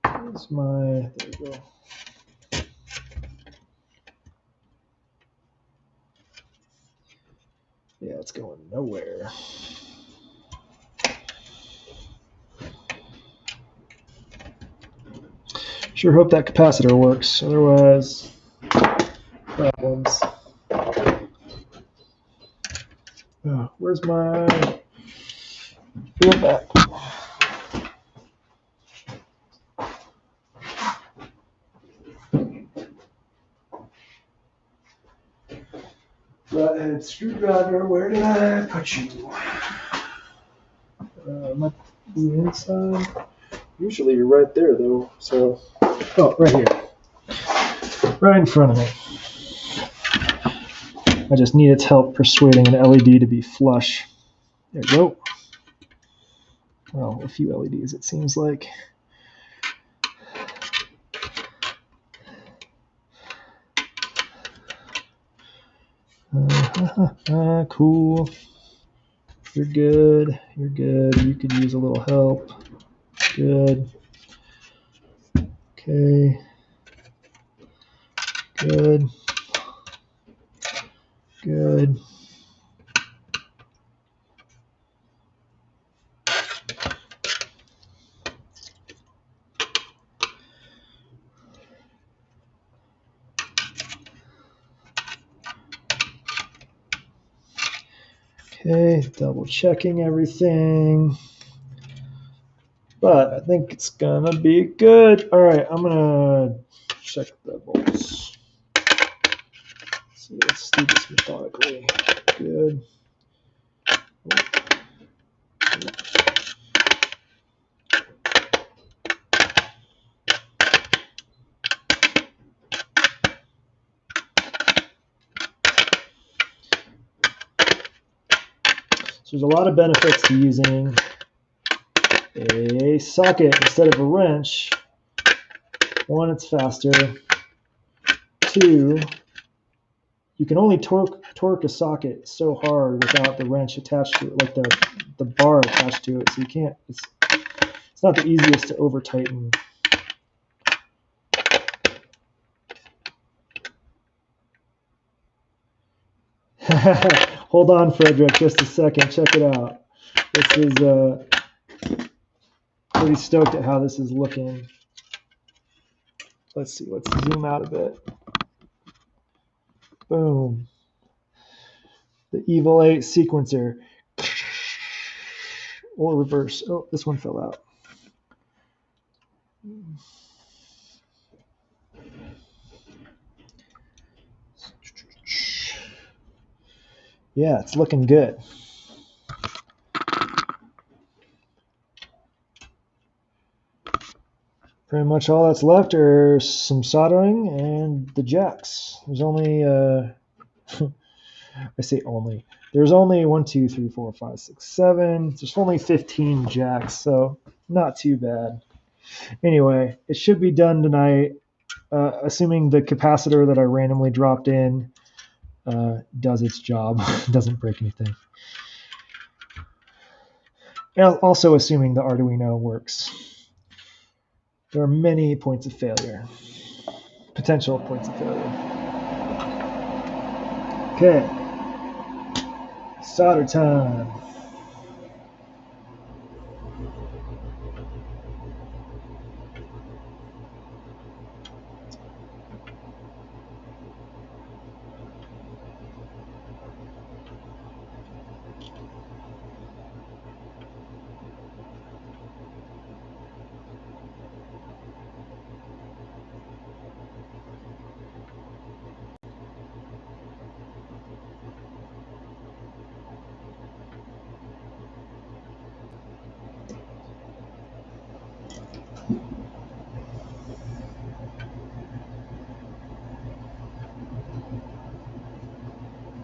There's my, there we go. Yeah, it's going nowhere. Sure hope that capacitor works. Otherwise, problems. Oh, where's my feedback? Flathead screwdriver, where did I put you? Might be inside. Usually you're right there though, so. Oh, right here. Right in front of me. I just need its help persuading an LED to be flush. There we go. Well, a few LEDs it seems like. Cool. You're good. You're good. You could use a little help. Good. Okay. Good. Good. Okay, double checking everything. But I think it's gonna be good. All right, I'm gonna check the bolts. So let's do this methodically. Good. So there's a lot of benefits to using a socket instead of a wrench. One, it's faster. Two, you can only torque a socket so hard without the wrench attached to it, like the bar attached to it. So you can't. It's not the easiest to over tighten. Hold on, Frederick, just a second. Check it out. This is pretty stoked at how this is looking. Let's see. Let's zoom out a bit. Boom. The Evil 8 sequencer. Or reverse. Oh, this one fell out. Yeah, it's looking good. Pretty much all that's left are some soldering and the jacks. There's only I say only. There's only 1, 2, 3, 4, 5, 6, 7. There's only 15 jacks, so not too bad. Anyway, it should be done tonight, assuming the capacitor that I randomly dropped in does its job, doesn't break anything. And also assuming the Arduino works. There are many points of failure, potential points of failure. Okay, solder time.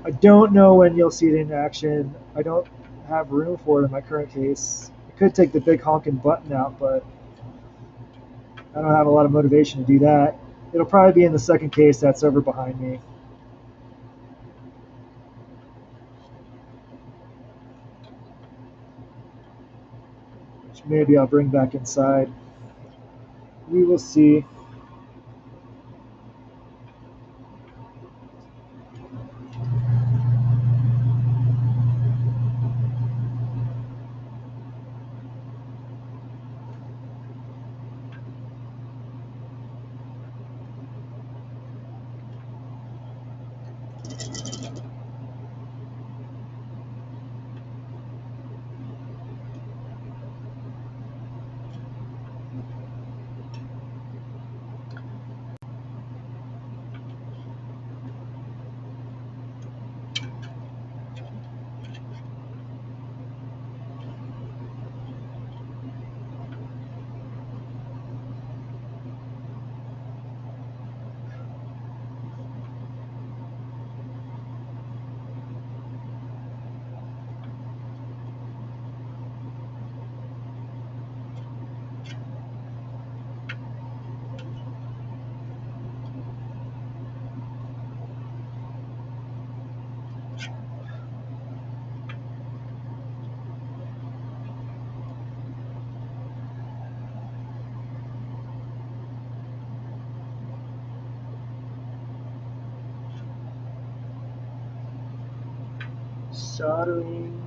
I don't know when you'll see it in action. I don't have room for it in my current case. I could take the big honking button out, but I don't have a lot of motivation to do that. It'll probably be in the second case that's over behind me. Which maybe I'll bring back inside. We will see. Soldering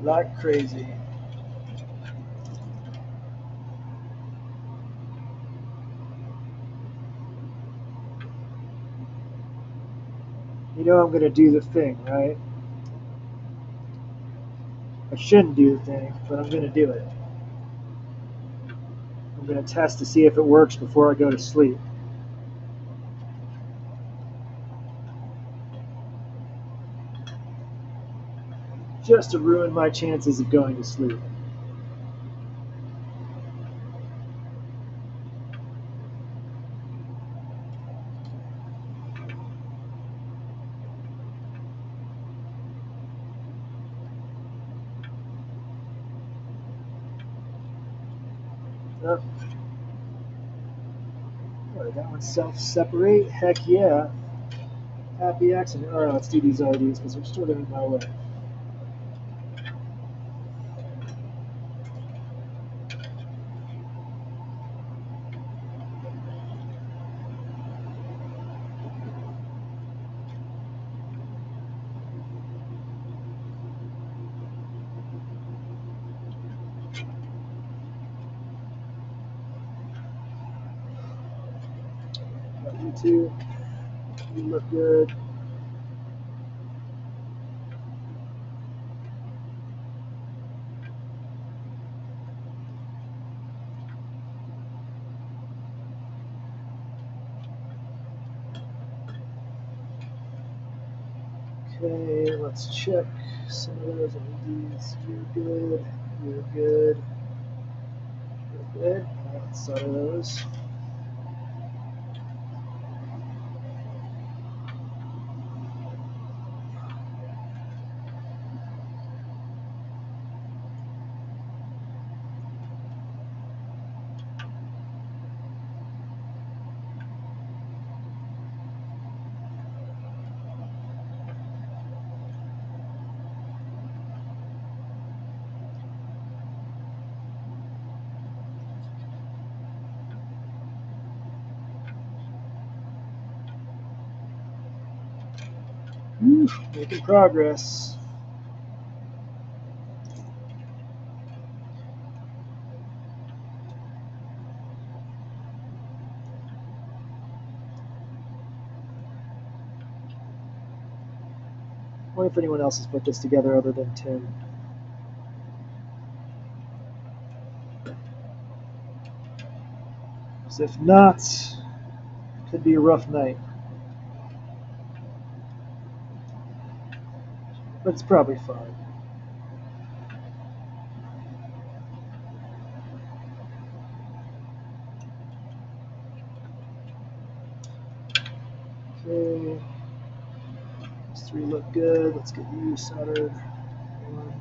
like crazy. You know I'm going to do the thing, right? I shouldn't do the thing, but I'm going to do it. I'm going to test to see if it works before I go to sleep. Just to ruin my chances of going to sleep. Oh, did that one self-separate? Heck yeah. Happy accident. Alright, let's do these IDs because they're still in my way. Got you two. You look good. Okay, let's check some of those IDs. You're good. You're good. You're good. Let's solder those. Oof, making progress. I wonder if anyone else has put this together other than Tim. Because if not, it could be a rough night. But it's probably fine. Okay. These three look good. Let's get you soldered. 1,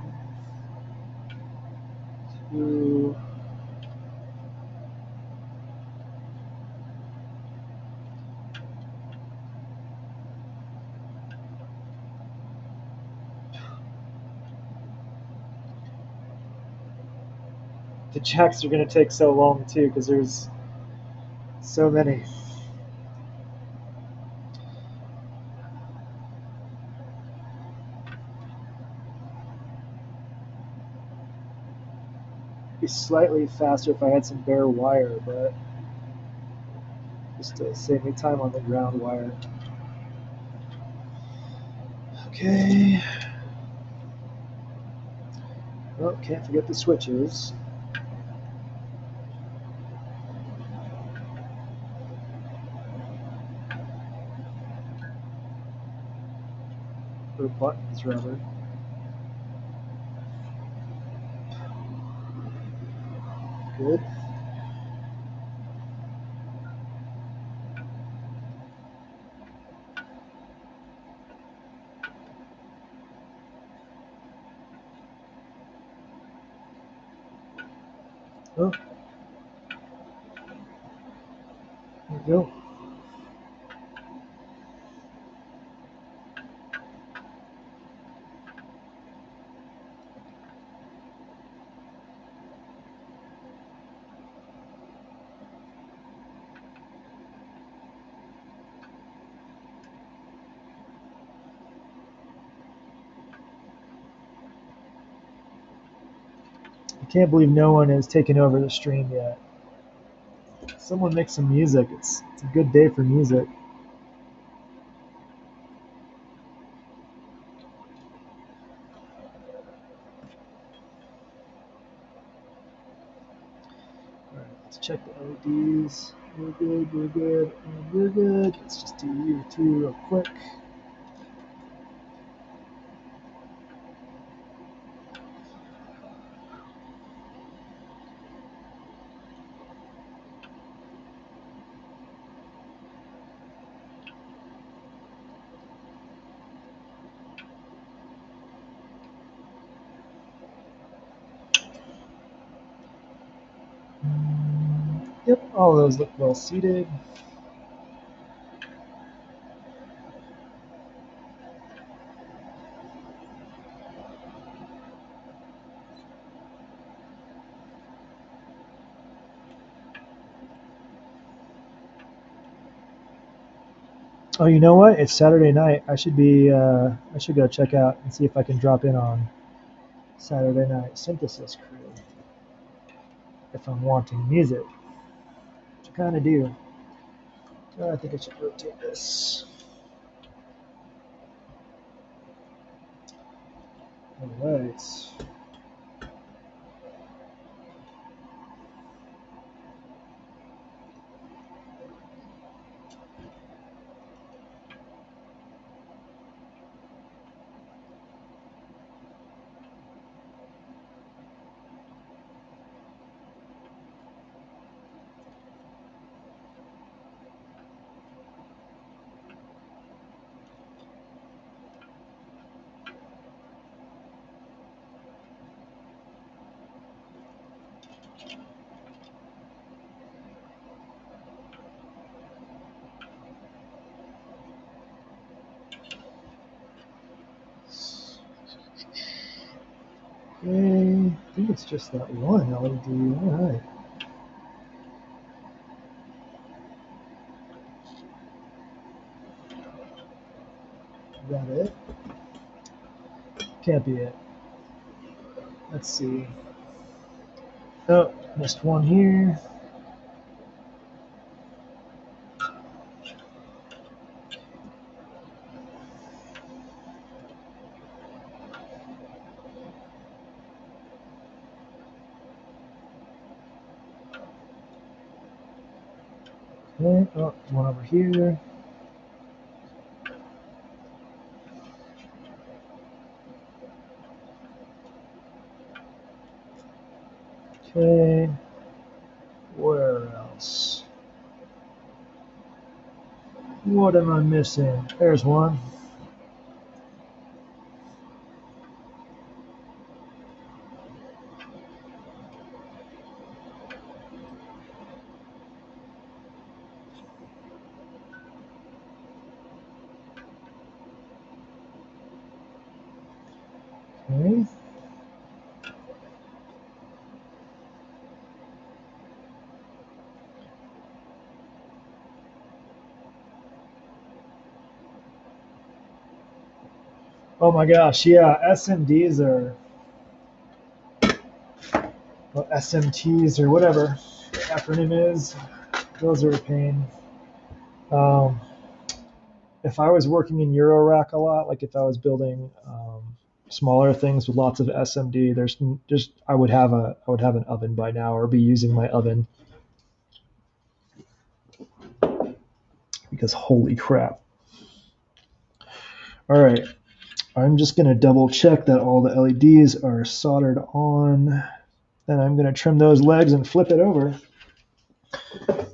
2. The jacks are going to take so long too because there's so many. It'd be slightly faster if I had some bare wire, but just to save me time on the ground wire. Okay. Oh, can't forget the switches. Or buttons, rather. Good. Oh. There we go. I can't believe no one has taken over the stream yet. Someone make some music. It's a good day for music. Alright, let's check the LEDs. We're good, we're good, and we're good. Let's just do you two real quick. Yep, all those look well seated. Oh, you know what? It's Saturday night. I should go check out and see if I can drop in on Saturday night synthesis crew if I'm wanting music, which I kind of do. I think I should rotate this. All right. Okay, I think it's just that one LED. All right. that it? Can't be it. Let's see. Oh, missed one here. Okay, oh, one over here. Okay, where else? What am I missing? There's one. Okay. Oh my gosh, yeah, SMDs are, well, SMTs or whatever the acronym is. Those are a pain. Um, if I was working in Eurorack a lot, like if I was building smaller things with lots of SMD, there's just I would have an oven by now, or be using my oven, because holy crap. All right, I'm just gonna double check that all the LEDs are soldered on. Then I'm gonna trim those legs and flip it over.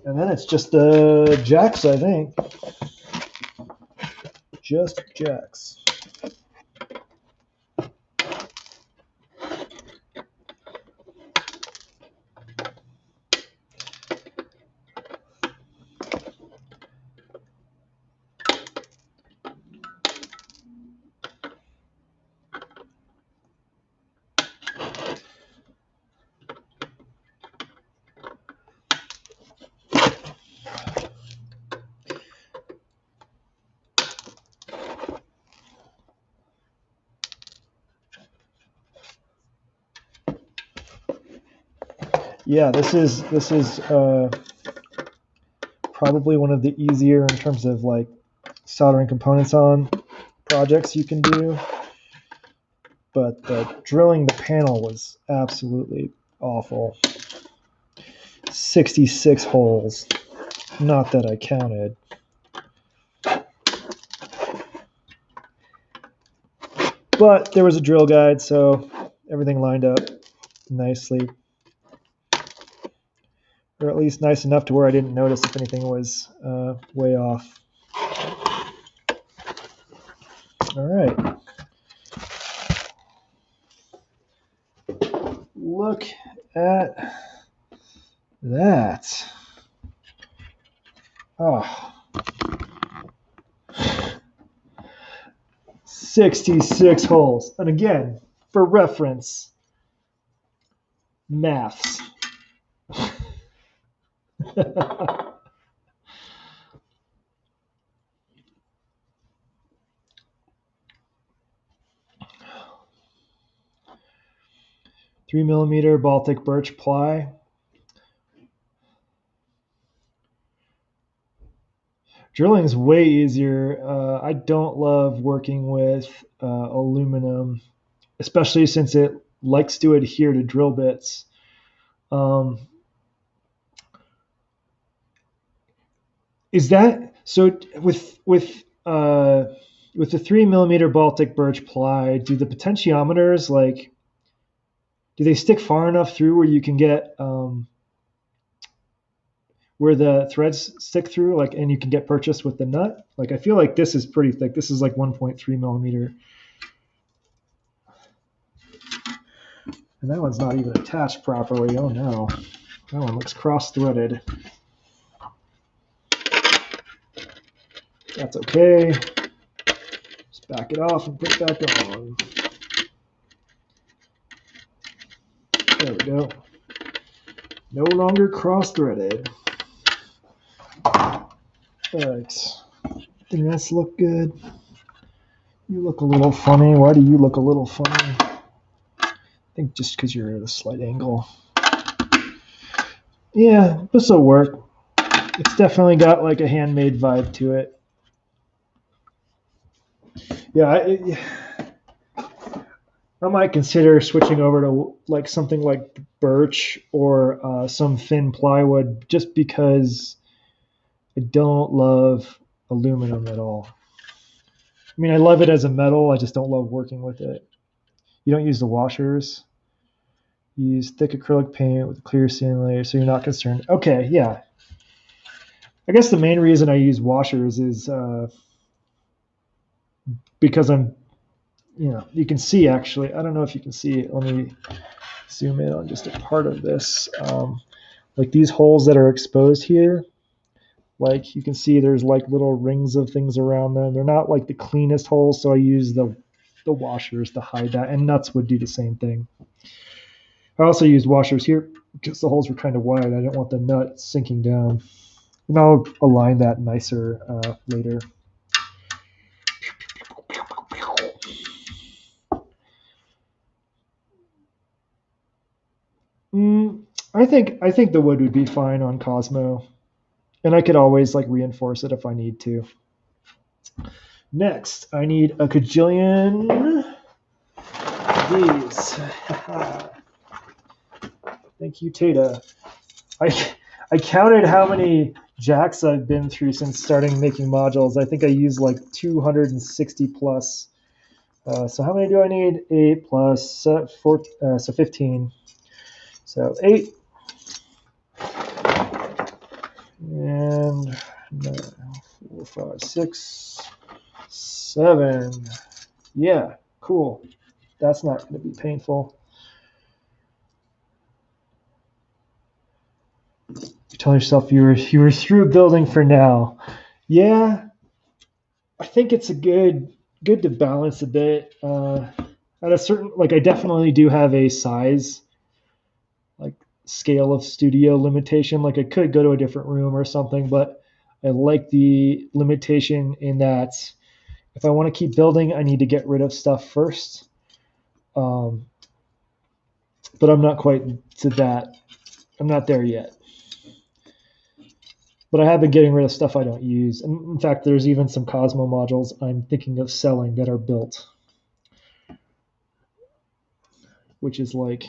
And then it's just jacks, I think. Just jacks. Yeah, this is probably one of the easier in terms of like soldering components on projects you can do. But drilling the panel was absolutely awful. 66 holes. Not that I counted. But there was a drill guide, so everything lined up nicely. Or at least nice enough to where I didn't notice if anything was way off. All right. Look at that. Oh. 66 holes. And again, for reference, maths. 3mm Baltic birch ply. Drilling is way easier. I don't love working with aluminum, especially since it likes to adhere to drill bits. Is that so? With the 3mm Baltic birch ply, do the potentiometers like? Do they stick far enough through where you can get where the threads stick through, like, and you can get purchased with the nut? Like, I feel like this is pretty thick. This is like 1.3mm, and that one's not even attached properly. Oh no, that one looks cross-threaded. That's okay. Just back it off and put it back on. There we go. No longer cross-threaded. All right. Everything else look good. You look a little funny. Why do you look a little funny? I think just because you're at a slight angle. Yeah, this will work. It's definitely got like a handmade vibe to it. Yeah, I might consider switching over to like something like birch or some thin plywood, just because I don't love aluminum at all. I mean, I love it as a metal. I just don't love working with it. You don't use the washers. You use thick acrylic paint with a clear sealing layer, so you're not concerned. Okay, yeah. I guess the main reason I use washers is because you can see actually. I don't know if you can see it. Let me zoom in on just a part of this. Like these holes that are exposed here, like you can see there's like little rings of things around them. They're not like the cleanest holes, so I use the washers to hide that, and nuts would do the same thing. I also used washers here because the holes were kind of wide. I didn't want the nut sinking down. And I'll align that nicer later. I think the wood would be fine on Cosmo, and I could always like reinforce it if I need to. Next, I need a kajillion of these. Thank you, Tata. I counted how many jacks I've been through since starting making modules. I think I used like 260 plus. So how many do I need? 8 plus 4, so 15. So 8. And 9, 4, 5, 6, 7. Yeah, cool. That's not going to be painful. You tell yourself you were through building for now. Yeah, I think it's good to balance a bit. At a certain, like, I definitely do have a size, like, scale of studio limitation. Like, I could go to a different room or something, but I like the limitation in that if I want to keep building, I need to get rid of stuff first. But I'm not quite to that. I'm not there yet. But I have been getting rid of stuff I don't use. And in fact, there's even some Cosmo modules I'm thinking of selling that are built, which is like,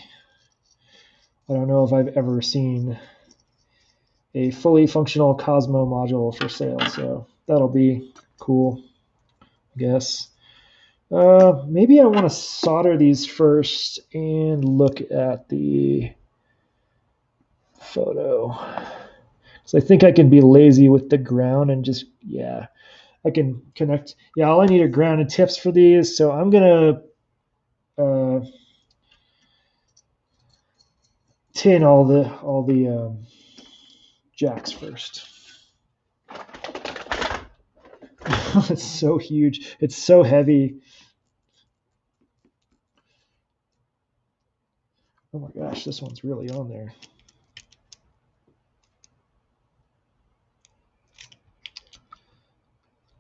I don't know if I've ever seen a fully functional Cosmo module for sale. So that'll be cool, I guess. Maybe I want to solder these first and look at the photo. So I think I can be lazy with the ground and just, yeah, I can connect. Yeah, all I need are ground and tips for these. So I'm going to tin all the jacks first. It's so huge. It's so heavy. Oh my gosh, this one's really on there.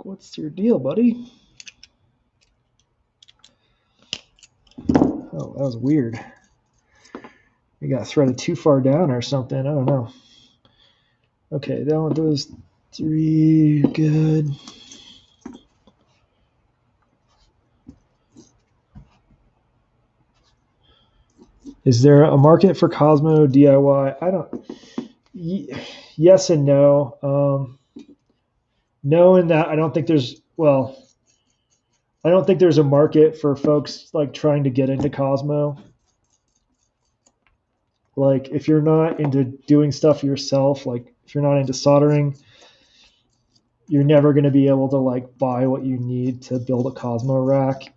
What's your deal, buddy? Oh, that was weird. We got threaded too far down or something. I don't know. Okay, that one does 3. Good. Is there a market for Cosmo DIY? I don't. Yes and no. No, in that I don't think there's. Well, I don't think there's a market for folks like trying to get into Cosmo. Like if you're not into doing stuff yourself, like if you're not into soldering, you're never going to be able to like buy what you need to build a Cosmo rack,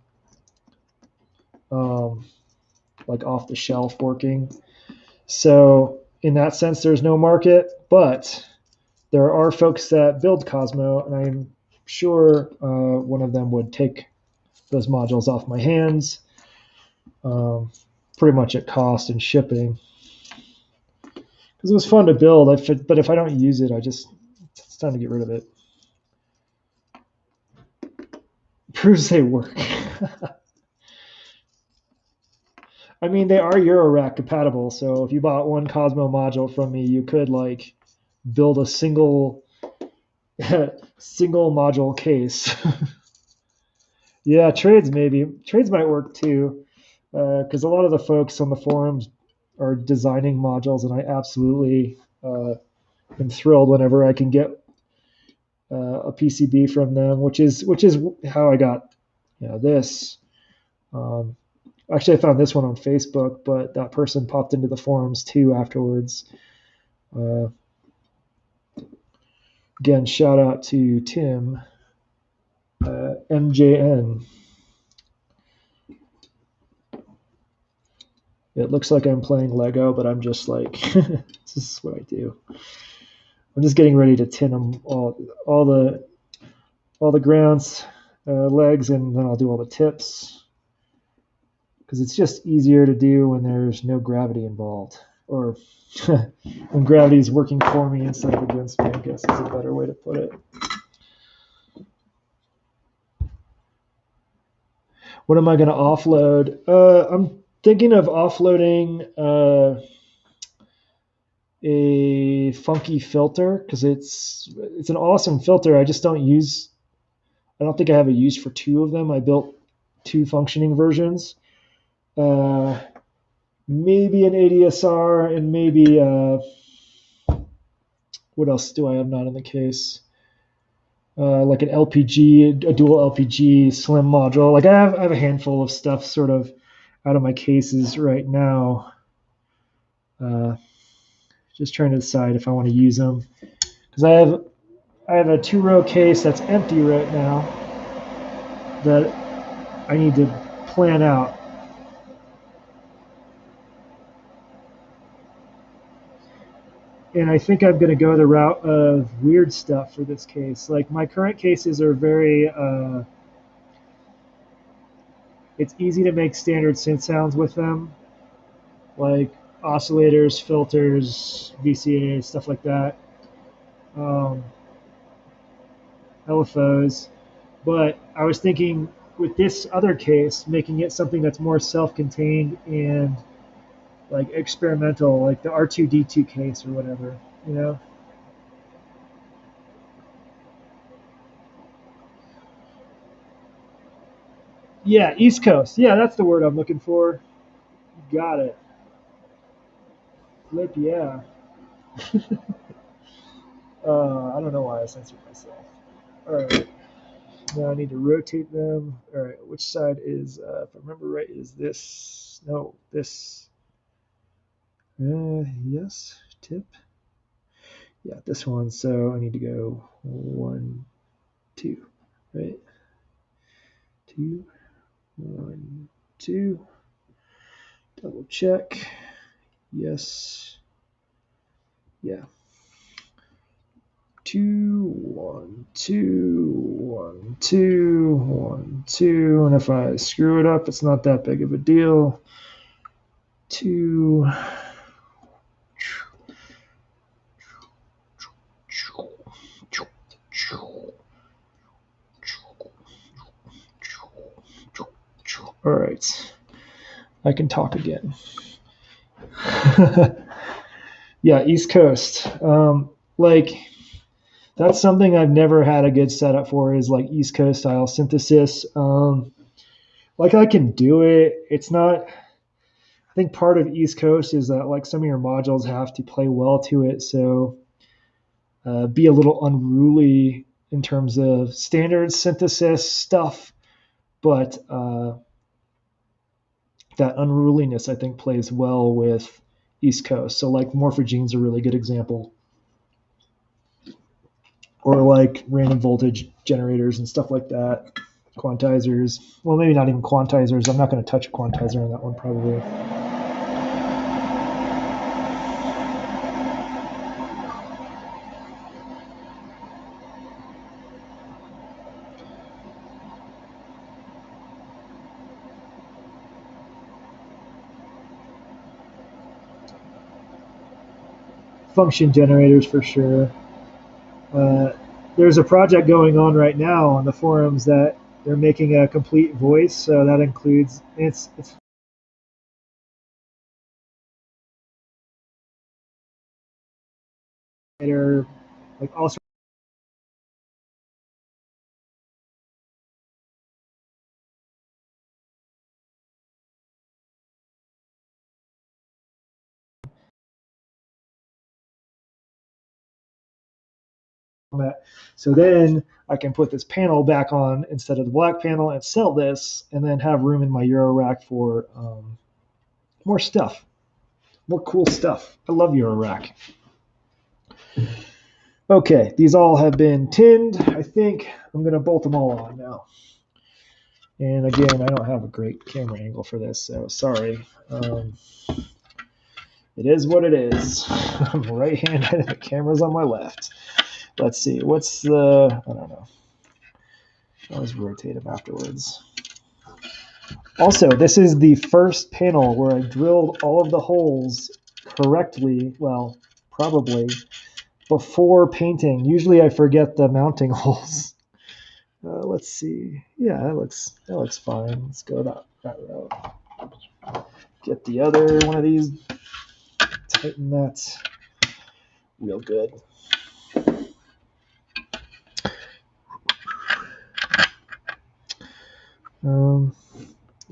like off the shelf working. So in that sense, there's no market, but there are folks that build Cosmo, and I'm sure one of them would take those modules off my hands, pretty much at cost and shipping. Because it was fun to build, but if I don't use it, it's time to get rid of it. proves they work. I mean, they are Eurorack compatible, so if you bought one Cosmo module from me, you could like build a single single module case. Yeah, trades maybe. Trades might work too, because a lot of the folks on the forums are designing modules, and I absolutely am thrilled whenever I can get a PCB from them, which is how I got this. Um, Actually, I found this one on Facebook, but that person popped into the forums too afterwards. Uh, Again, shout out to Tim, MJN. It looks like I'm playing Lego, but I'm just like, this is what I do. I'm just getting ready to tin them all the grounds, legs, and then I'll do all the tips because it's just easier to do when there's no gravity involved, or when gravity is working for me instead of against me, I guess is a better way to put it. What am I going to offload? I'm thinking of offloading a funky filter because it's an awesome filter. I just don't use. I don't think I have a use for two of them. I built two functioning versions. Maybe an ADSR and maybe what else do I have not in the case? Like an LPG, a dual LPG slim module. Like I have a handful of stuff sort of out of my cases right now. Just trying to decide if I want to use them because I have a 2-row case that's empty right now that I need to plan out. And I think I'm going to go the route of weird stuff for this case. Like my current cases are very, it's easy to make standard synth sounds with them, like oscillators, filters, VCAs, stuff like that, LFOs. But I was thinking with this other case, making it something that's more self-contained and like experimental, like the R2D2 case or whatever, you know? Yeah, East Coast. Yeah, that's the word I'm looking for. Got it. Flip, yeah. I don't know why I censored myself. All right. Now I need to rotate them. All right. Which side is, if I remember right, is this? No, this. Yes. Tip. Yeah, this one. So I need to go 1, 2. Right. 2, 1, 2. Double check. Yes. Yeah. 2, 1, 2, 1, 2, 1, 2. And if I screw it up, it's not that big of a deal. 2. All right. I can talk again. Yeah, East Coast. Like that's something I've never had a good setup for is like East Coast style synthesis. Like I can do it. It's not. I think part of East Coast is that like some of your modules have to play well to it, so be a little unruly in terms of standard synthesis stuff, but that unruliness I think plays well with East Coast. So like Morphogene's a really good example, or like random voltage generators and stuff like that. Quantizers. Well, maybe not even quantizers. I'm not going to touch a quantizer on that one probably. Function generators for sure. There's a project going on right now on the forums that they're making a complete voice, so that includes it's they're like also that. So then I can put this panel back on instead of the black panel and sell this, and then have room in my Euro rack for more stuff, more cool stuff. I love Euro rack. Okay, these all have been tinned. I think I'm going to bolt them all on now. And again, I don't have a great camera angle for this, so sorry. It is what it is. I'm right-handed and the camera's on my left. Let's see, what's the, I don't know. I'll just rotate them afterwards. Also, this is the first panel where I drilled all of the holes correctly, well, probably, before painting. Usually I forget the mounting holes. Let's see. Yeah, that looks fine. Let's go that route. Get the other one of these. Tighten that real good.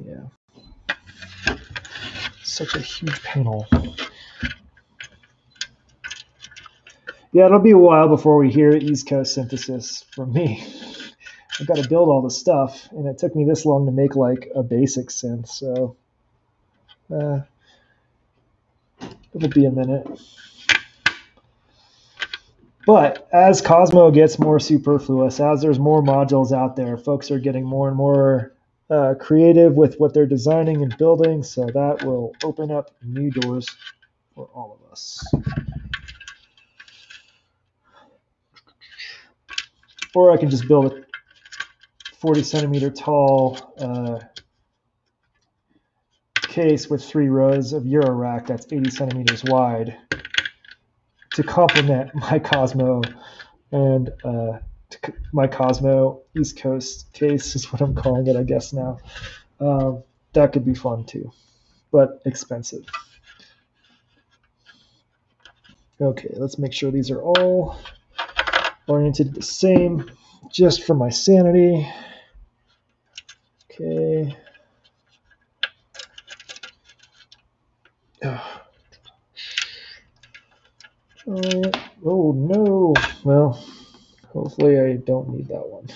Yeah. Such a huge panel. Yeah, it'll be a while before we hear East Coast synthesis from me. I've got to build all the stuff, and it took me this long to make like a basic synth, so it'll be a minute. But as Cosmo gets more superfluous, as there's more modules out there, folks are getting more and more creative with what they're designing and building, so that will open up new doors for all of us. Or I can just build a 40 centimeter tall case with 3 rows of Euro rack that's 80 centimeters wide to complement my Cosmo and my Cosmo East Coast case is what I'm calling it, I guess now. That could be fun too, but expensive. Okay, let's make sure these are all oriented the same, just for my sanity. Okay. Oh no. Well, hopefully I don't need that one.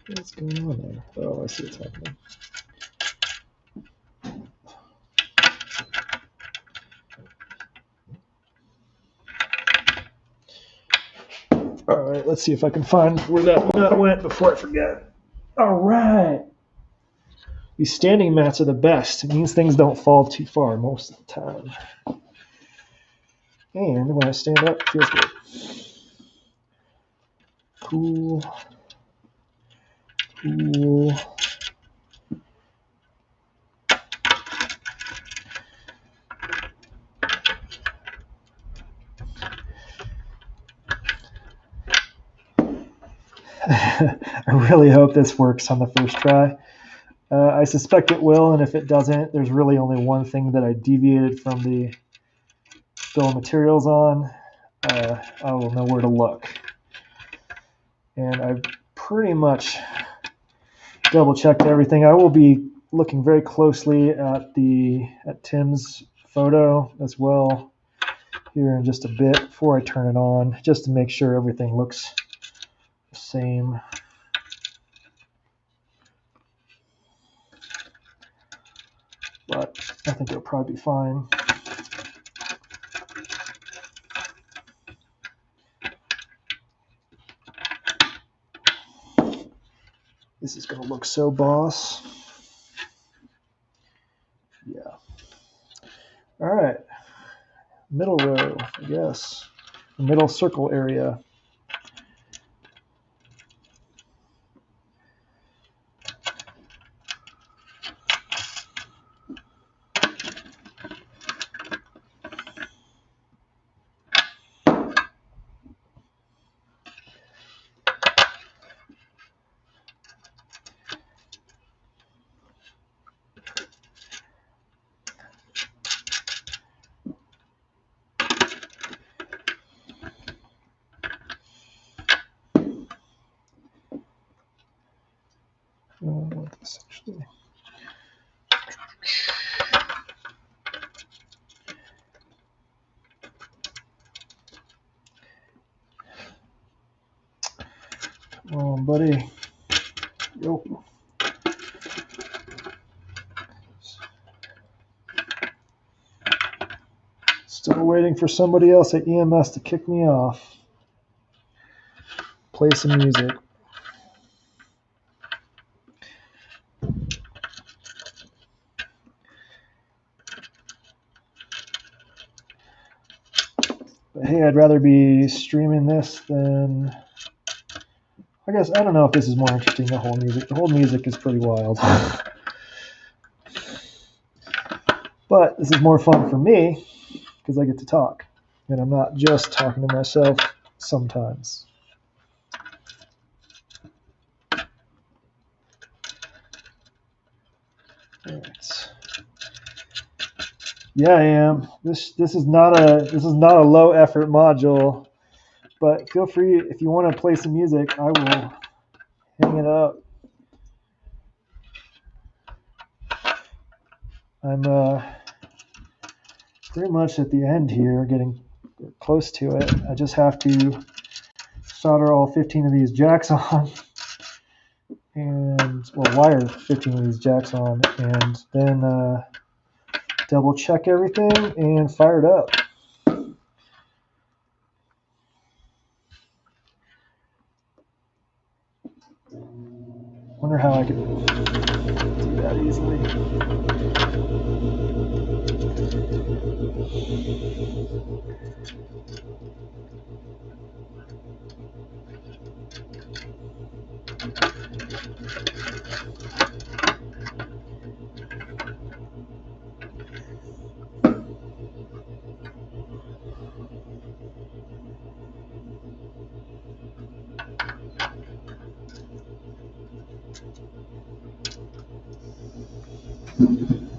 What's going on there? Oh, I see what's happening. All right, let's see if I can find where that nut went before I forget. All right. These standing mats are the best. It means things don't fall too far most of the time. And when I stand up, it feels good. Cool. Cool. I really hope this works on the first try. I suspect it will, and if it doesn't, there's really only one thing that I deviated from the bill of materials on. I will know where to look. And I've pretty much double-checked everything. I will be looking very closely at Tim's photo as well here in just a bit before I turn it on, just to make sure everything looks the same. But I think it'll probably be fine. This is going to look so boss. Yeah. All right. Middle row, I guess. The middle circle area. this actually. Come on, buddy. Yo. Still waiting for somebody else at EMS to kick me off. Play some music. But hey, I'd rather be streaming this than... I guess, I don't know if this is more interesting, the whole music. The whole music is pretty wild. But this is more fun for me because I get to talk. And I'm not just talking to myself sometimes. Right. Yeah, I am. This is not a low effort module, but feel free if you want to play some music, I will hang it up. I'm pretty much at the end here, getting close to it. I just have to solder all 15 of these jacks on, and wire 15 of these jacks on, and then double check everything and fire it up. Wonder how I could do that easily.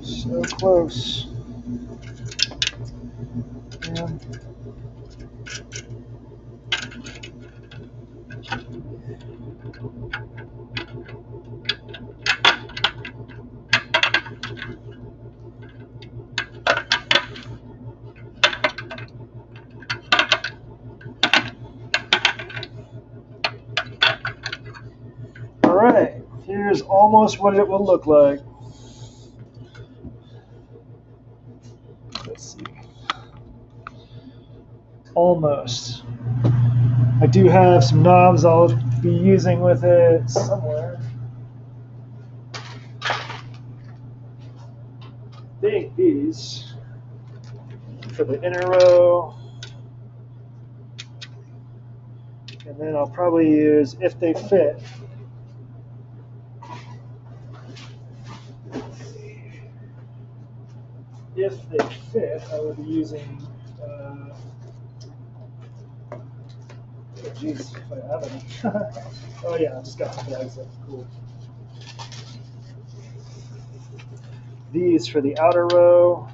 So close. And all right, here's almost what it will look like. Let's see. Almost. I do have some knobs I'll be using with it somewhere. I think these for the inner row. And then I'll probably use, if they fit, I will be using, oh geez, if I have any. Oh yeah, I just got some bags of cool. These for the outer row.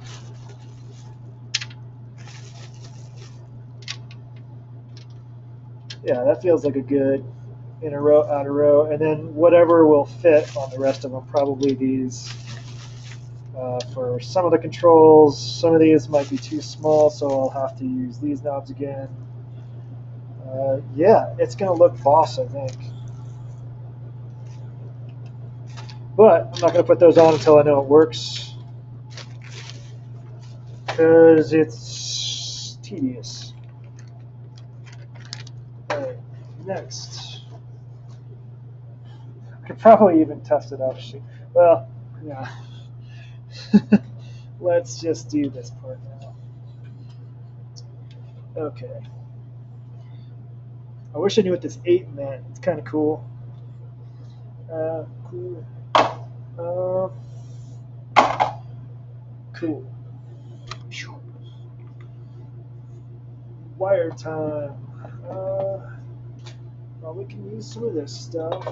Yeah, that feels like a good inner row, outer row, and then whatever will fit on the rest of them, probably these. For some of the controls, some of these might be too small, so I'll have to use these knobs again. Yeah, it's going to look boss, I think. But I'm not going to put those on until I know it works, because it's tedious. All right, next. I could probably even test it out. Well, yeah. Let's just do this part now. Okay. I wish I knew what this 8 meant. It's kind of cool. Cool. Cool. Wire time. Well, we can use some of this stuff.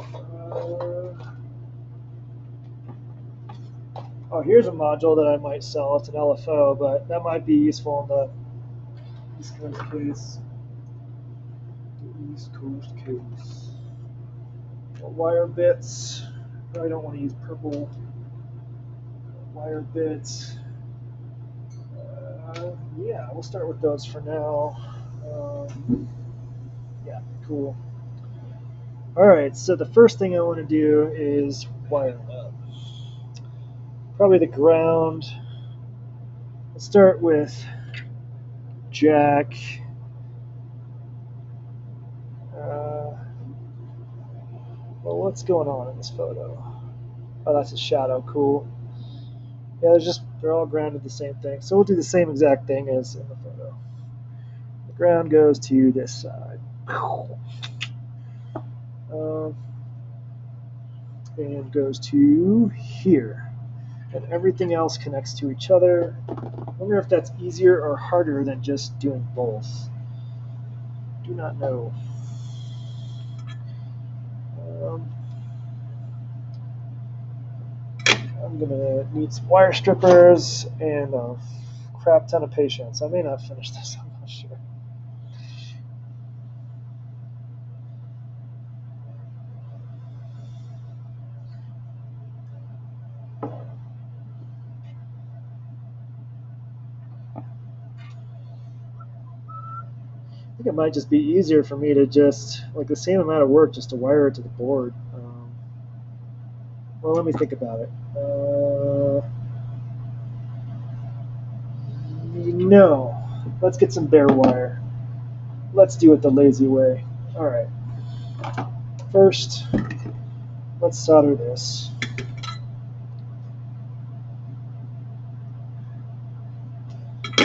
Oh, here's a module that I might sell. It's an LFO, but that might be useful in the East Coast case. The East Coast case. Wire bits. I don't want to use purple wire bits. Yeah, we'll start with those for now. Yeah, cool. All right, so the first thing I want to do is wire them up. Probably the ground. Let's start with jack. Well, what's going on in this photo? Oh, that's a shadow. Cool. Yeah, they're all grounded the same thing. So we'll do the same exact thing as in the photo. The ground goes to this side. And goes to here. And everything else connects to each other. I wonder if that's easier or harder than just doing both. Do not know. I'm gonna need some wire strippers and a crap ton of patience. I may not finish this, I'm not sure. I think it might just be easier for me to just, like the same amount of work just to wire it to the board. Well, let me think about it. No, let's get some bare wire. Let's do it the lazy way. All right. First, let's solder this.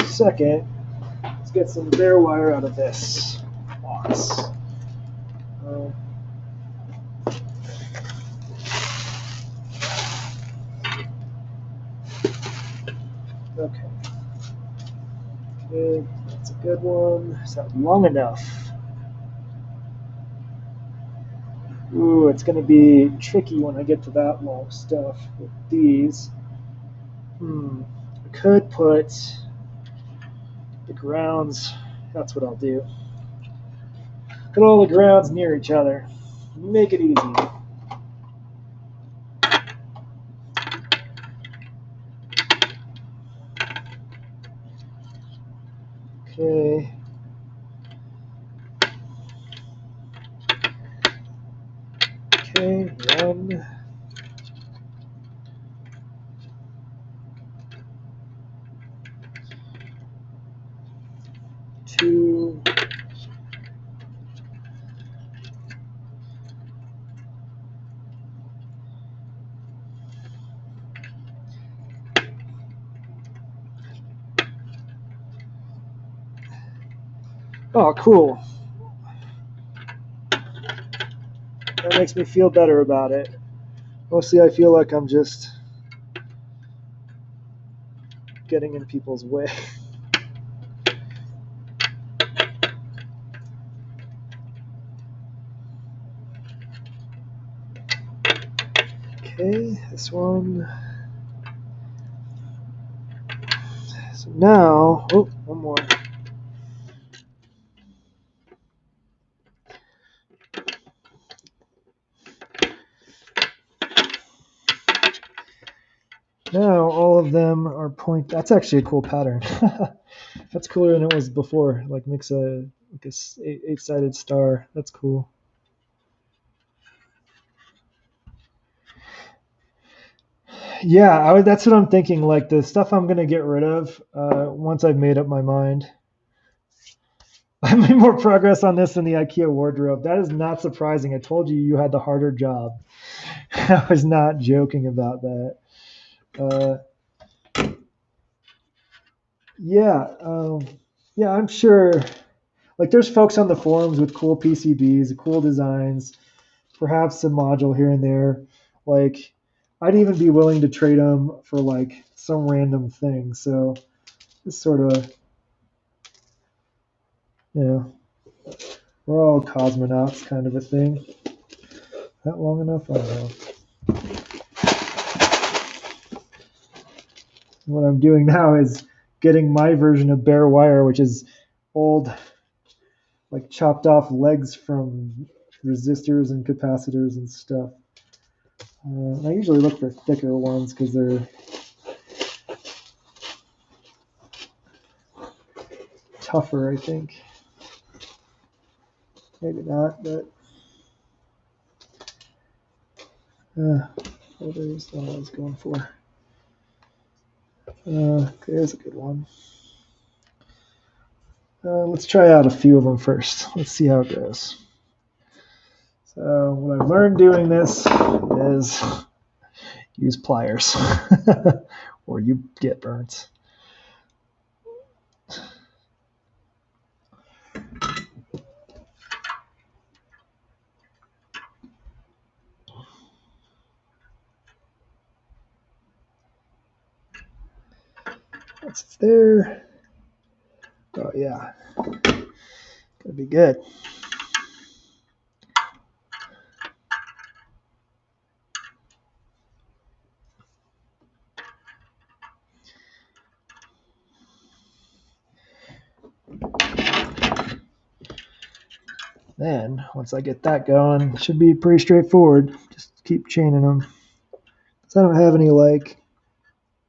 Second, let's get some bare wire out of this box. Okay. Okay, that's a good one. Is that long enough? Ooh, it's going to be tricky when I get to that long stuff with these. I could put the grounds. That's what I'll do. Put all the grounds near each other. Make it easy. Okay. Okay, 1. 2. Oh, cool. That makes me feel better about it. Mostly I feel like I'm just getting in people's way. Okay, this one. So now, oh, one more. Now all of them are point. That's actually a cool pattern. That's cooler than it was before. Like makes a like a 8-sided star. That's cool. Yeah, that's what I'm thinking. Like the stuff I'm gonna get rid of once I've made up my mind. I made more progress on this than the IKEA wardrobe. That is not surprising. I told you you had the harder job. I was not joking about that. Yeah, I'm sure. Like, there's folks on the forums with cool PCBs, cool designs, perhaps a module here and there. Like, I'd even be willing to trade them for like some random thing. So it's sort of, we're all cosmonauts kind of a thing. That long enough? I don't know. What I'm doing now is getting my version of bare wire, which is old, like chopped off legs from resistors and capacitors and stuff. I usually look for thicker ones because they're tougher, I think. Maybe not, but there's the one I was going for. Okay, there's a good one. Let's try out a few of them first. Let's see how it goes. So what I've learned doing this is use pliers or you get burnt. Once it's there, oh yeah, gonna be good. Then, once I get that going, it should be pretty straightforward. Just keep chaining them. Because I don't have any like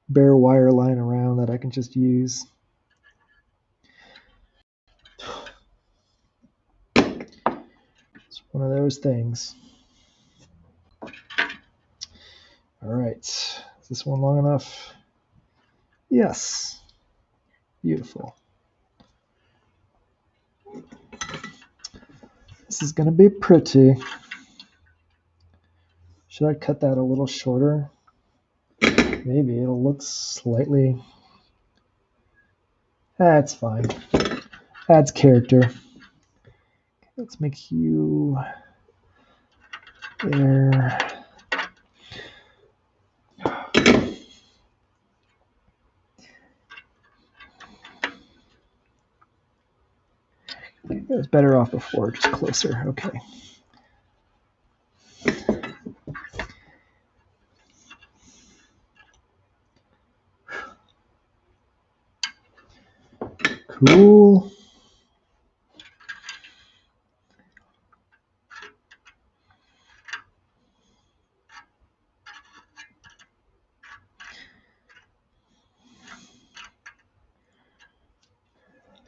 bare wire lying around that I can just use. It's one of those things. All right, is this one long enough? Yes. Beautiful. This is going to be pretty. Should I cut that a little shorter? Maybe it'll look slightly... That's fine. Adds character. Let's make you there. It was better off before, just closer. Okay. Cool.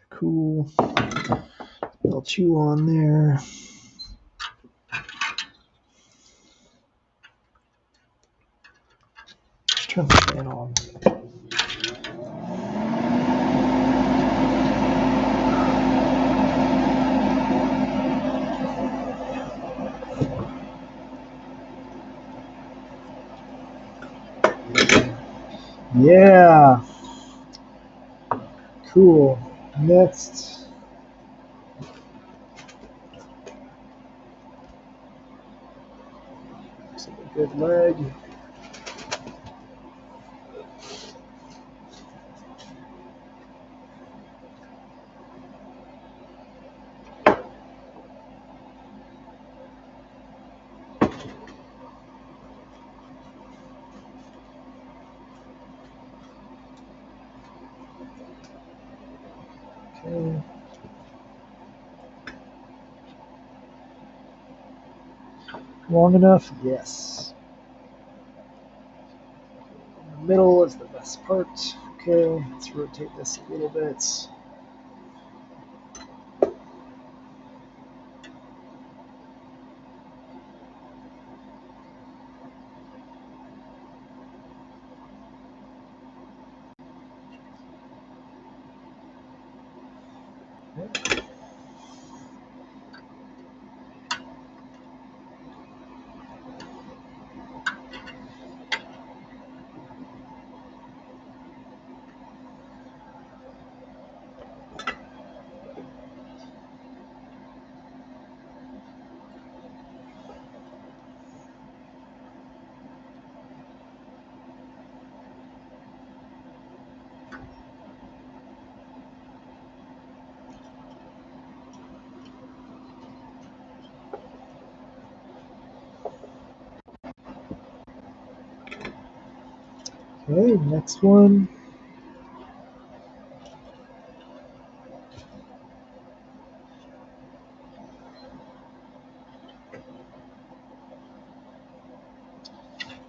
Cool. I'll chew on there. Let's turn the fan on. Yeah. Cool. Next. Looks like a good leg. Okay. Long enough? Yes. The middle is the best part. Okay, let's rotate this a little bit. Okay, next one.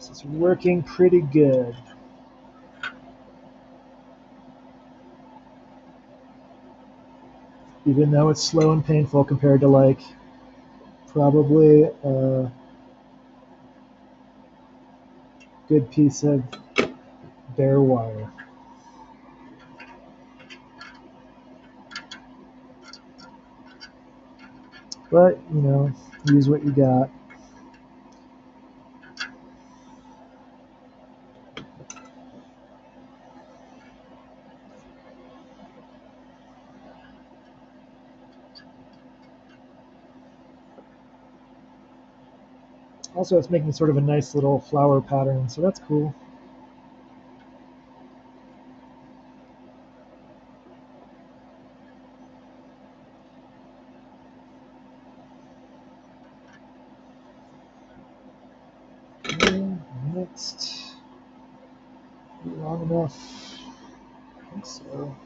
This is working pretty good. Even though it's slow and painful compared to like probably a good piece of bare wire. But, you know, use what you got. Also, it's making sort of a nice little flower pattern, so that's cool. Okay, next. Long enough. I think so.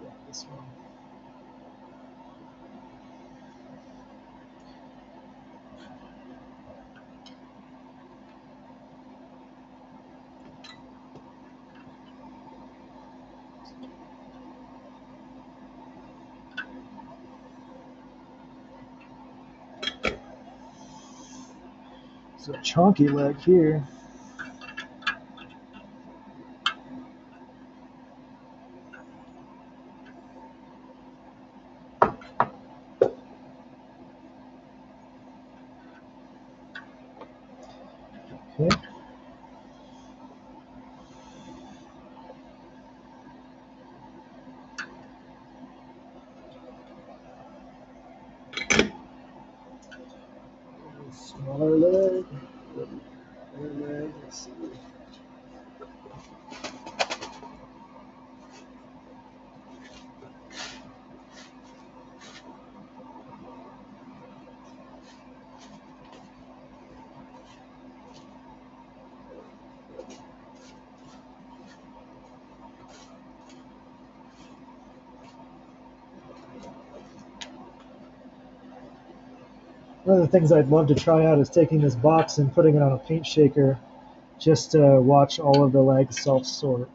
Yeah, this one. It's a chunky leg here. Okay. Smaller leg. Bigger leg. Let's see. One of the things I'd love to try out is taking this box and putting it on a paint shaker just to watch all of the legs self-sort.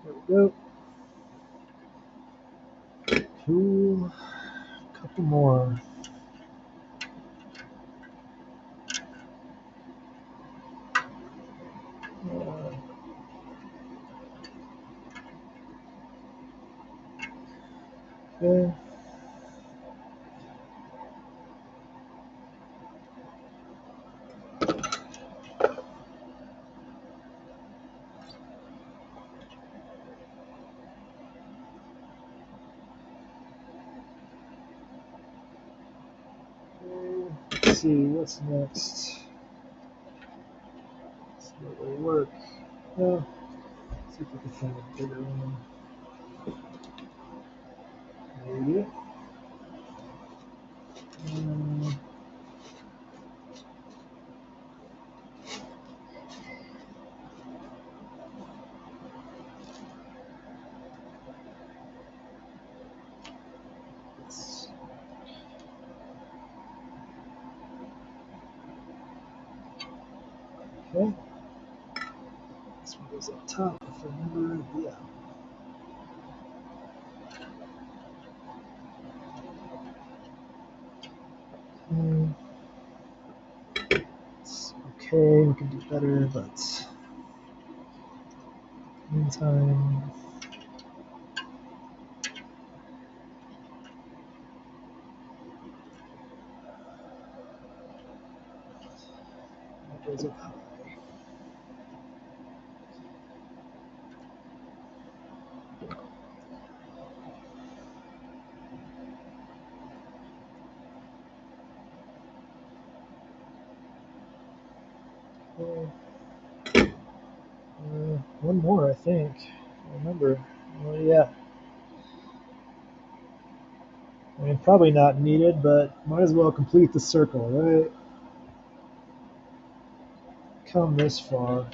There we go. Cool. Couple more. Okay. Let's see, what's next? This doesn't really work. Well, let's see if we can find a bigger one. Maybe. Um, let's- okay. This one goes up top if I remember. Yeah. Okay. It's okay, we can do better, but meantime. That goes up high. Okay. One more, I think. I remember. Oh, yeah. I mean, probably not needed, but might as well complete the circle, right? Come this far.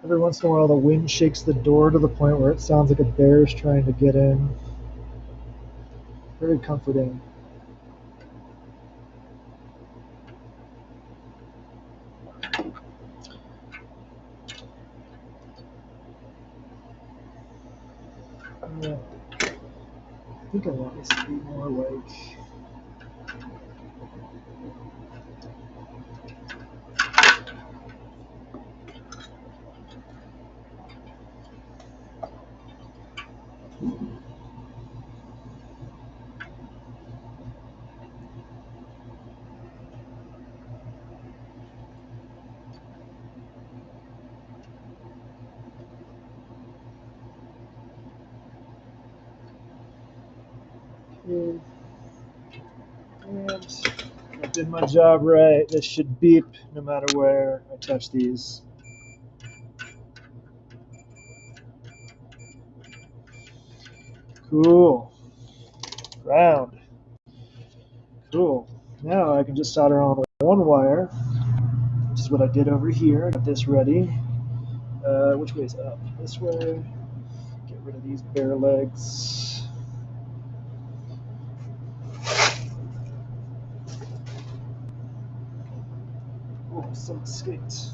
Every once in a while, the wind shakes the door to the point where it sounds like a bear is trying to get in. Very comforting. I think I want this to be more like. And I did my job right. This should beep no matter where I touch these. Cool. Round. Cool. Now I can just solder on one wire, which is what I did over here. I got this ready. Which way is up? This way. Get rid of these bare legs. Oh, some skates.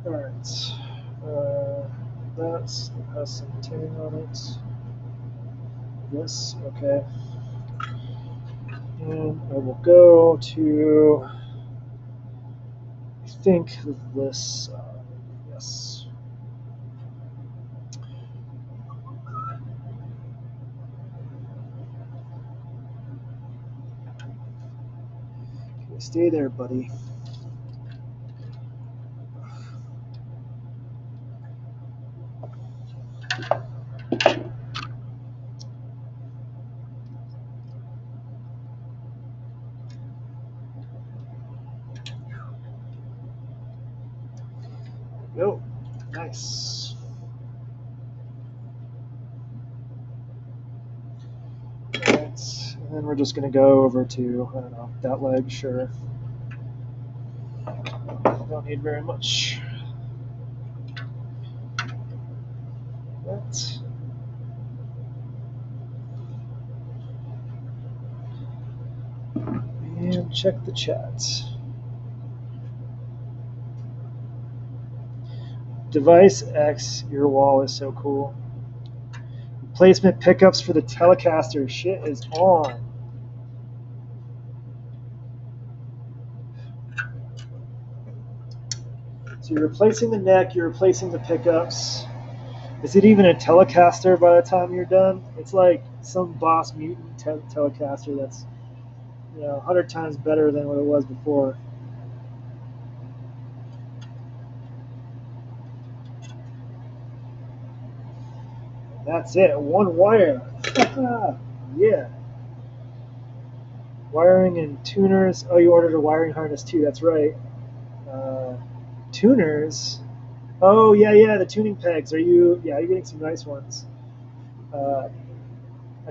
Alright. That has some tang on it. Yes, okay. And I will go to, I think, this. Yes. Okay, stay there, buddy. Go. Nice. Alright, and then we're just going to go over to, I don't know, that leg, sure. Don't need very much. That. And check the chat. Device X, your wall is so cool. Replacement pickups for the Telecaster. Shit is on. So you're replacing the neck, you're replacing the pickups. Is it even a Telecaster by the time you're done? It's like some Boss Mutant Telecaster that's 100 times better than what it was before. That's it, one wire. Yeah. Wiring and tuners. Oh, you ordered a wiring harness too, that's right. Tuners? Oh, yeah, the tuning pegs. You're getting some nice ones. I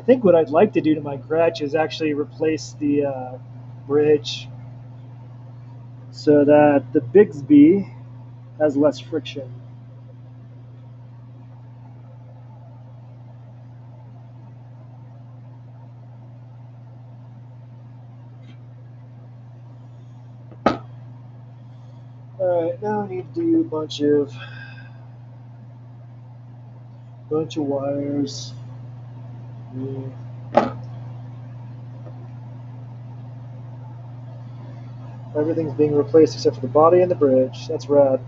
think what I'd like to do to my Gretsch is actually replace the bridge so that the Bigsby has less friction. Alright, now I need to do a bunch of wires. Everything's being replaced except for the body and the bridge. That's rad.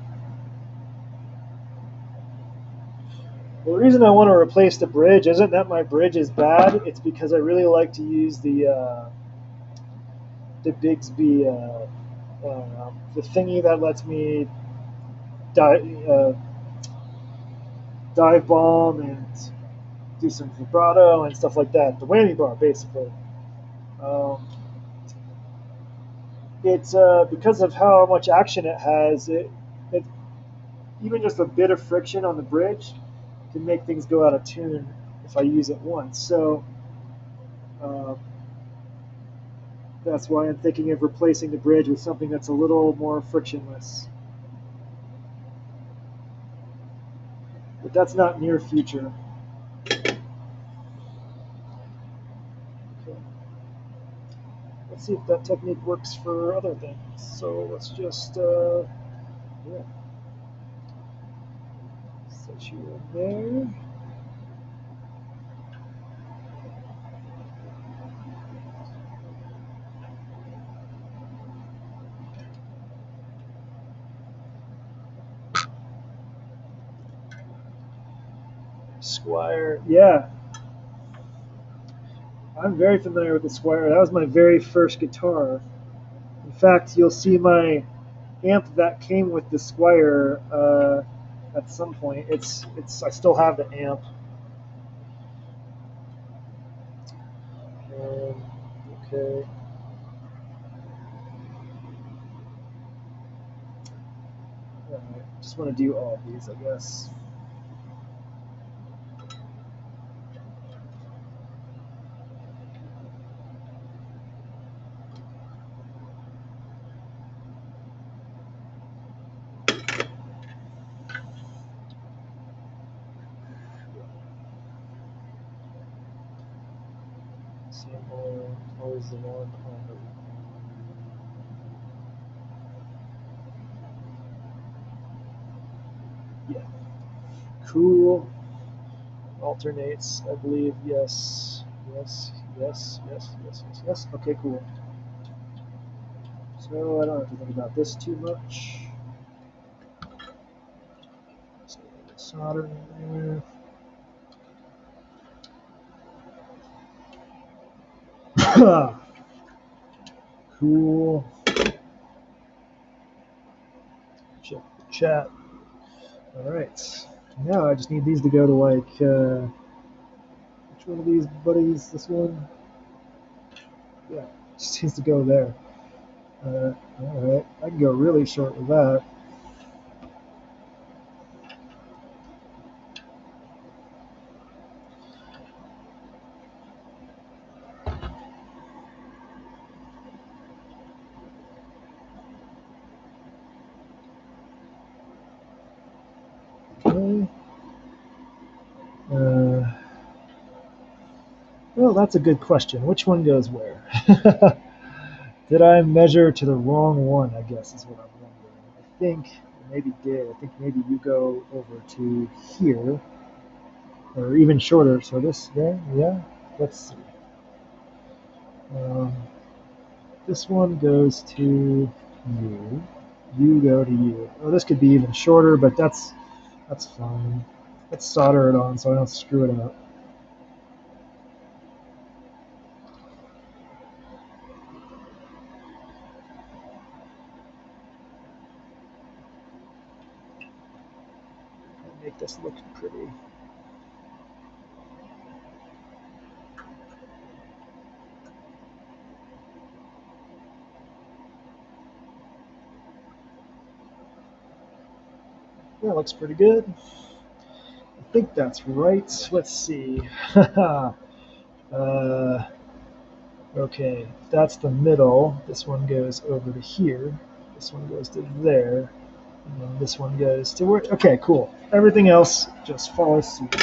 The reason I want to replace the bridge isn't that my bridge is bad. It's because I really like to use the Bigsby, the thingy that lets me dive bomb and do some vibrato and stuff like that. The whammy bar, basically. Um, it's because of how much action it has. It even just a bit of friction on the bridge can make things go out of tune if I use it once. So uh, that's why I'm thinking of replacing the bridge with something that's a little more frictionless. But that's not near future. Okay. Let's see if that technique works for other things. So let's just, yeah, set you in there. Squire, yeah, I'm very familiar with the Squire. That was my very first guitar. In fact, you'll see my amp that came with the Squire at some point. I still have the amp. Okay. Just want to do all of these, I guess. Sample, always the one on the. Yeah. Cool. Alternates, I believe. Yes. Yes. Yes. Yes. Yes. Yes. Yes. Okay. Cool. So I don't have to think about this too much. So solder in there. Cool. Check the chat. All right. Now I just need these to go to like, which one of these buddies? This one? Yeah, just needs to go there. All right. I can go really short with that. Okay. Well, that's a good question. Which one goes where? Did I measure to the wrong one, I guess is what I'm wondering. I think maybe did. I think maybe you go over to here, or even shorter. So this there, yeah. Let's see. Um, this one goes to you. You go to you. Oh, this could be even shorter, but that's fine. Let's solder it on so I don't screw it up. Make this look pretty. That looks pretty good. I think that's right. Let's see. Okay, that's the middle. This one goes over to here. This one goes to there. And then this one goes to where. Okay, cool. Everything else just follows suit.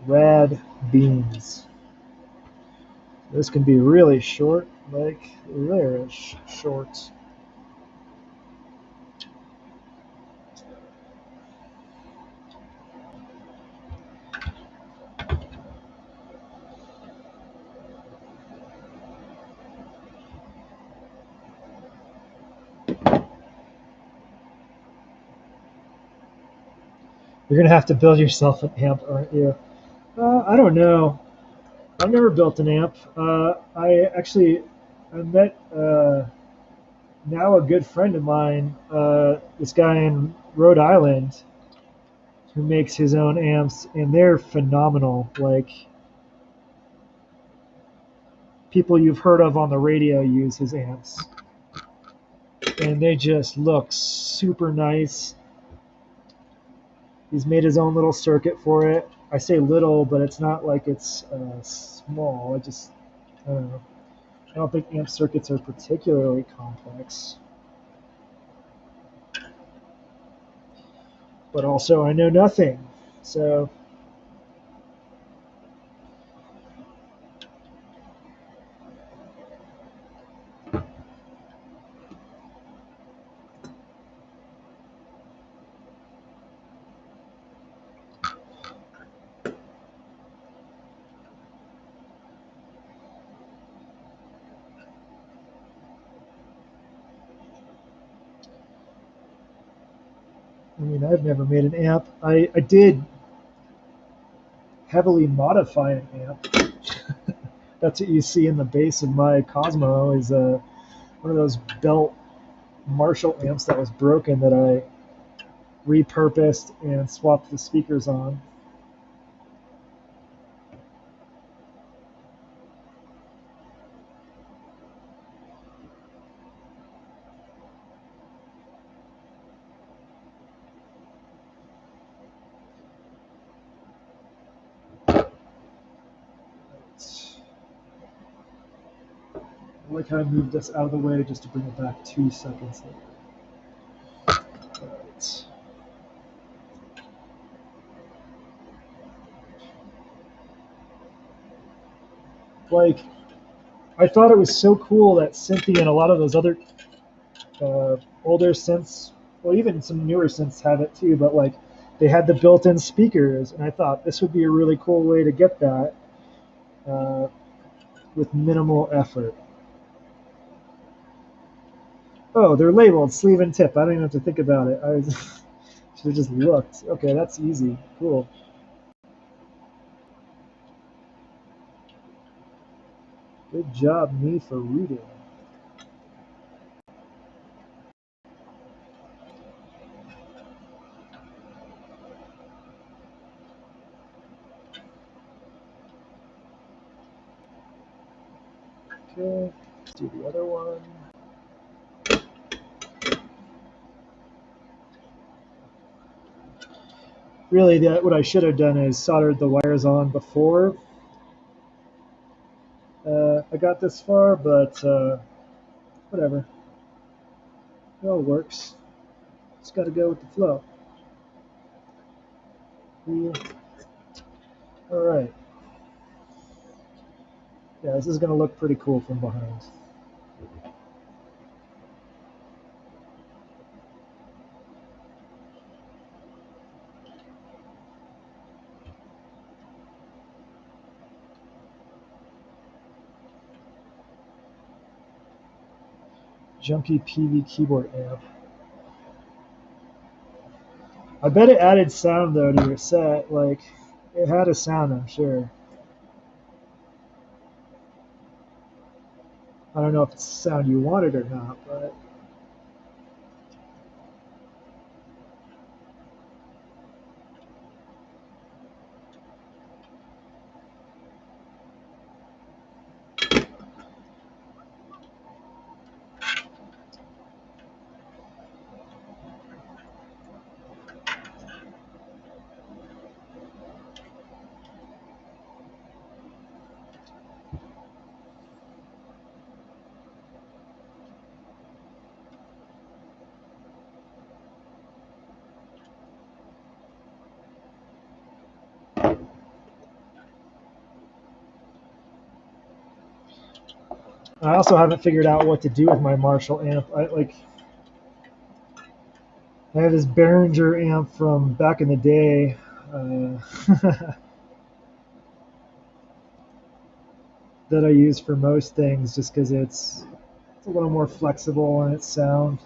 Rad beans. This can be really short, like there short. You're gonna have to build yourself an amp, aren't you? I don't know. I've never built an amp. I met now a good friend of mine, this guy in Rhode Island, who makes his own amps, and they're phenomenal. Like people you've heard of on the radio use his amps, and they just look super nice. He's made his own little circuit for it. I say little, but it's not like it's small. I don't know. I don't think amp circuits are particularly complex. But also, I know nothing. So, I mean, I've never made an amp. I did heavily modify an amp. That's what you see in the base of my Cosmo is one of those belt Marshall amps that was broken that I repurposed and swapped the speakers on. I like how I moved this out of the way just to bring it back 2 seconds later. Right. Like, I thought it was so cool that Cynthia and a lot of those other older synths, well, even some newer synths have it too, but like they had the built-in speakers, and I thought this would be a really cool way to get that uh, with minimal effort. Oh, they're labeled sleeve and tip. I don't even have to think about it. I should have just looked. Okay, that's easy. Cool. Good job, me, for reading. Okay, let's do the other one. Really, what I should have done is soldered the wires on before I got this far, but whatever. It all works. Just got to go with the flow. Yeah. All right. Yeah, this is going to look pretty cool from behind. Junky PV keyboard amp. I bet it added sound though to your set. Like, it had a sound, I'm sure. I don't know if it's the sound you wanted or not, but I also haven't figured out what to do with my Marshall amp. I have this Behringer amp from back in the day. That I use for most things just because it's a little more flexible in its sound.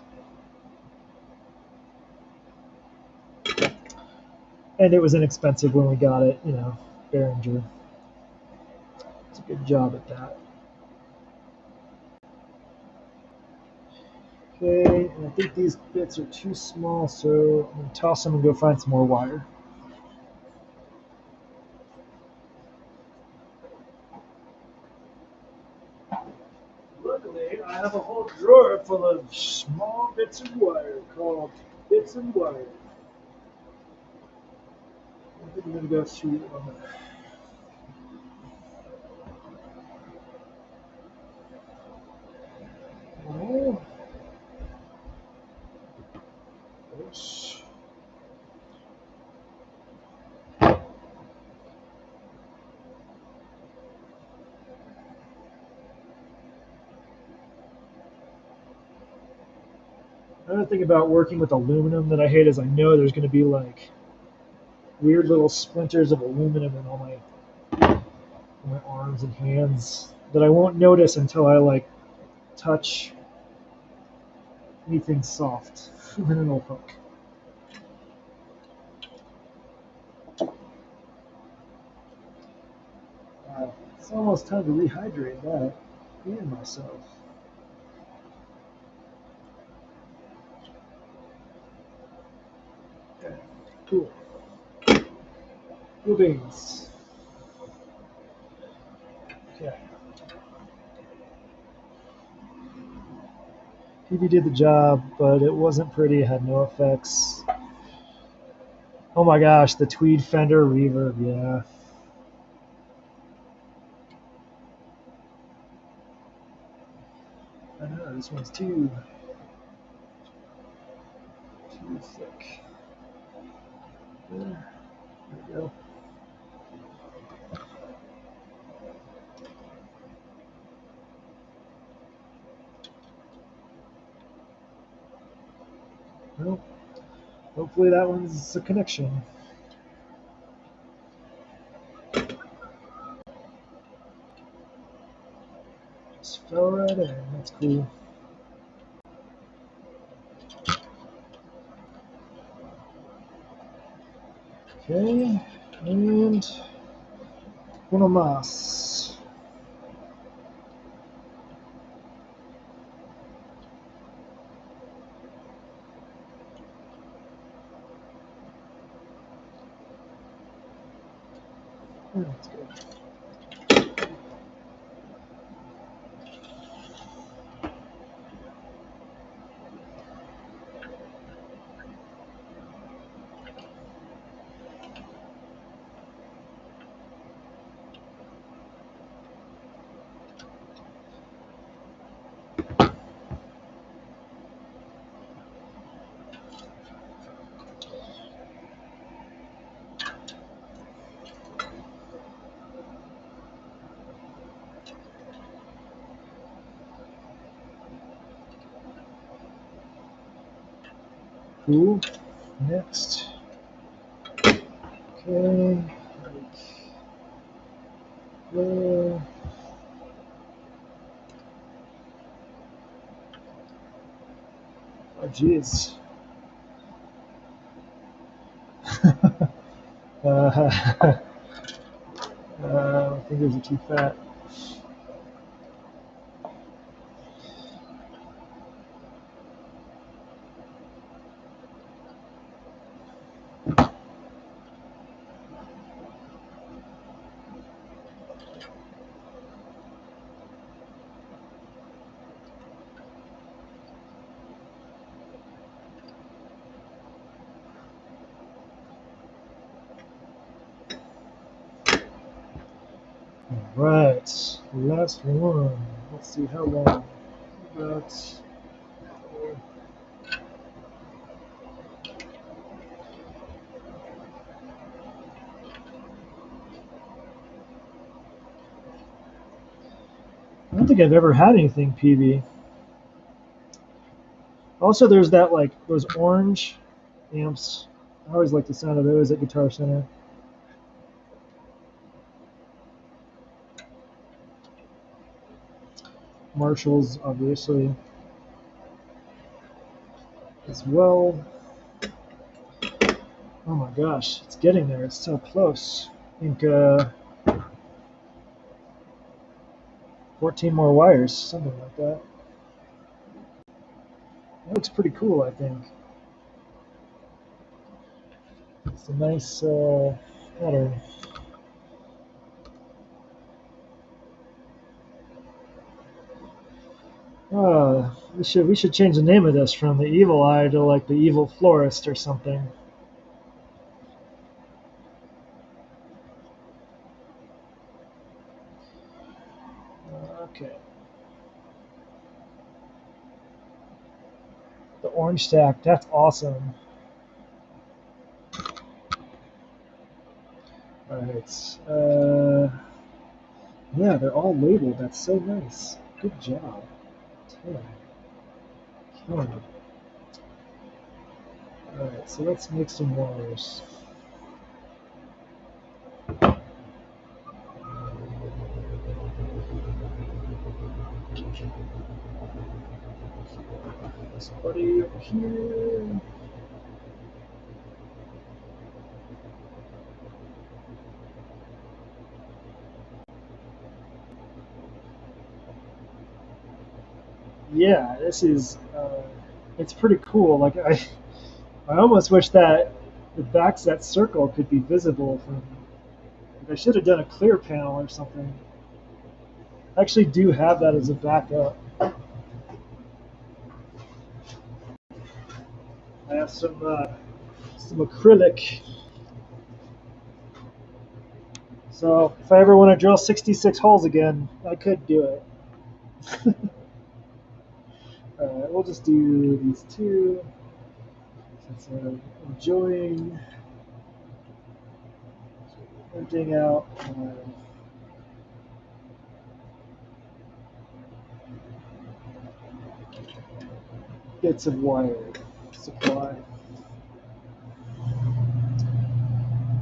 And it was inexpensive when we got it, Behringer. It's a good job at that. Okay, and I think these bits are too small, so I'm going to toss them and go find some more wire. Luckily, I have a whole drawer full of small bits of wire called bits and wire. I think I'm going to go through on the oh, oops. Another thing about working with aluminum that I hate is I know there's going to be like weird little splinters of aluminum in all my arms and hands that I won't notice until I like touch anything soft. And then it'll hook. It's almost time to rehydrate that and myself. Okay, cool. Blue beans. Okay. PB did the job, but it wasn't pretty. It had no effects. Oh my gosh, the tweed fender reverb, yeah. I know, this one's too thick. There we go. Well, hopefully that one's a connection. Just fell right in. That's cool. Okay, and uno más. That's good. Cool. Next. Okay. There. Oh, jeez. My fingers are too fat. Right, last one. Let's see how long. About. I don't think I've ever had anything PV. Also, there's that like those orange amps. I always like the sound of those at Guitar Center. Marshalls, obviously, as well. Oh my gosh, it's getting there. It's so close. I think 14 more wires, something like that. That looks pretty cool, I think. It's a nice pattern. We should change the name of this from the Evil Eye to like the Evil Florist or something. Okay. The orange stack, that's awesome. Alright. Yeah, they're all labeled. That's so nice. Good job. 10. Alright, so let's make some wires. Somebody over here. Yeah, this is it's pretty cool. Like I almost wish that the backs of that circle could be visible from. Like I should have done a clear panel or something. I actually do have that as a backup. I have some acrylic. So if I ever want to drill 66 holes again, I could do it. Alright, we'll just do these two. Since I'm enjoying emptying out my bits of wire supply.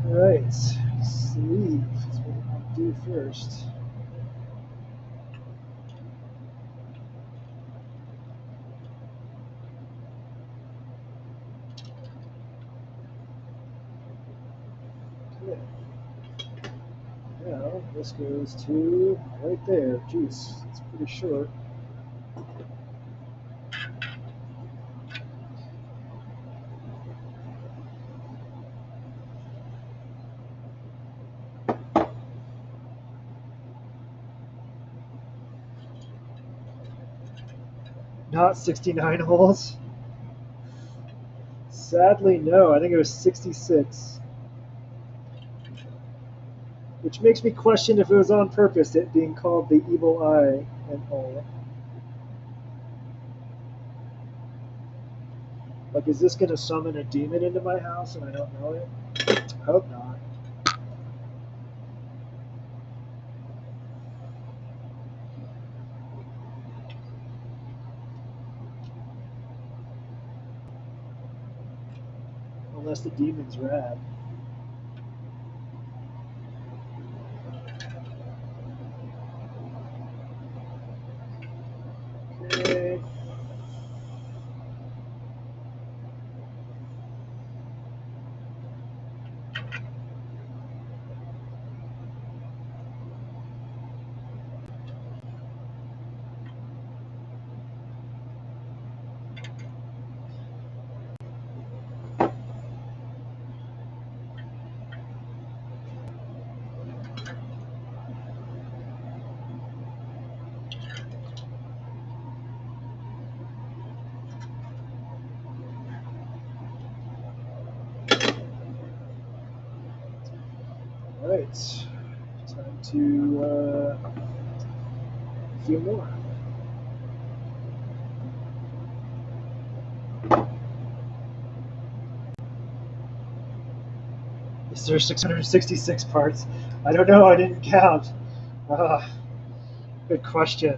Alright, sleeve is what I want to do first. Okay. Now this goes to right there. Jeez, it's pretty short. Not 69 holes. Sadly, no. I think it was 66. Which makes me question if it was on purpose, it being called the Evil Eye and all. Like, is this going to summon a demon into my house and I don't know it? I hope not. Unless the demon's rad. Okay. Alright. Time to a few more. Is there 666 parts? I don't know. I didn't count. Good question.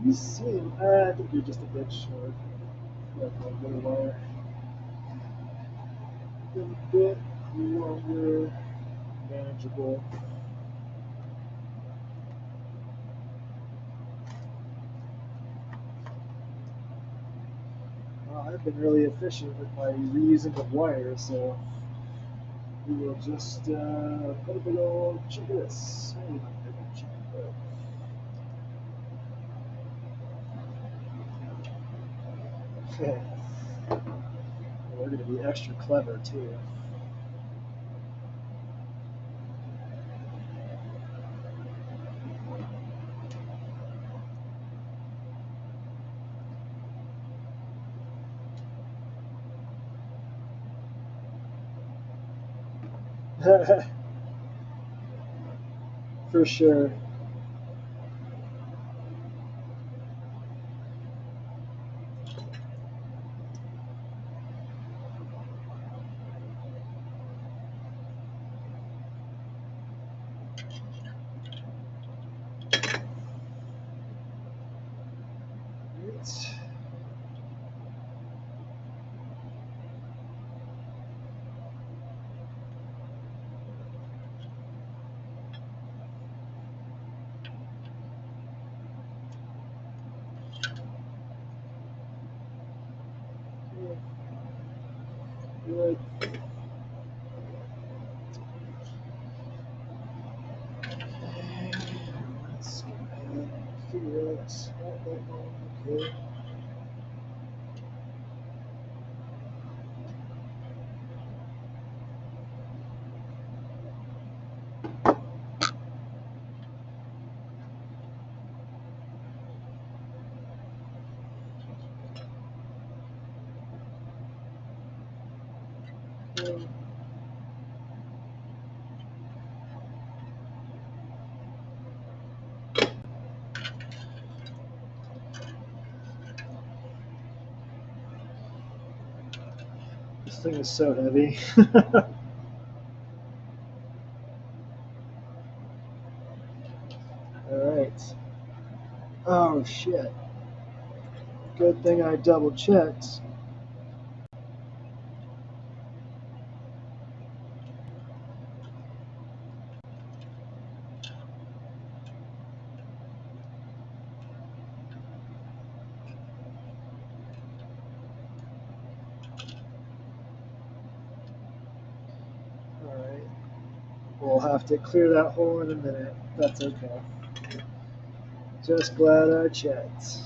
You seem. I think you're just a bit short. Like a little wire. A bit longer. Manageable. I've been really efficient with my reusing of wires, so We will just put a big old chunk of this. Maybe not a big old chunk, but we're going to be extra clever too. For sure. Right. Good. Let's go ahead and figure out what that one. Okay. Okay. This thing is so heavy. Alright. Oh shit. Good thing I double checked. Alright. We'll have to clear that hole in a minute. That's okay. Just glad I checked.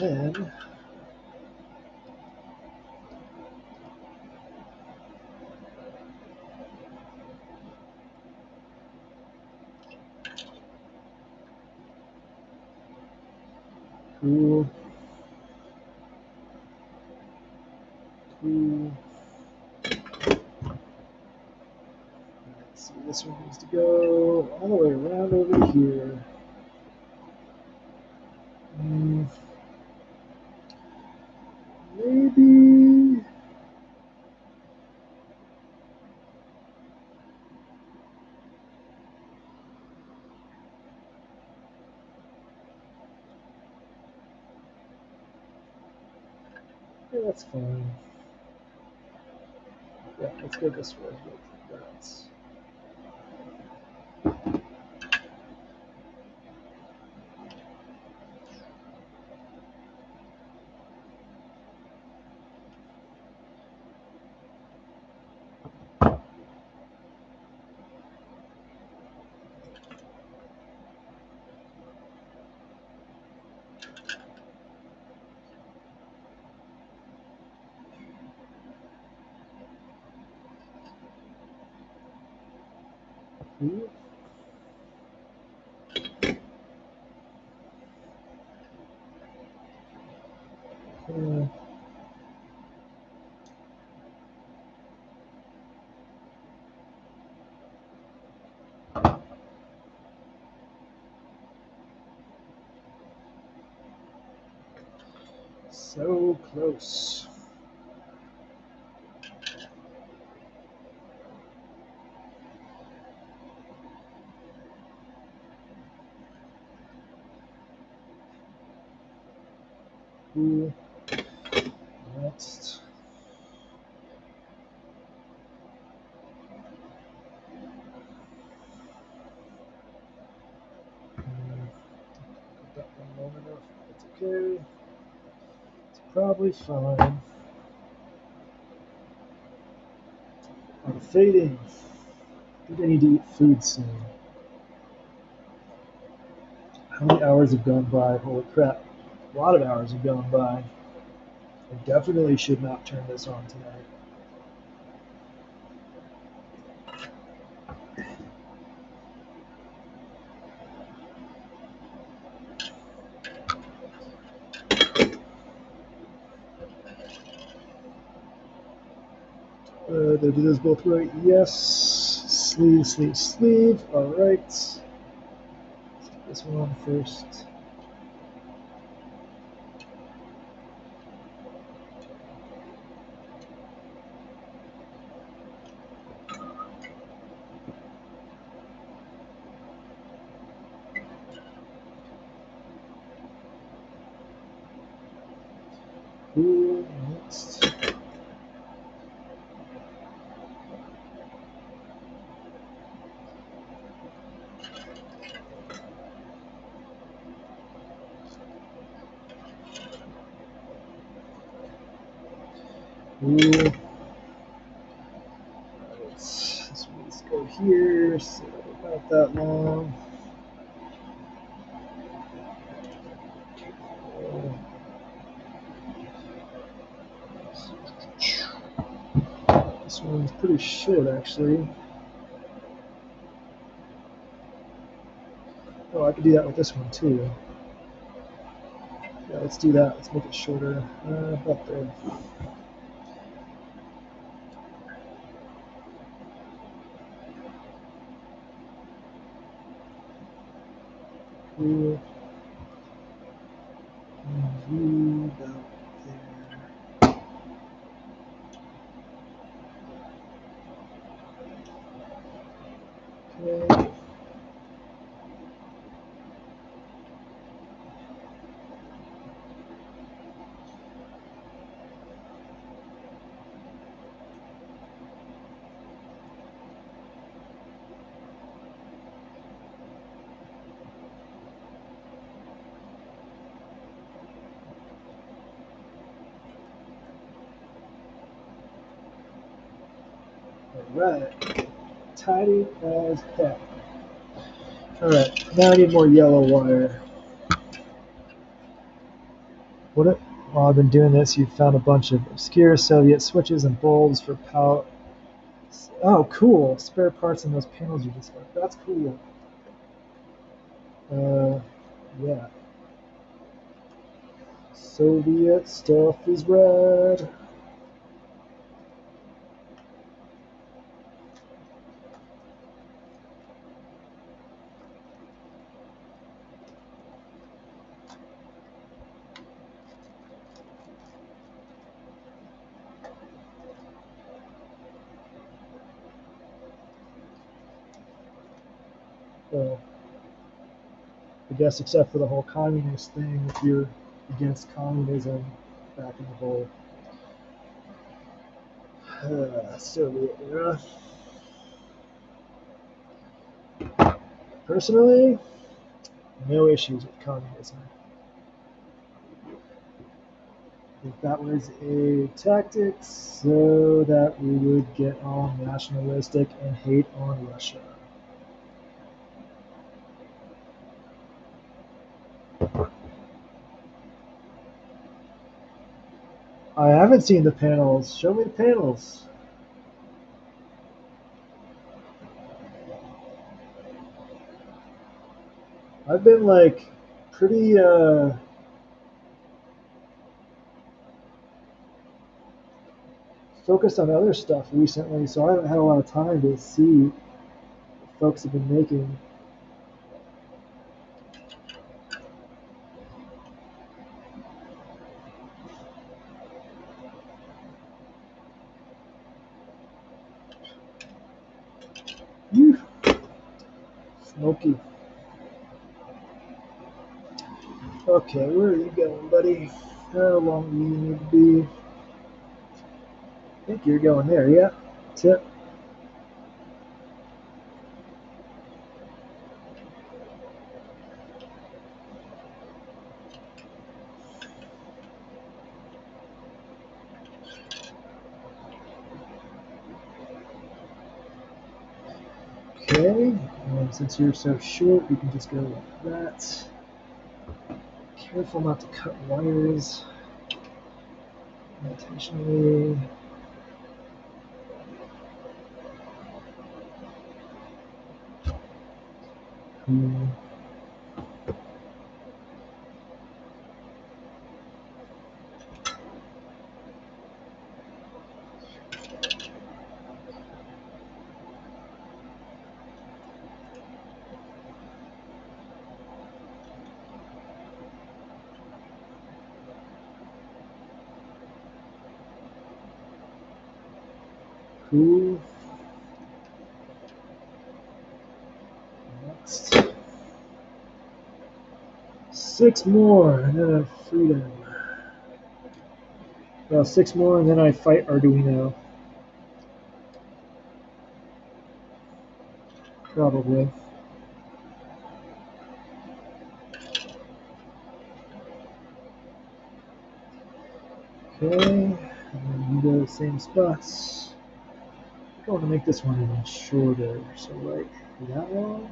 Then cool. Cool. Let's see, this one needs to go all the way around over here. Maybe. Yeah, that's fine. Yeah, let's go this way. That's cool. So close. Cool. next. That one long enough. It's okay. It's probably fine. I'm fading. I think I need to eat food soon. How many hours have gone by? Holy crap. A lot of hours have gone by. I definitely should not turn this on tonight. Did I do those both right? Yes. Sleeve, sleeve, sleeve. Alright. Let's do this one on first. Cool. Next. Cool. Alright. This one's go here. So about that long. This one's pretty short, actually. Oh, I could do that with this one, too. Yeah, let's do that. Let's make it shorter. About there. Cool. And about there. Okay. Alright. Tidy as heck. Alright, now I need more yellow wire. While I've been doing this, you've found a bunch of obscure Soviet switches and bulbs for power. Oh, cool. Spare parts in those panels you just left. That's cool. Yeah. Soviet stuff is rad. Well, I guess except for the whole communist thing, if you're against communism back in the whole Soviet era. Personally, no issues with communism. I think that was a tactic so that we would get all nationalistic and hate on Russia. I haven't seen the panels. Show me the panels. I've been like pretty focused on other stuff recently, so I haven't had a lot of time to see what folks have been making. Whew. Smoky. Okay, where are you going, buddy? How long do you need to be? I think you're going there, yeah. Tip. Okay, and since you're so short, you can just go like that. Careful not to cut wires intentionally. Hmm. Cool. Next. 6 more, and then I freedom. Well, 6 more, and then I fight Arduino. Probably. Okay, and then you go the same spots. I want to make this one even shorter, so like that long.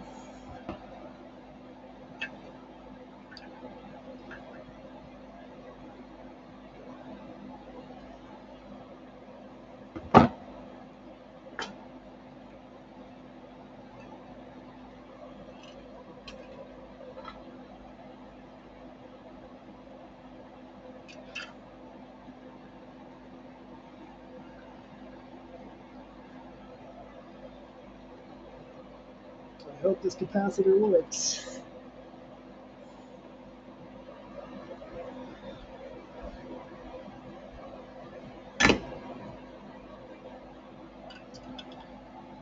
I hope this capacitor works.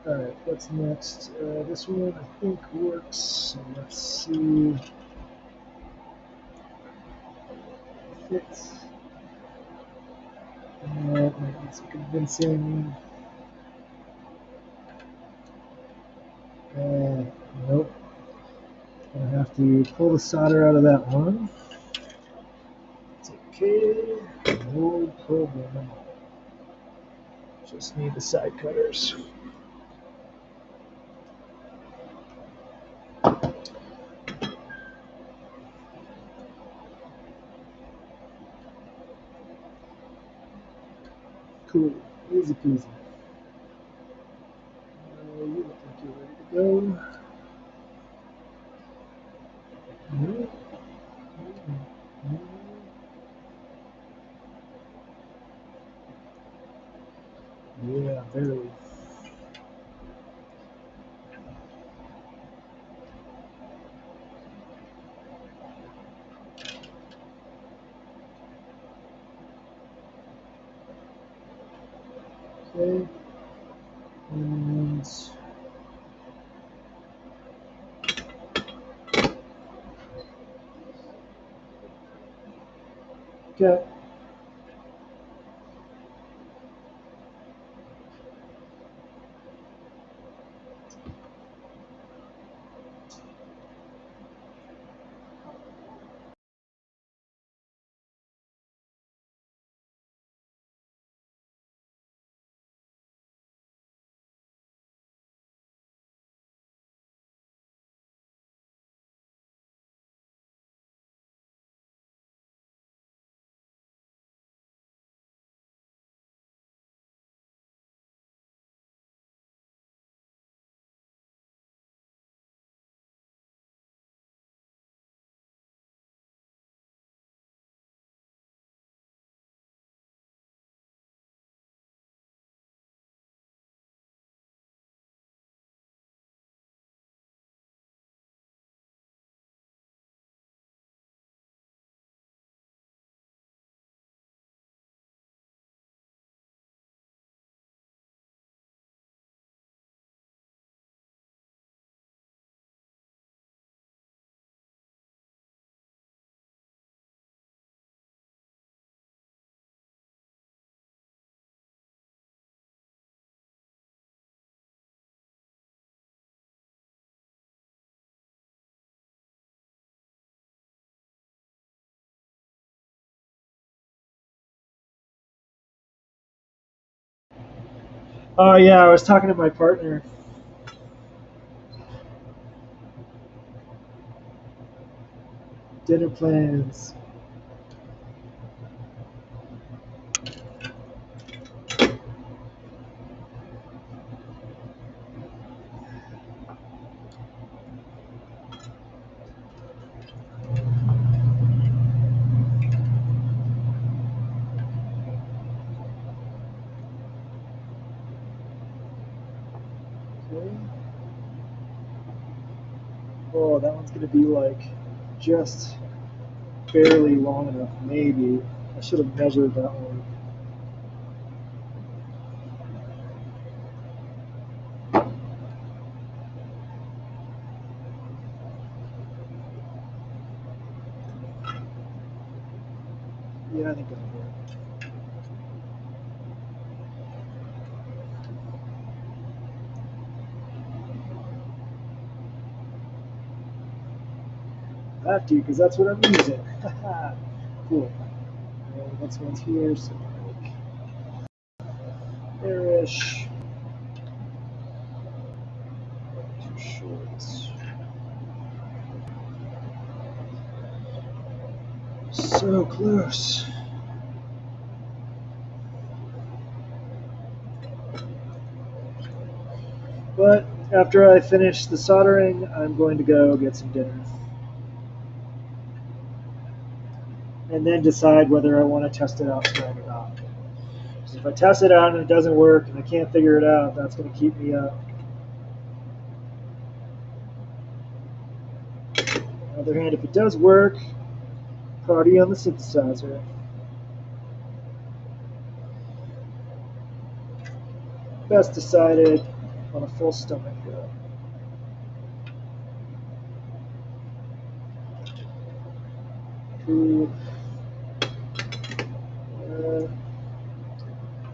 Alright, what's next? This one I think works. So let's see. Fits. Might need some convincing. Nope. I have to pull the solder out of that one. It's okay. No problem. Just need the side cutters. Cool. Easy peasy. You look like you're ready to go. Mhm. Yeah, barely. Okay. And okay. Oh yeah, I was talking to my partner. Dinner plans. Okay. Oh, that one's gonna be like just barely long enough, maybe. I should have measured that one. Yeah, I think that'll work. I have to, because that's what I'm using. Cool. Next one's here, so like there-ish. Too short. So close. But after I finish the soldering, I'm going to go get some dinner. And then decide whether I want to test it out tonight or not. Because if I test it out and it doesn't work and I can't figure it out, that's going to keep me up. On the other hand, if it does work, party on the synthesizer. Best decided on a full stomach, though. Cool.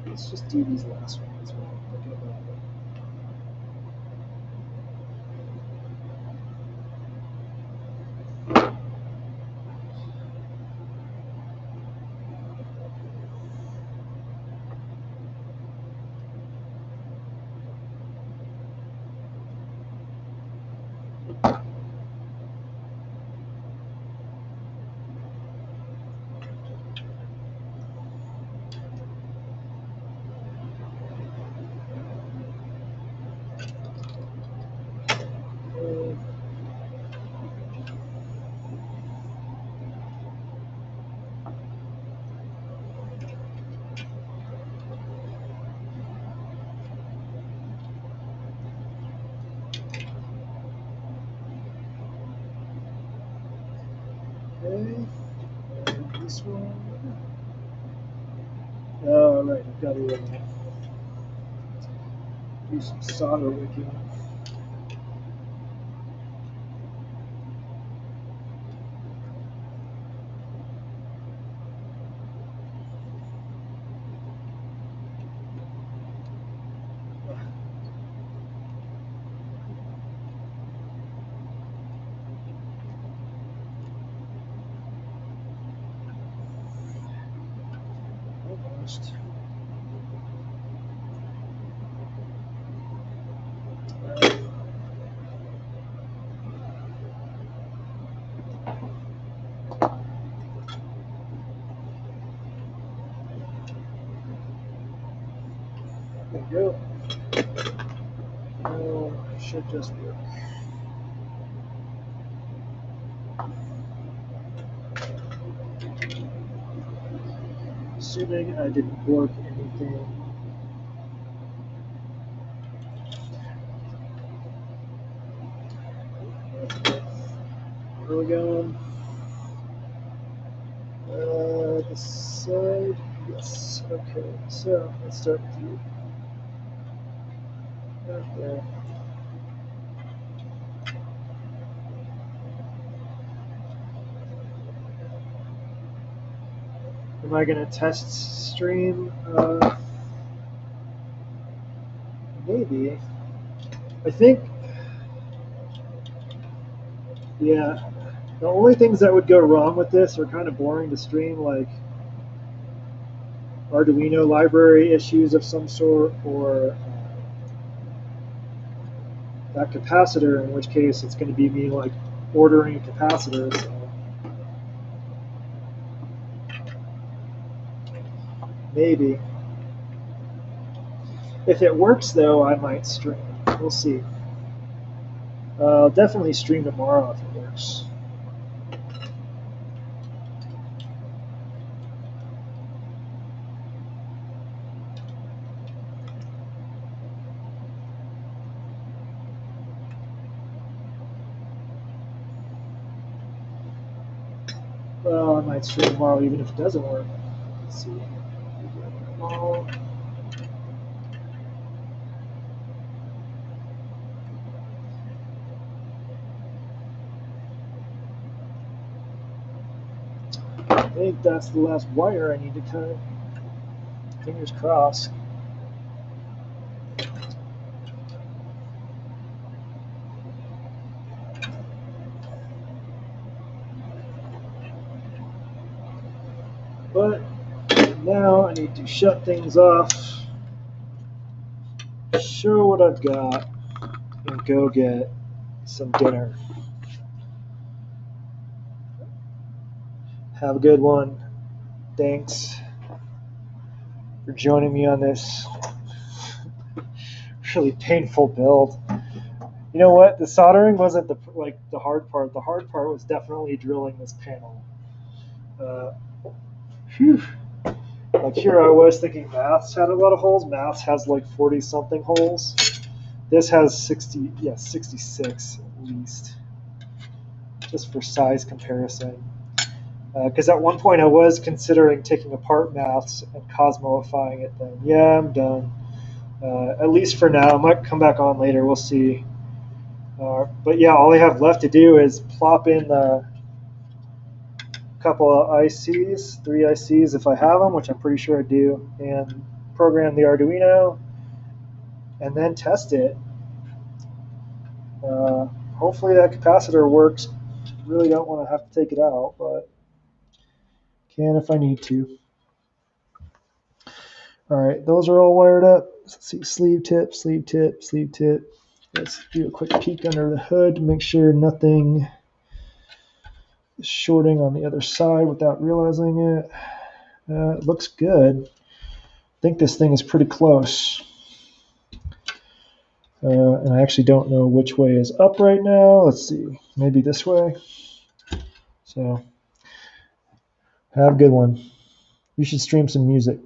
Let's just do these last ones while I'm thinking about it. Okay. And this one. Oh, right, I've got to do some solder wicking. Almost. There we go. Oh, should just work. Assuming I didn't bork anything. Where are we going? This side. Yes. Okay. So let's start with you. Right there. Am I gonna test stream? Maybe. I think. Yeah. The only things that would go wrong with this are kind of boring to stream, like Arduino library issues of some sort, or that capacitor, in which case it's going to be me like ordering a capacitor. So maybe. If it works though, I might stream. We'll see. I'll definitely stream tomorrow if it works. Well, I might stream tomorrow even if it doesn't work. Let's see. I think that's the last wire I need to cut. Fingers crossed. But now I need to shut things off, show what I've got, and go get some dinner. Have a good one. Thanks for joining me on this really painful build. You know what? The soldering wasn't the hard part. The hard part was definitely drilling this panel. Like here I was thinking maths had a lot of holes. Maths has like 40 something holes. This has 66 at least, just for size comparison. Because at one point I was considering taking apart maths and cosmifying it then. Yeah, I'm done. At least for now. I might come back on later. We'll see. But yeah, all I have left to do is plop in a couple of ICs, 3 ICs if I have them, which I'm pretty sure I do, and program the Arduino, and then test it. Hopefully that capacitor works. Really don't want to have to take it out, but can if I need to. All right, those are all wired up. Let's see, sleeve tip, sleeve tip, sleeve tip. Let's do a quick peek under the hood to make sure nothing is shorting on the other side without realizing it. It looks good. I think this thing is pretty close. And I actually don't know which way is up right now. Let's see, maybe this way. So have a good one. You should stream some music.